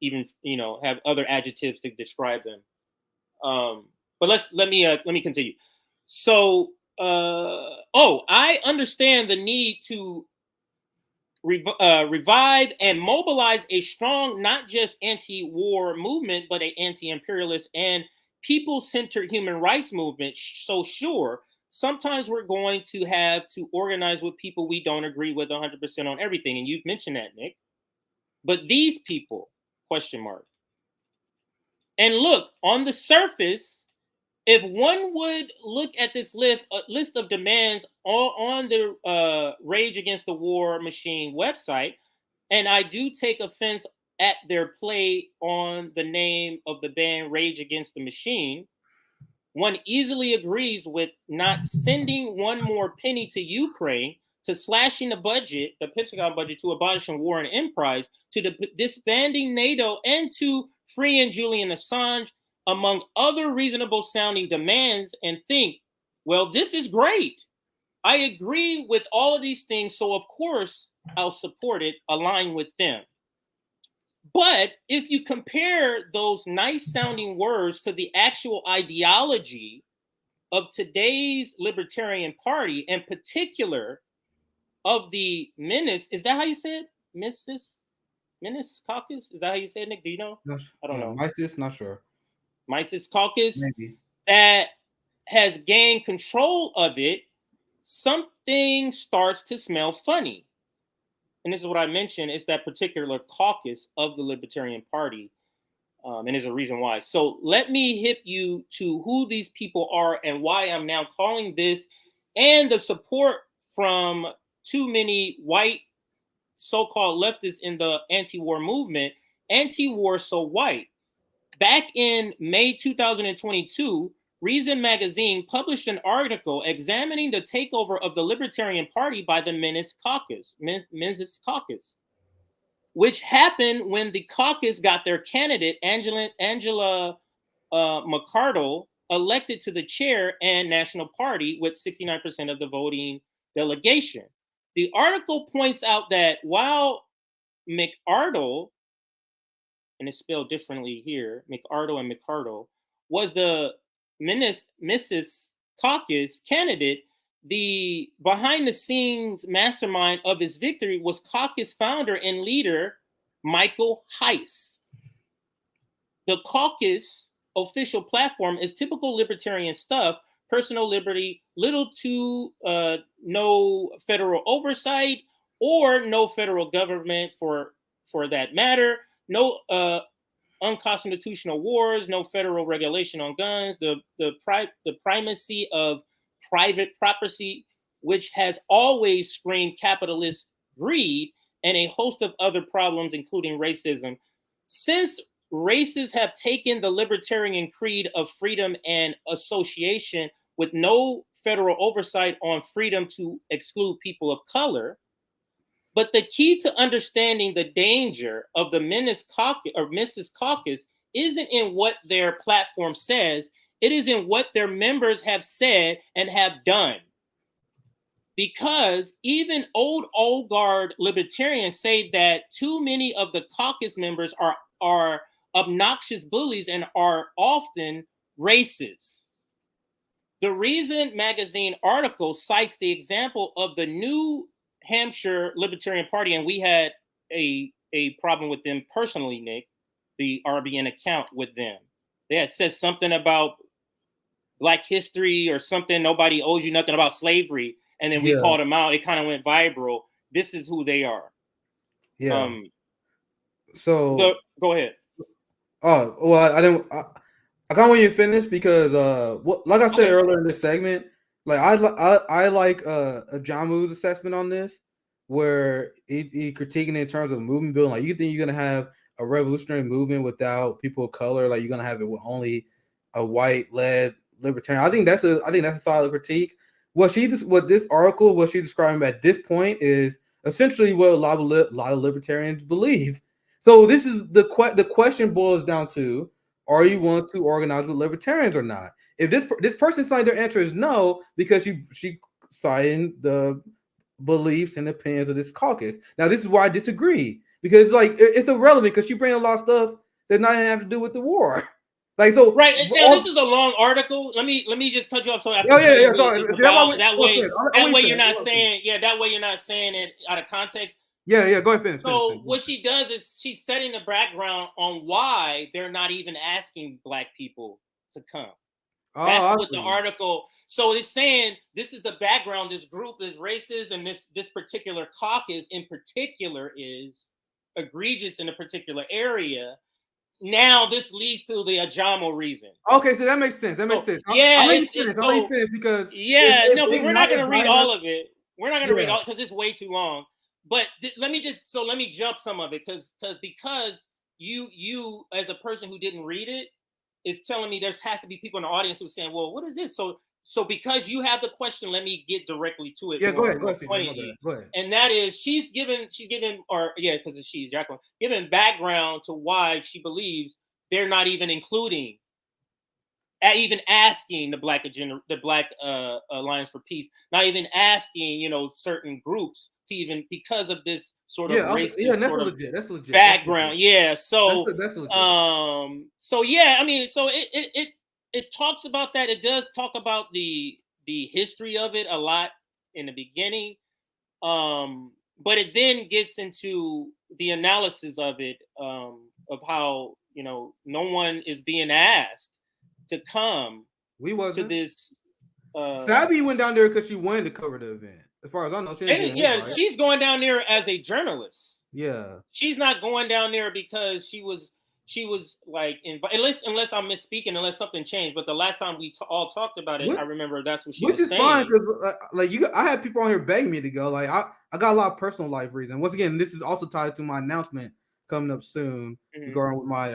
even have other adjectives to describe them. But let me continue. So, I understand the need to revive and mobilize a strong, not just anti-war movement, but an anti-imperialist and people-centered human rights movement. So sure, sometimes we're going to have to organize with people we don't agree with 100% on everything. And you've mentioned that, Nick. But these people, question mark. And look, on the surface, if one would look at this list of demands on the Rage Against the War Machine website, and I do take offense at their play on the name of the band Rage Against the Machine, one easily agrees with not sending one more penny to Ukraine, to slashing the budget, the Pentagon budget, to abolishing war and emprise, to disbanding NATO, and to freeing Julian Assange, among other reasonable sounding demands, and think, well, this is great. I agree with all of these things, so of course I'll support it, align with them. But if you compare those nice sounding words to the actual ideology of today's Libertarian Party, in particular of the Menace, is that how you say it? Menace Caucus? Is that how you say it, Nick? Do you know? I don't know. Mises, not sure. Mises Caucus, maybe, that has gained control of it, something starts to smell funny. And this is what I mentioned, is that particular caucus of the Libertarian Party. And there's a reason why. So let me hit you to who these people are and why I'm now calling this, and the support from too many white so-called leftists in the anti-war movement. Anti-war so white. Back in May 2022, Reason Magazine published an article examining the takeover of the Libertarian Party by the Menace Caucus, which happened when the caucus got their candidate, Angela McArdle, elected to the chair and National Party with 69% of the voting delegation. The article points out that while McArdle, and it's spelled differently here, McArdle and McArdle, was the Mrs. Caucus candidate, the behind-the-scenes mastermind of his victory was caucus founder and leader Michael Heiss. The caucus official platform is typical libertarian stuff: personal liberty, little to no federal oversight, or no federal government for that matter, no unconstitutional wars, no federal regulation on guns, the primacy of private property, which has always screamed capitalist greed, and a host of other problems, including racism. Since racists have taken the libertarian creed of freedom and association with no federal oversight on freedom to exclude people of color, But the key to understanding the danger of the Mrs. Caucus isn't in what their platform says. It is in what their members have said and have done. Because even old guard libertarians say that too many of the caucus members are obnoxious bullies and are often racist. The Reason magazine article cites the example of the New Hampshire Libertarian Party, and we had a problem with them personally, Nick, the RBN account with them. They had said something about Black history or something. Nobody owes you nothing about slavery. And then we called them out. It kind of went viral. This is who they are. Yeah. So go ahead. Oh, well, I didn't. I kind of want you to finish because, like I said earlier in this segment, like I like Jamu's assessment on this, where he critiquing it in terms of movement building. Like, you think you're gonna have a revolutionary movement without people of color? Like, you're gonna have it with only a white-led libertarian? I think that's a solid critique. What this article, what she's describing at this point is essentially what a lot of libertarians believe. So this is the question boils down to: are you willing to organize with libertarians or not? If this person signed their answer is no, because she cited the beliefs and opinions of this caucus. Now, this is why I disagree, because like it's irrelevant, because she bringing a lot of stuff that not have to do with the war. Like, so right now, this is a long article. Let me just cut you off so I can sorry. That way you're not saying it out of context. Go ahead, finish. So what she does is she's setting the background on why they're not even asking Black people to come. That's what the article. So it's saying this is the background. This group is racist, and this particular caucus in particular is egregious in a particular area. Now this leads to the Ajamo reason. Okay, so that makes sense. Because but we're not going to read all of it. We're not going to read all because it's way too long. But let me jump some of it because you as a person who didn't read it is telling me there has to be people in the audience who are saying, well, what is this? So because you have the question, let me get directly to it. Yeah, go ahead. Go ahead. And that is she's given because she's Jacqueline giving background to why she believes they're not even including, even asking the Black Alliance for Peace, not even asking certain groups to even, because of this sort of racist sort of legit. That's legit background. So that's legit. So it talks about that. It does talk about the history of it a lot in the beginning, but it then gets into the analysis of it, of how no one is being asked to come to this. Savvy went down there because she wanted to cover the event. As far as I know, she's going down there as a journalist. Yeah, she's not going down there because she was like unless I'm misspeaking, unless something changed. But the last time we all talked about it, I remember that's what she was saying. Which is fine, because I had people on here begging me to go. Like, I got a lot of personal life reasons. Once again, this is also tied to my announcement coming up soon, regarding with my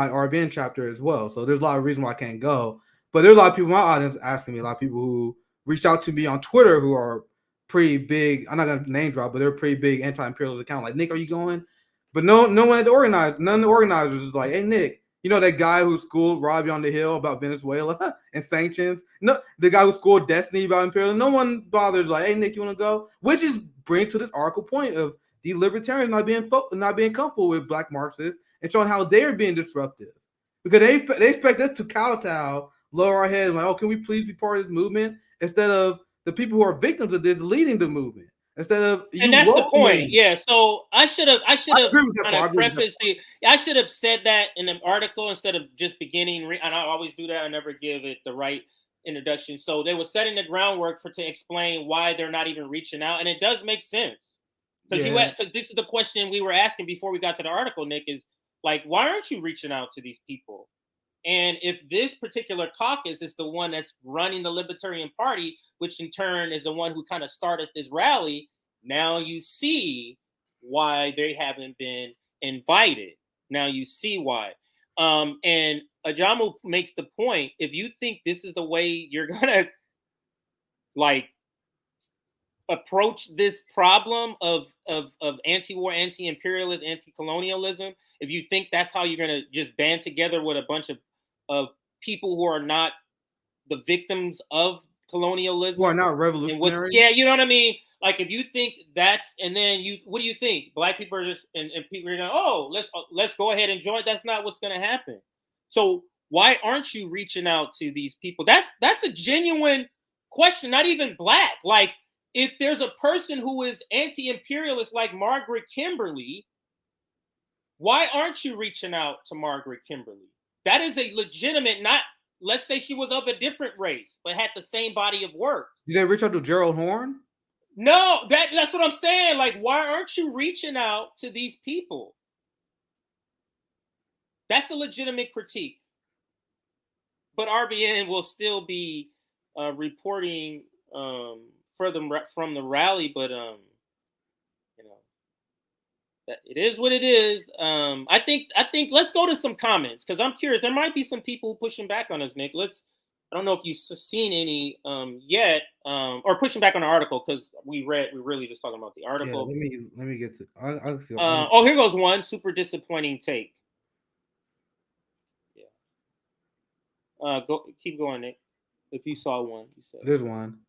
RBN chapter as well. So there's a lot of reasons why I can't go. But there's a lot of people in my audience asking me, a lot of people who reached out to me on Twitter who are pretty big. I'm not gonna name drop, but they're pretty big anti-imperialist account. Like, Nick, are you going? But no one had to organize. None of the organizers was like, hey, Nick, that guy who schooled Robbie on the Hill about Venezuela and sanctions? No, the guy who schooled Destiny about imperialism. No one bothered like, hey, Nick, you want to go? Which is bring to this article point of the libertarians not being comfortable with Black Marxists and showing how they're being disruptive. Because they expect us to kowtow, lower our heads, like, oh, can we please be part of this movement? Instead of the people who are victims of this leading the movement. Instead of and that's the point. Yeah. So I should have kind of prefaced I should have said that in an article instead of just beginning. And I always do that. I never give it the right introduction. So they were setting the groundwork to explain why they're not even reaching out, and it does make sense because this is the question we were asking before we got to the article. Nick, is like, why aren't you reaching out to these people? And if this particular caucus is the one that's running the Libertarian Party, which in turn is the one who kind of started this rally, now you see why they haven't been invited. Now you see why. And Ajamu makes the point, if you think this is the way you're going to, like, approach this problem of anti-war, anti-imperialist, anti-colonialism, if you think that's how you're gonna just band together with a bunch of people who are not the victims of colonialism, Who are not revolutionary. Yeah, you know what I mean? Like if you think that's, and then what do you think? Black people are just and people are going, oh, let's go ahead and join. That's not what's gonna happen. So why aren't you reaching out to these people? That's a genuine question, not even black. Like if there's a person who is anti-imperialist like Margaret Kimberly, why aren't you reaching out to Margaret Kimberly? That is a legitimate, not, let's say she was of a different race, but had the same body of work. Did they reach out to Gerald Horne? No, that's what I'm saying. Like, why aren't you reaching out to these people? That's a legitimate critique. But RBN will still be reporting further from the rally, but you know, that it is what it is. I think let's go to some comments because I'm curious. There might be some people pushing back on us, Nick. I don't know if you've seen any yet, or pushing back on the article because we're really just talking about the article. Yeah, let me get to. I'll see. Oh, here goes one super disappointing take. Yeah. Keep going, Nick. If you saw one, you said there's one.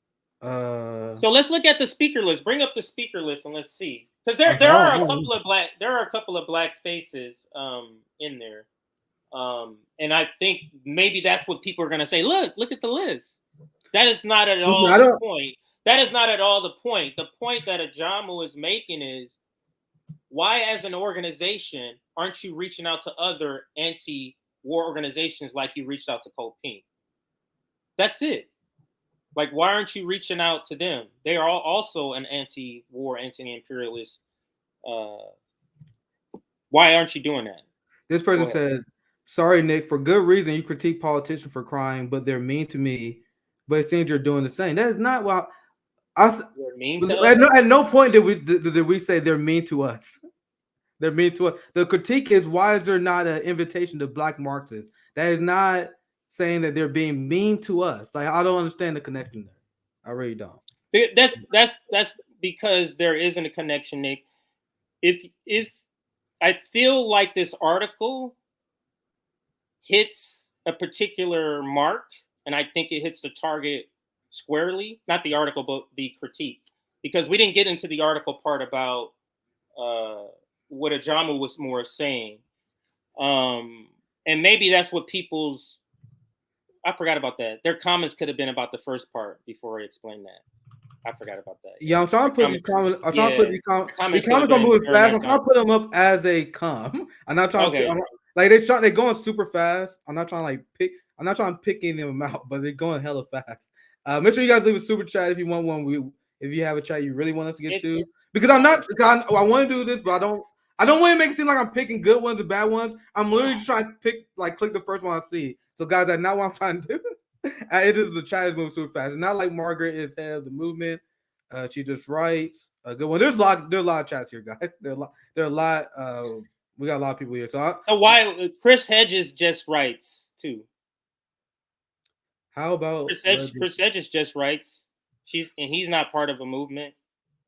So let's look at the speaker list. Bring up the speaker list and let's see, because there are a couple of black faces in there. And I think maybe that's what people are going to say. Look at the list. That is not at all the point. That is not at all the point. The point that Ajamu is making is, why as an organization aren't you reaching out to other anti-war organizations like you reached out to Cold Pink? That's it. Like, why aren't you reaching out to them? They are also an anti-war, anti-imperialist. Why aren't you doing that? This person said, sorry, Nick, for good reason you critique politicians for crying, but they're mean to me. But it seems you're doing the same. That is not why. They're mean to us? At no point did we say they're mean to us. They're mean to us. The critique is, why is there not an invitation to black Marxists? That is not saying that they're being mean to us. Like, I don't understand the connection there. I really don't. That's because there isn't a connection, Nick. If I feel like this article hits a particular mark, and I think it hits the target squarely, not the article, but the critique, because we didn't get into the article part about what Ajamu was more saying. And maybe that's what I forgot about that. Their comments could have been about the first part before I explained that. I forgot about that. Yeah, I'm trying to put these comments. I'm trying to put these comments. The comments are moving fast. I'm trying to put them up as they come. I'm not trying to they're going super fast. I'm not trying to pick any of them out, but they're going hella fast. Make sure you guys leave a super chat if you want one. If you have a chat you really want us to get to, because I want to do this, but I don't want to make it seem like I'm picking good ones and bad ones. I'm literally just trying to click the first one I see. So guys, that's not what I'm trying to do. It is the chat is moving super fast. It's not like Margaret is head of the movement. She just writes a good one. There's a lot of chats here, guys. There are a lot. We got a lot of people here. So why Chris Hedges just writes too? How about Chris Hedges just writes? He's not part of a movement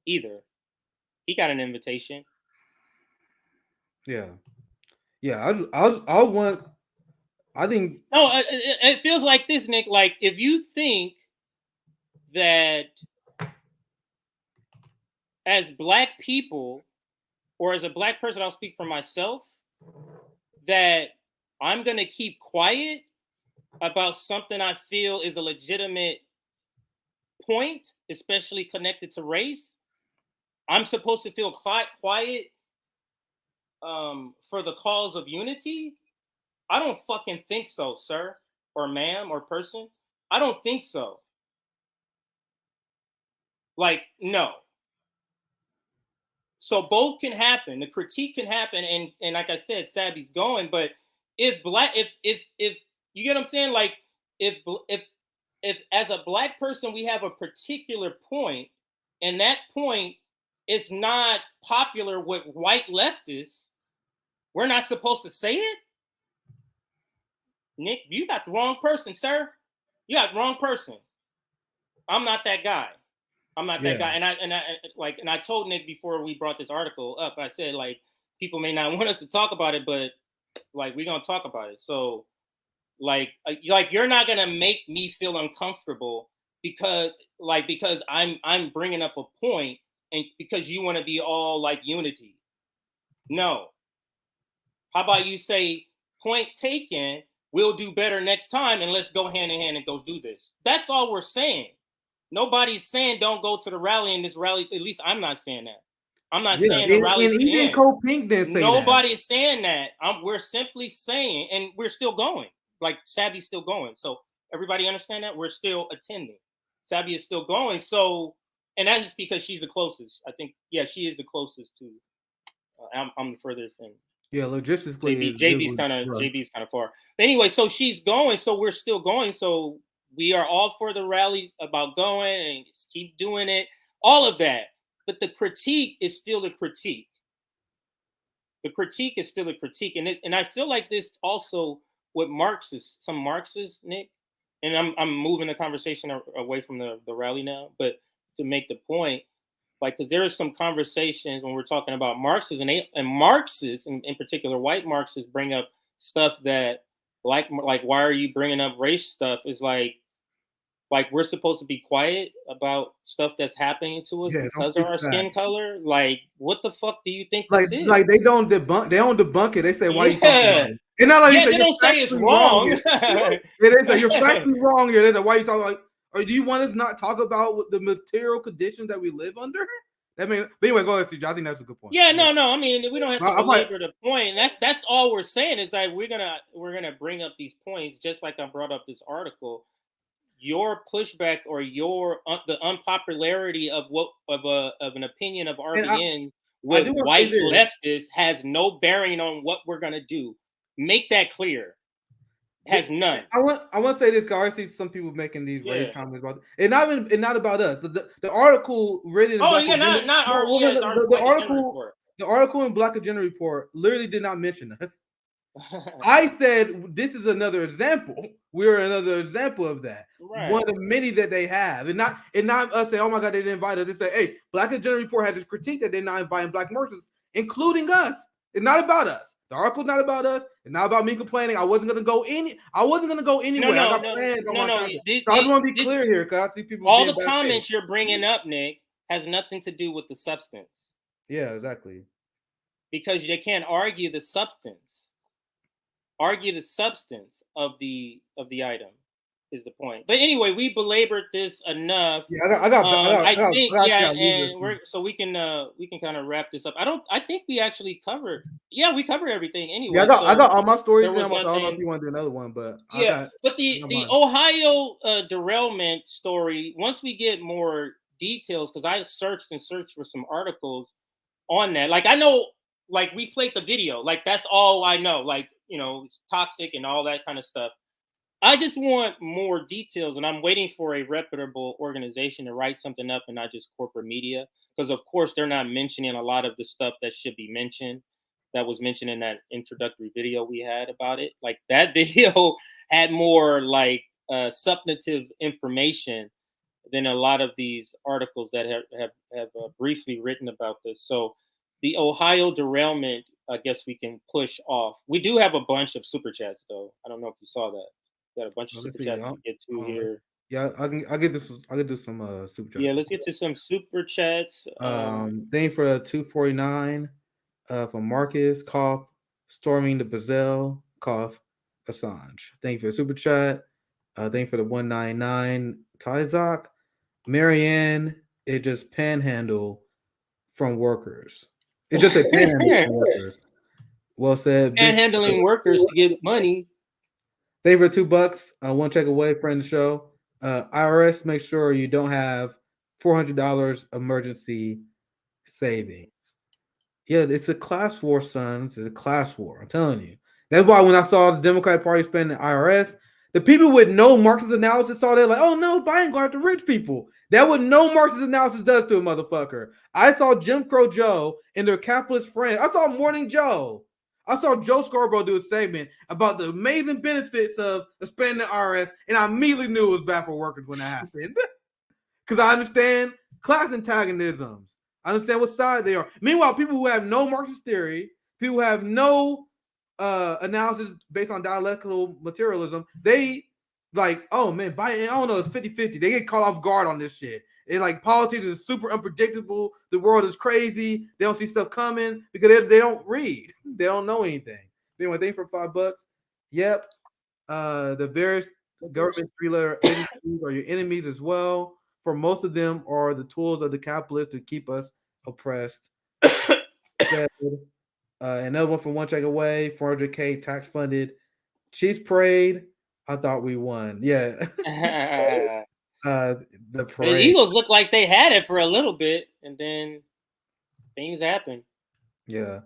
either. He got an invitation. Yeah. I think no. It feels like this, Nick. Like if you think that as black people, or as a black person, I'll speak for myself, that I'm gonna keep quiet about something I feel is a legitimate point, especially connected to race. I'm supposed to feel quiet for the cause of unity. I don't fucking think so, sir, or ma'am, or person. I don't think so. Like, no. So both can happen. The critique can happen, and like I said, Sabby's going. But if you get what I'm saying, like if as a black person we have a particular point, and that point is not popular with white leftists, we're not supposed to say it. Nick, you got the wrong person, sir. You got the wrong person. I'm not that guy. I'm not that guy. And I told Nick before we brought this article up, I said, like, people may not want us to talk about it, but like, we're gonna talk about it. So like you're not gonna make me feel uncomfortable because I'm bringing up a point and because you want to be all like unity. No. How about you say, point taken, we'll do better next time, and let's go hand in hand and go do this. That's all we're saying. Nobody's saying don't go to the rally, and this rally, at least I'm not saying that. I'm not saying the rally should end. Pink didn't say Nobody's saying that. We're simply saying, and we're still going. Like, Sabby's still going. So everybody understand that? We're still attending. Sabby is still going. So, and that's just because she's the closest. I think, yeah, she is the closest to, I'm the furthest thing. Yeah, logistically, JB's kind of far. But anyway, so she's going, so we're still going. So we are all for the rally, about going and just keep doing it, all of that. But the critique is still a critique. The critique is still a critique, and I feel like this also with some Marxists, Nick. And I'm moving the conversation away from the rally now, but to make the point. Like, because there are some conversations when we're talking about Marxists, and Marxists, in particular, white Marxists, bring up stuff that, like, why are you bringing up race stuff? Is like we're supposed to be quiet about stuff that's happening to us because of our skin color. Like, what the fuck do you think this is? Like they don't debunk it. They say, why are you talking about it? It's not like they don't say it's wrong. They say you're factually wrong here. They say, why are you talking like? Or do you want us not talk about the material conditions that we live under? I mean, but anyway, go ahead, CJ. I think that's a good point. Yeah, no. I mean, we don't have to belabor the point. That's all we're saying is that we're gonna bring up these points, just like I brought up this article. Your pushback or the unpopularity of an opinion of RBN with white leftists has no bearing on what we're gonna do. Make that clear. Has none. I want to say this because I see some people making these race comments about it. And not about us. The article written. The article in Black Agenda Report literally did not mention us. I said this is another example. We're another example of that. Right. One of many that they have, and not us saying, "Oh my God, they didn't invite us." They say, "Hey, Black Agenda Report had this critique that they're not inviting Black Marxists, including us." It's not about us. The article's not about us. It's not about me complaining. I wasn't gonna go anywhere. I got plans on my content. So I just want to be clear here because I see people. All the comments you're bringing up, Nick, has nothing to do with the substance. Yeah, exactly. Because they can't argue the substance. Argue the substance of the item is the point. But anyway, we belabored this enough. Yeah, so we can kind of wrap this up. I think we actually covered. Yeah, we covered everything anyway. Yeah, I got all my stories. I don't know if you want to do another one, but but the Ohio derailment story. Once we get more details, because I searched for some articles on that. Like, I know, like, we played the video. Like, that's all I know. Like, you know, it's toxic and all that kind of stuff. I just want more details, and I'm waiting for a reputable organization to write something up and not just corporate media, because, of course, they're not mentioning a lot of the stuff that should be mentioned that was mentioned in that introductory video we had about it. Like, that video had more, like, substantive information than a lot of these articles that have briefly written about this. So the Ohio derailment, I guess we can push off. We do have a bunch of super chats, though. I don't know if you saw that. Got a bunch of super chats to get to here. Yeah, I get this. I can do some super chats. Yeah, let's get to some super chats. Thank for 249 from Marcus. Cough. Storming the Brazil. Cough. Assange. Thank you for the super chat. Thank you for the 199 Tyzok. Marianne. It just panhandle from workers. It just a panhandle from workers. Well said. Panhandling workers to get money. Favorite $2, one check away, friend of the show. IRS, make sure you don't have $400 emergency savings. Yeah, it's a class war, sons. It's a class war. I'm telling you. That's why when I saw the Democratic Party spending the IRS, the people with no Marxist analysis saw that like, oh no, Biden going after rich people. That what no Marxist analysis does to a motherfucker. I saw Jim Crow Joe and their capitalist friends. I saw Morning Joe. I saw Joe Scarborough do a statement about the amazing benefits of spending the IRS, and I immediately knew it was bad for workers when that happened. Because I understand class antagonisms. I understand what side they are. Meanwhile, people who have no Marxist theory, people who have no analysis based on dialectical materialism, they like, oh man, Biden, I don't know, it's 50-50. They get caught off guard on this shit. It's like politics is super unpredictable. The world is crazy. They don't see stuff coming because they don't read. They don't know anything. Anyway, thank you for $5. Yep. The various government three-letter agencies are your enemies as well. For most of them are the tools of the capitalists to keep us oppressed. Another one from one check away, 400K tax funded. Chiefs parade. I thought we won. Yeah. The parade. The Eagles look like they had it for a little bit, and then things happen. Yeah.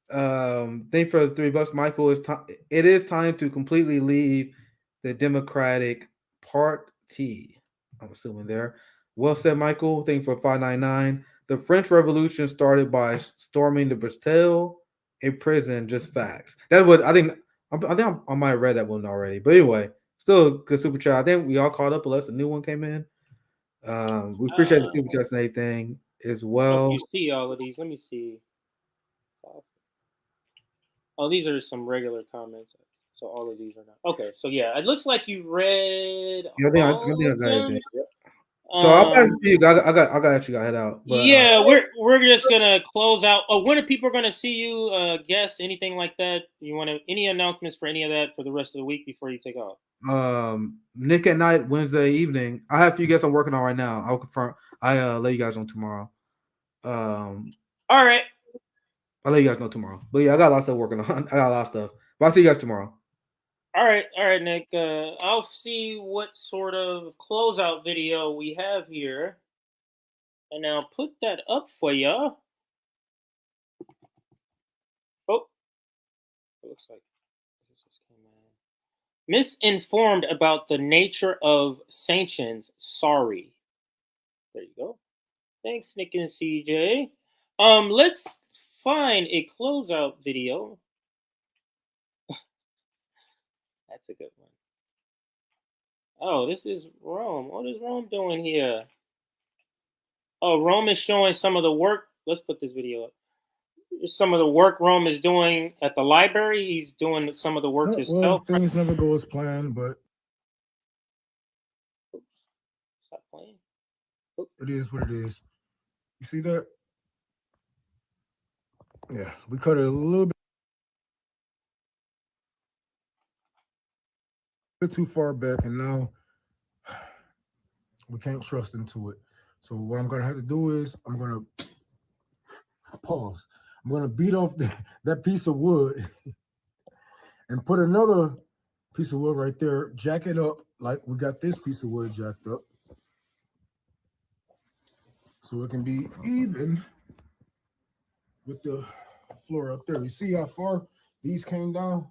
Thank for the $3, Michael. It is time to completely leave the Democratic Party. I'm assuming there. Well said, Michael. Thank you for $5.99. The French Revolution started by storming the Bastille, a prison. Just facts. That's what I think. I might have read that one already. But anyway, still a good super chat. I think we all caught up unless a new one came in. We appreciate the super chats and everything as well. You see all of these. Let me see. Oh, these are some regular comments. So all of these are not. Okay, so yeah, it looks like you read. Yeah, I think I got everything. Yep. So I'll pass it to you. I got actually got head out. But, yeah, we're just gonna close out. Oh, when are people gonna see you? Guests, anything like that? You want to any announcements for any of that for the rest of the week before you take off? Nick at Night Wednesday evening. I have a few guests I'm working on right now. I'll confirm. I'll let you guys know tomorrow. All right. I'll let you guys know tomorrow. But yeah, I got a lot of stuff working on. I got a lot of stuff. But I'll see you guys tomorrow. All right, Nick. I'll see what sort of closeout video we have here, and I'll put that up for you. Oh, it looks like this just came in. Misinformed about the nature of sanctions. Sorry. There you go. Thanks, Nick and CJ. Let's find a closeout video. That's a good one. Oh, this is Rome. What is Rome doing here? Oh, Rome is showing some of the work. Let's put this video up. Some of the work Rome is doing at the library. He's doing some of the work himself. Well, things never go as planned, but Stop playing. It is what it is. You see that? Yeah, we cut it a little bit too far back, and now we can't trust into it. So what I'm gonna have to do is I'm gonna pause. I'm gonna beat off that piece of wood and put another piece of wood right there, jack it up like we got this piece of wood jacked up, so it can be even with the floor up there. You see how far these came down?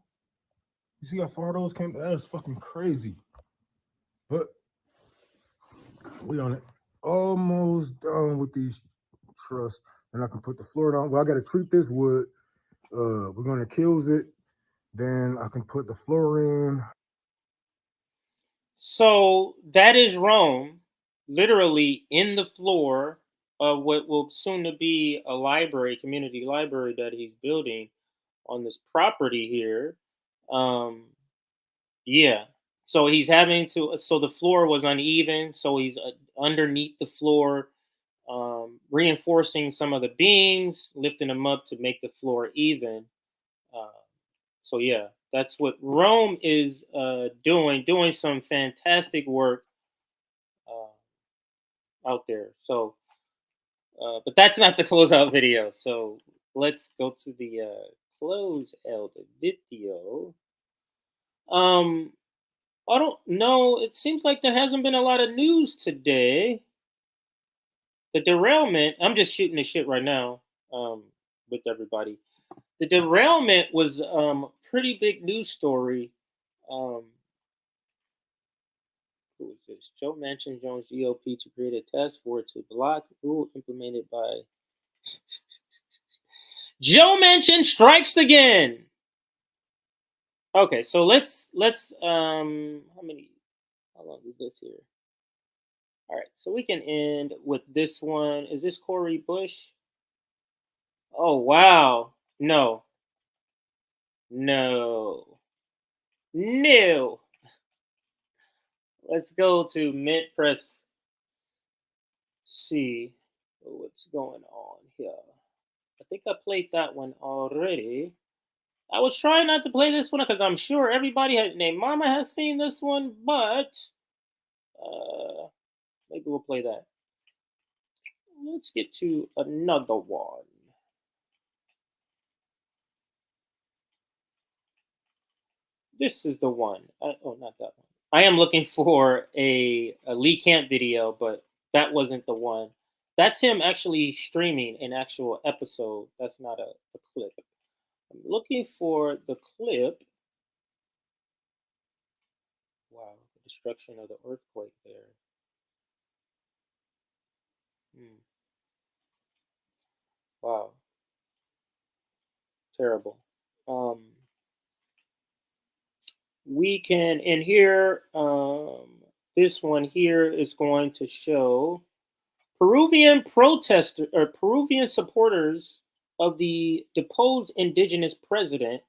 You see how far those came down? That is fucking crazy. But we on it. Almost done with these trusses. And I can put the floor down. Well, I got to treat this wood. We're going to kills it. Then I can put the floor in. So that is Rome, literally in the floor of what will soon to be a library, community library that he's building on this property here. Yeah. So he's having to. So the floor was uneven. So he's underneath the floor, reinforcing some of the beams, lifting them up to make the floor even. So yeah, that's what Rome is doing some fantastic work out there. So, but that's not the closeout video. So let's go to the closeout video. I don't know. It seems like there hasn't been a lot of news today. The derailment. I'm just shooting the shit right now with everybody. The derailment was pretty big news story. Who is this? Joe Manchin joins GOP to create a task force to block rule implemented by Joe Manchin strikes again. Okay, so let's how long is this here? All right, so we can end with this one. Is this Cori Bush? Oh, wow. No. No. No. Let's go to Mint Press C. What's going on here? I think I played that one already. I was trying not to play this one because I'm sure everybody named Mama has seen this one, but maybe we'll play that. Let's get to another one. This is the one. Oh, not that one. I am looking for a Lee Camp video, but that wasn't the one. That's him actually streaming an actual episode. That's not a clip. I'm looking for the clip. Wow, the destruction of the earthquake there. Wow. Terrible. We can, in here, this one here is going to show Peruvian supporters of the deposed indigenous president,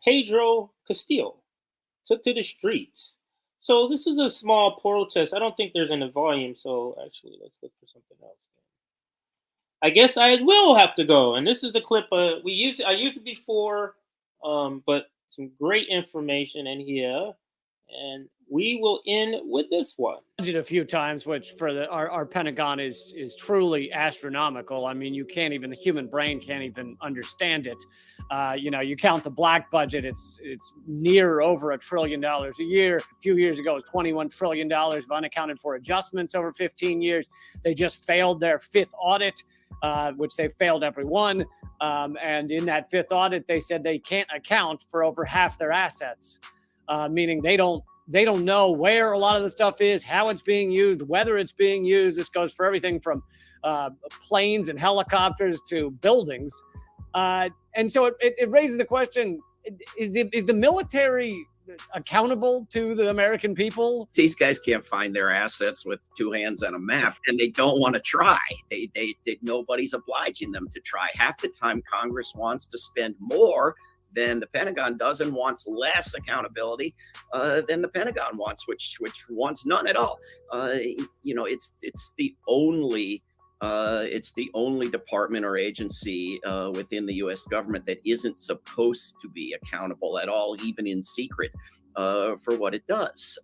Pedro Castillo, took to the streets. So this is a small protest. I don't think there's any volume, so actually let's look for something else. I guess I will have to go, and this is the clip I used it before, but some great information in here, and we will end with this one. A few times, which for our Pentagon is truly astronomical. I mean, the human brain can't even understand it. You count the black budget, it's near over $1 trillion a year. A few years ago, it was $21 trillion of unaccounted for adjustments over 15 years. They just failed their fifth audit, which they failed every one. And in that fifth audit, they said they can't account for over half their assets, meaning they don't know where a lot of the stuff is, how it's being used, whether it's being used. This goes for everything from planes and helicopters to buildings. And so it raises the question, is the military accountable to the American people? These guys can't find their assets with two hands on a map, and they don't want to try. Nobody's obliging them to try. Half the time, Congress wants to spend more than the Pentagon does and wants less accountability than the Pentagon wants, which wants none at all. It's the only department or agency within the U.S. government that isn't supposed to be accountable at all, even in secret, for what it does.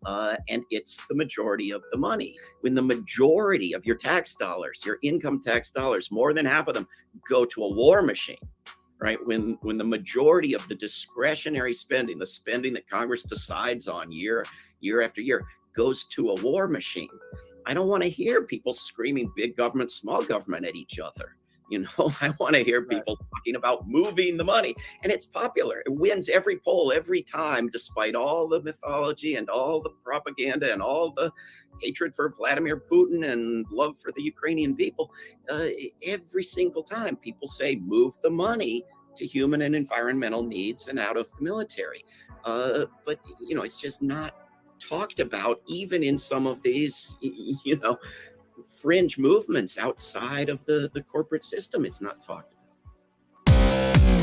And it's the majority of the money. When the majority of your tax dollars, your income tax dollars, more than half of them go to a war machine, right? When the majority of the discretionary spending, the spending that Congress decides on year after year, goes to a war machine, I don't want to hear people screaming big government, small government at each other. I want to hear people talking about moving the money, and it's popular. It wins every poll every time, despite all the mythology and all the propaganda and all the hatred for Vladimir Putin and love for the Ukrainian people. Every single time people say, move the money to human and environmental needs and out of the military. But it's just not talked about, even in some of these, fringe movements outside of the corporate system. It's not talked about.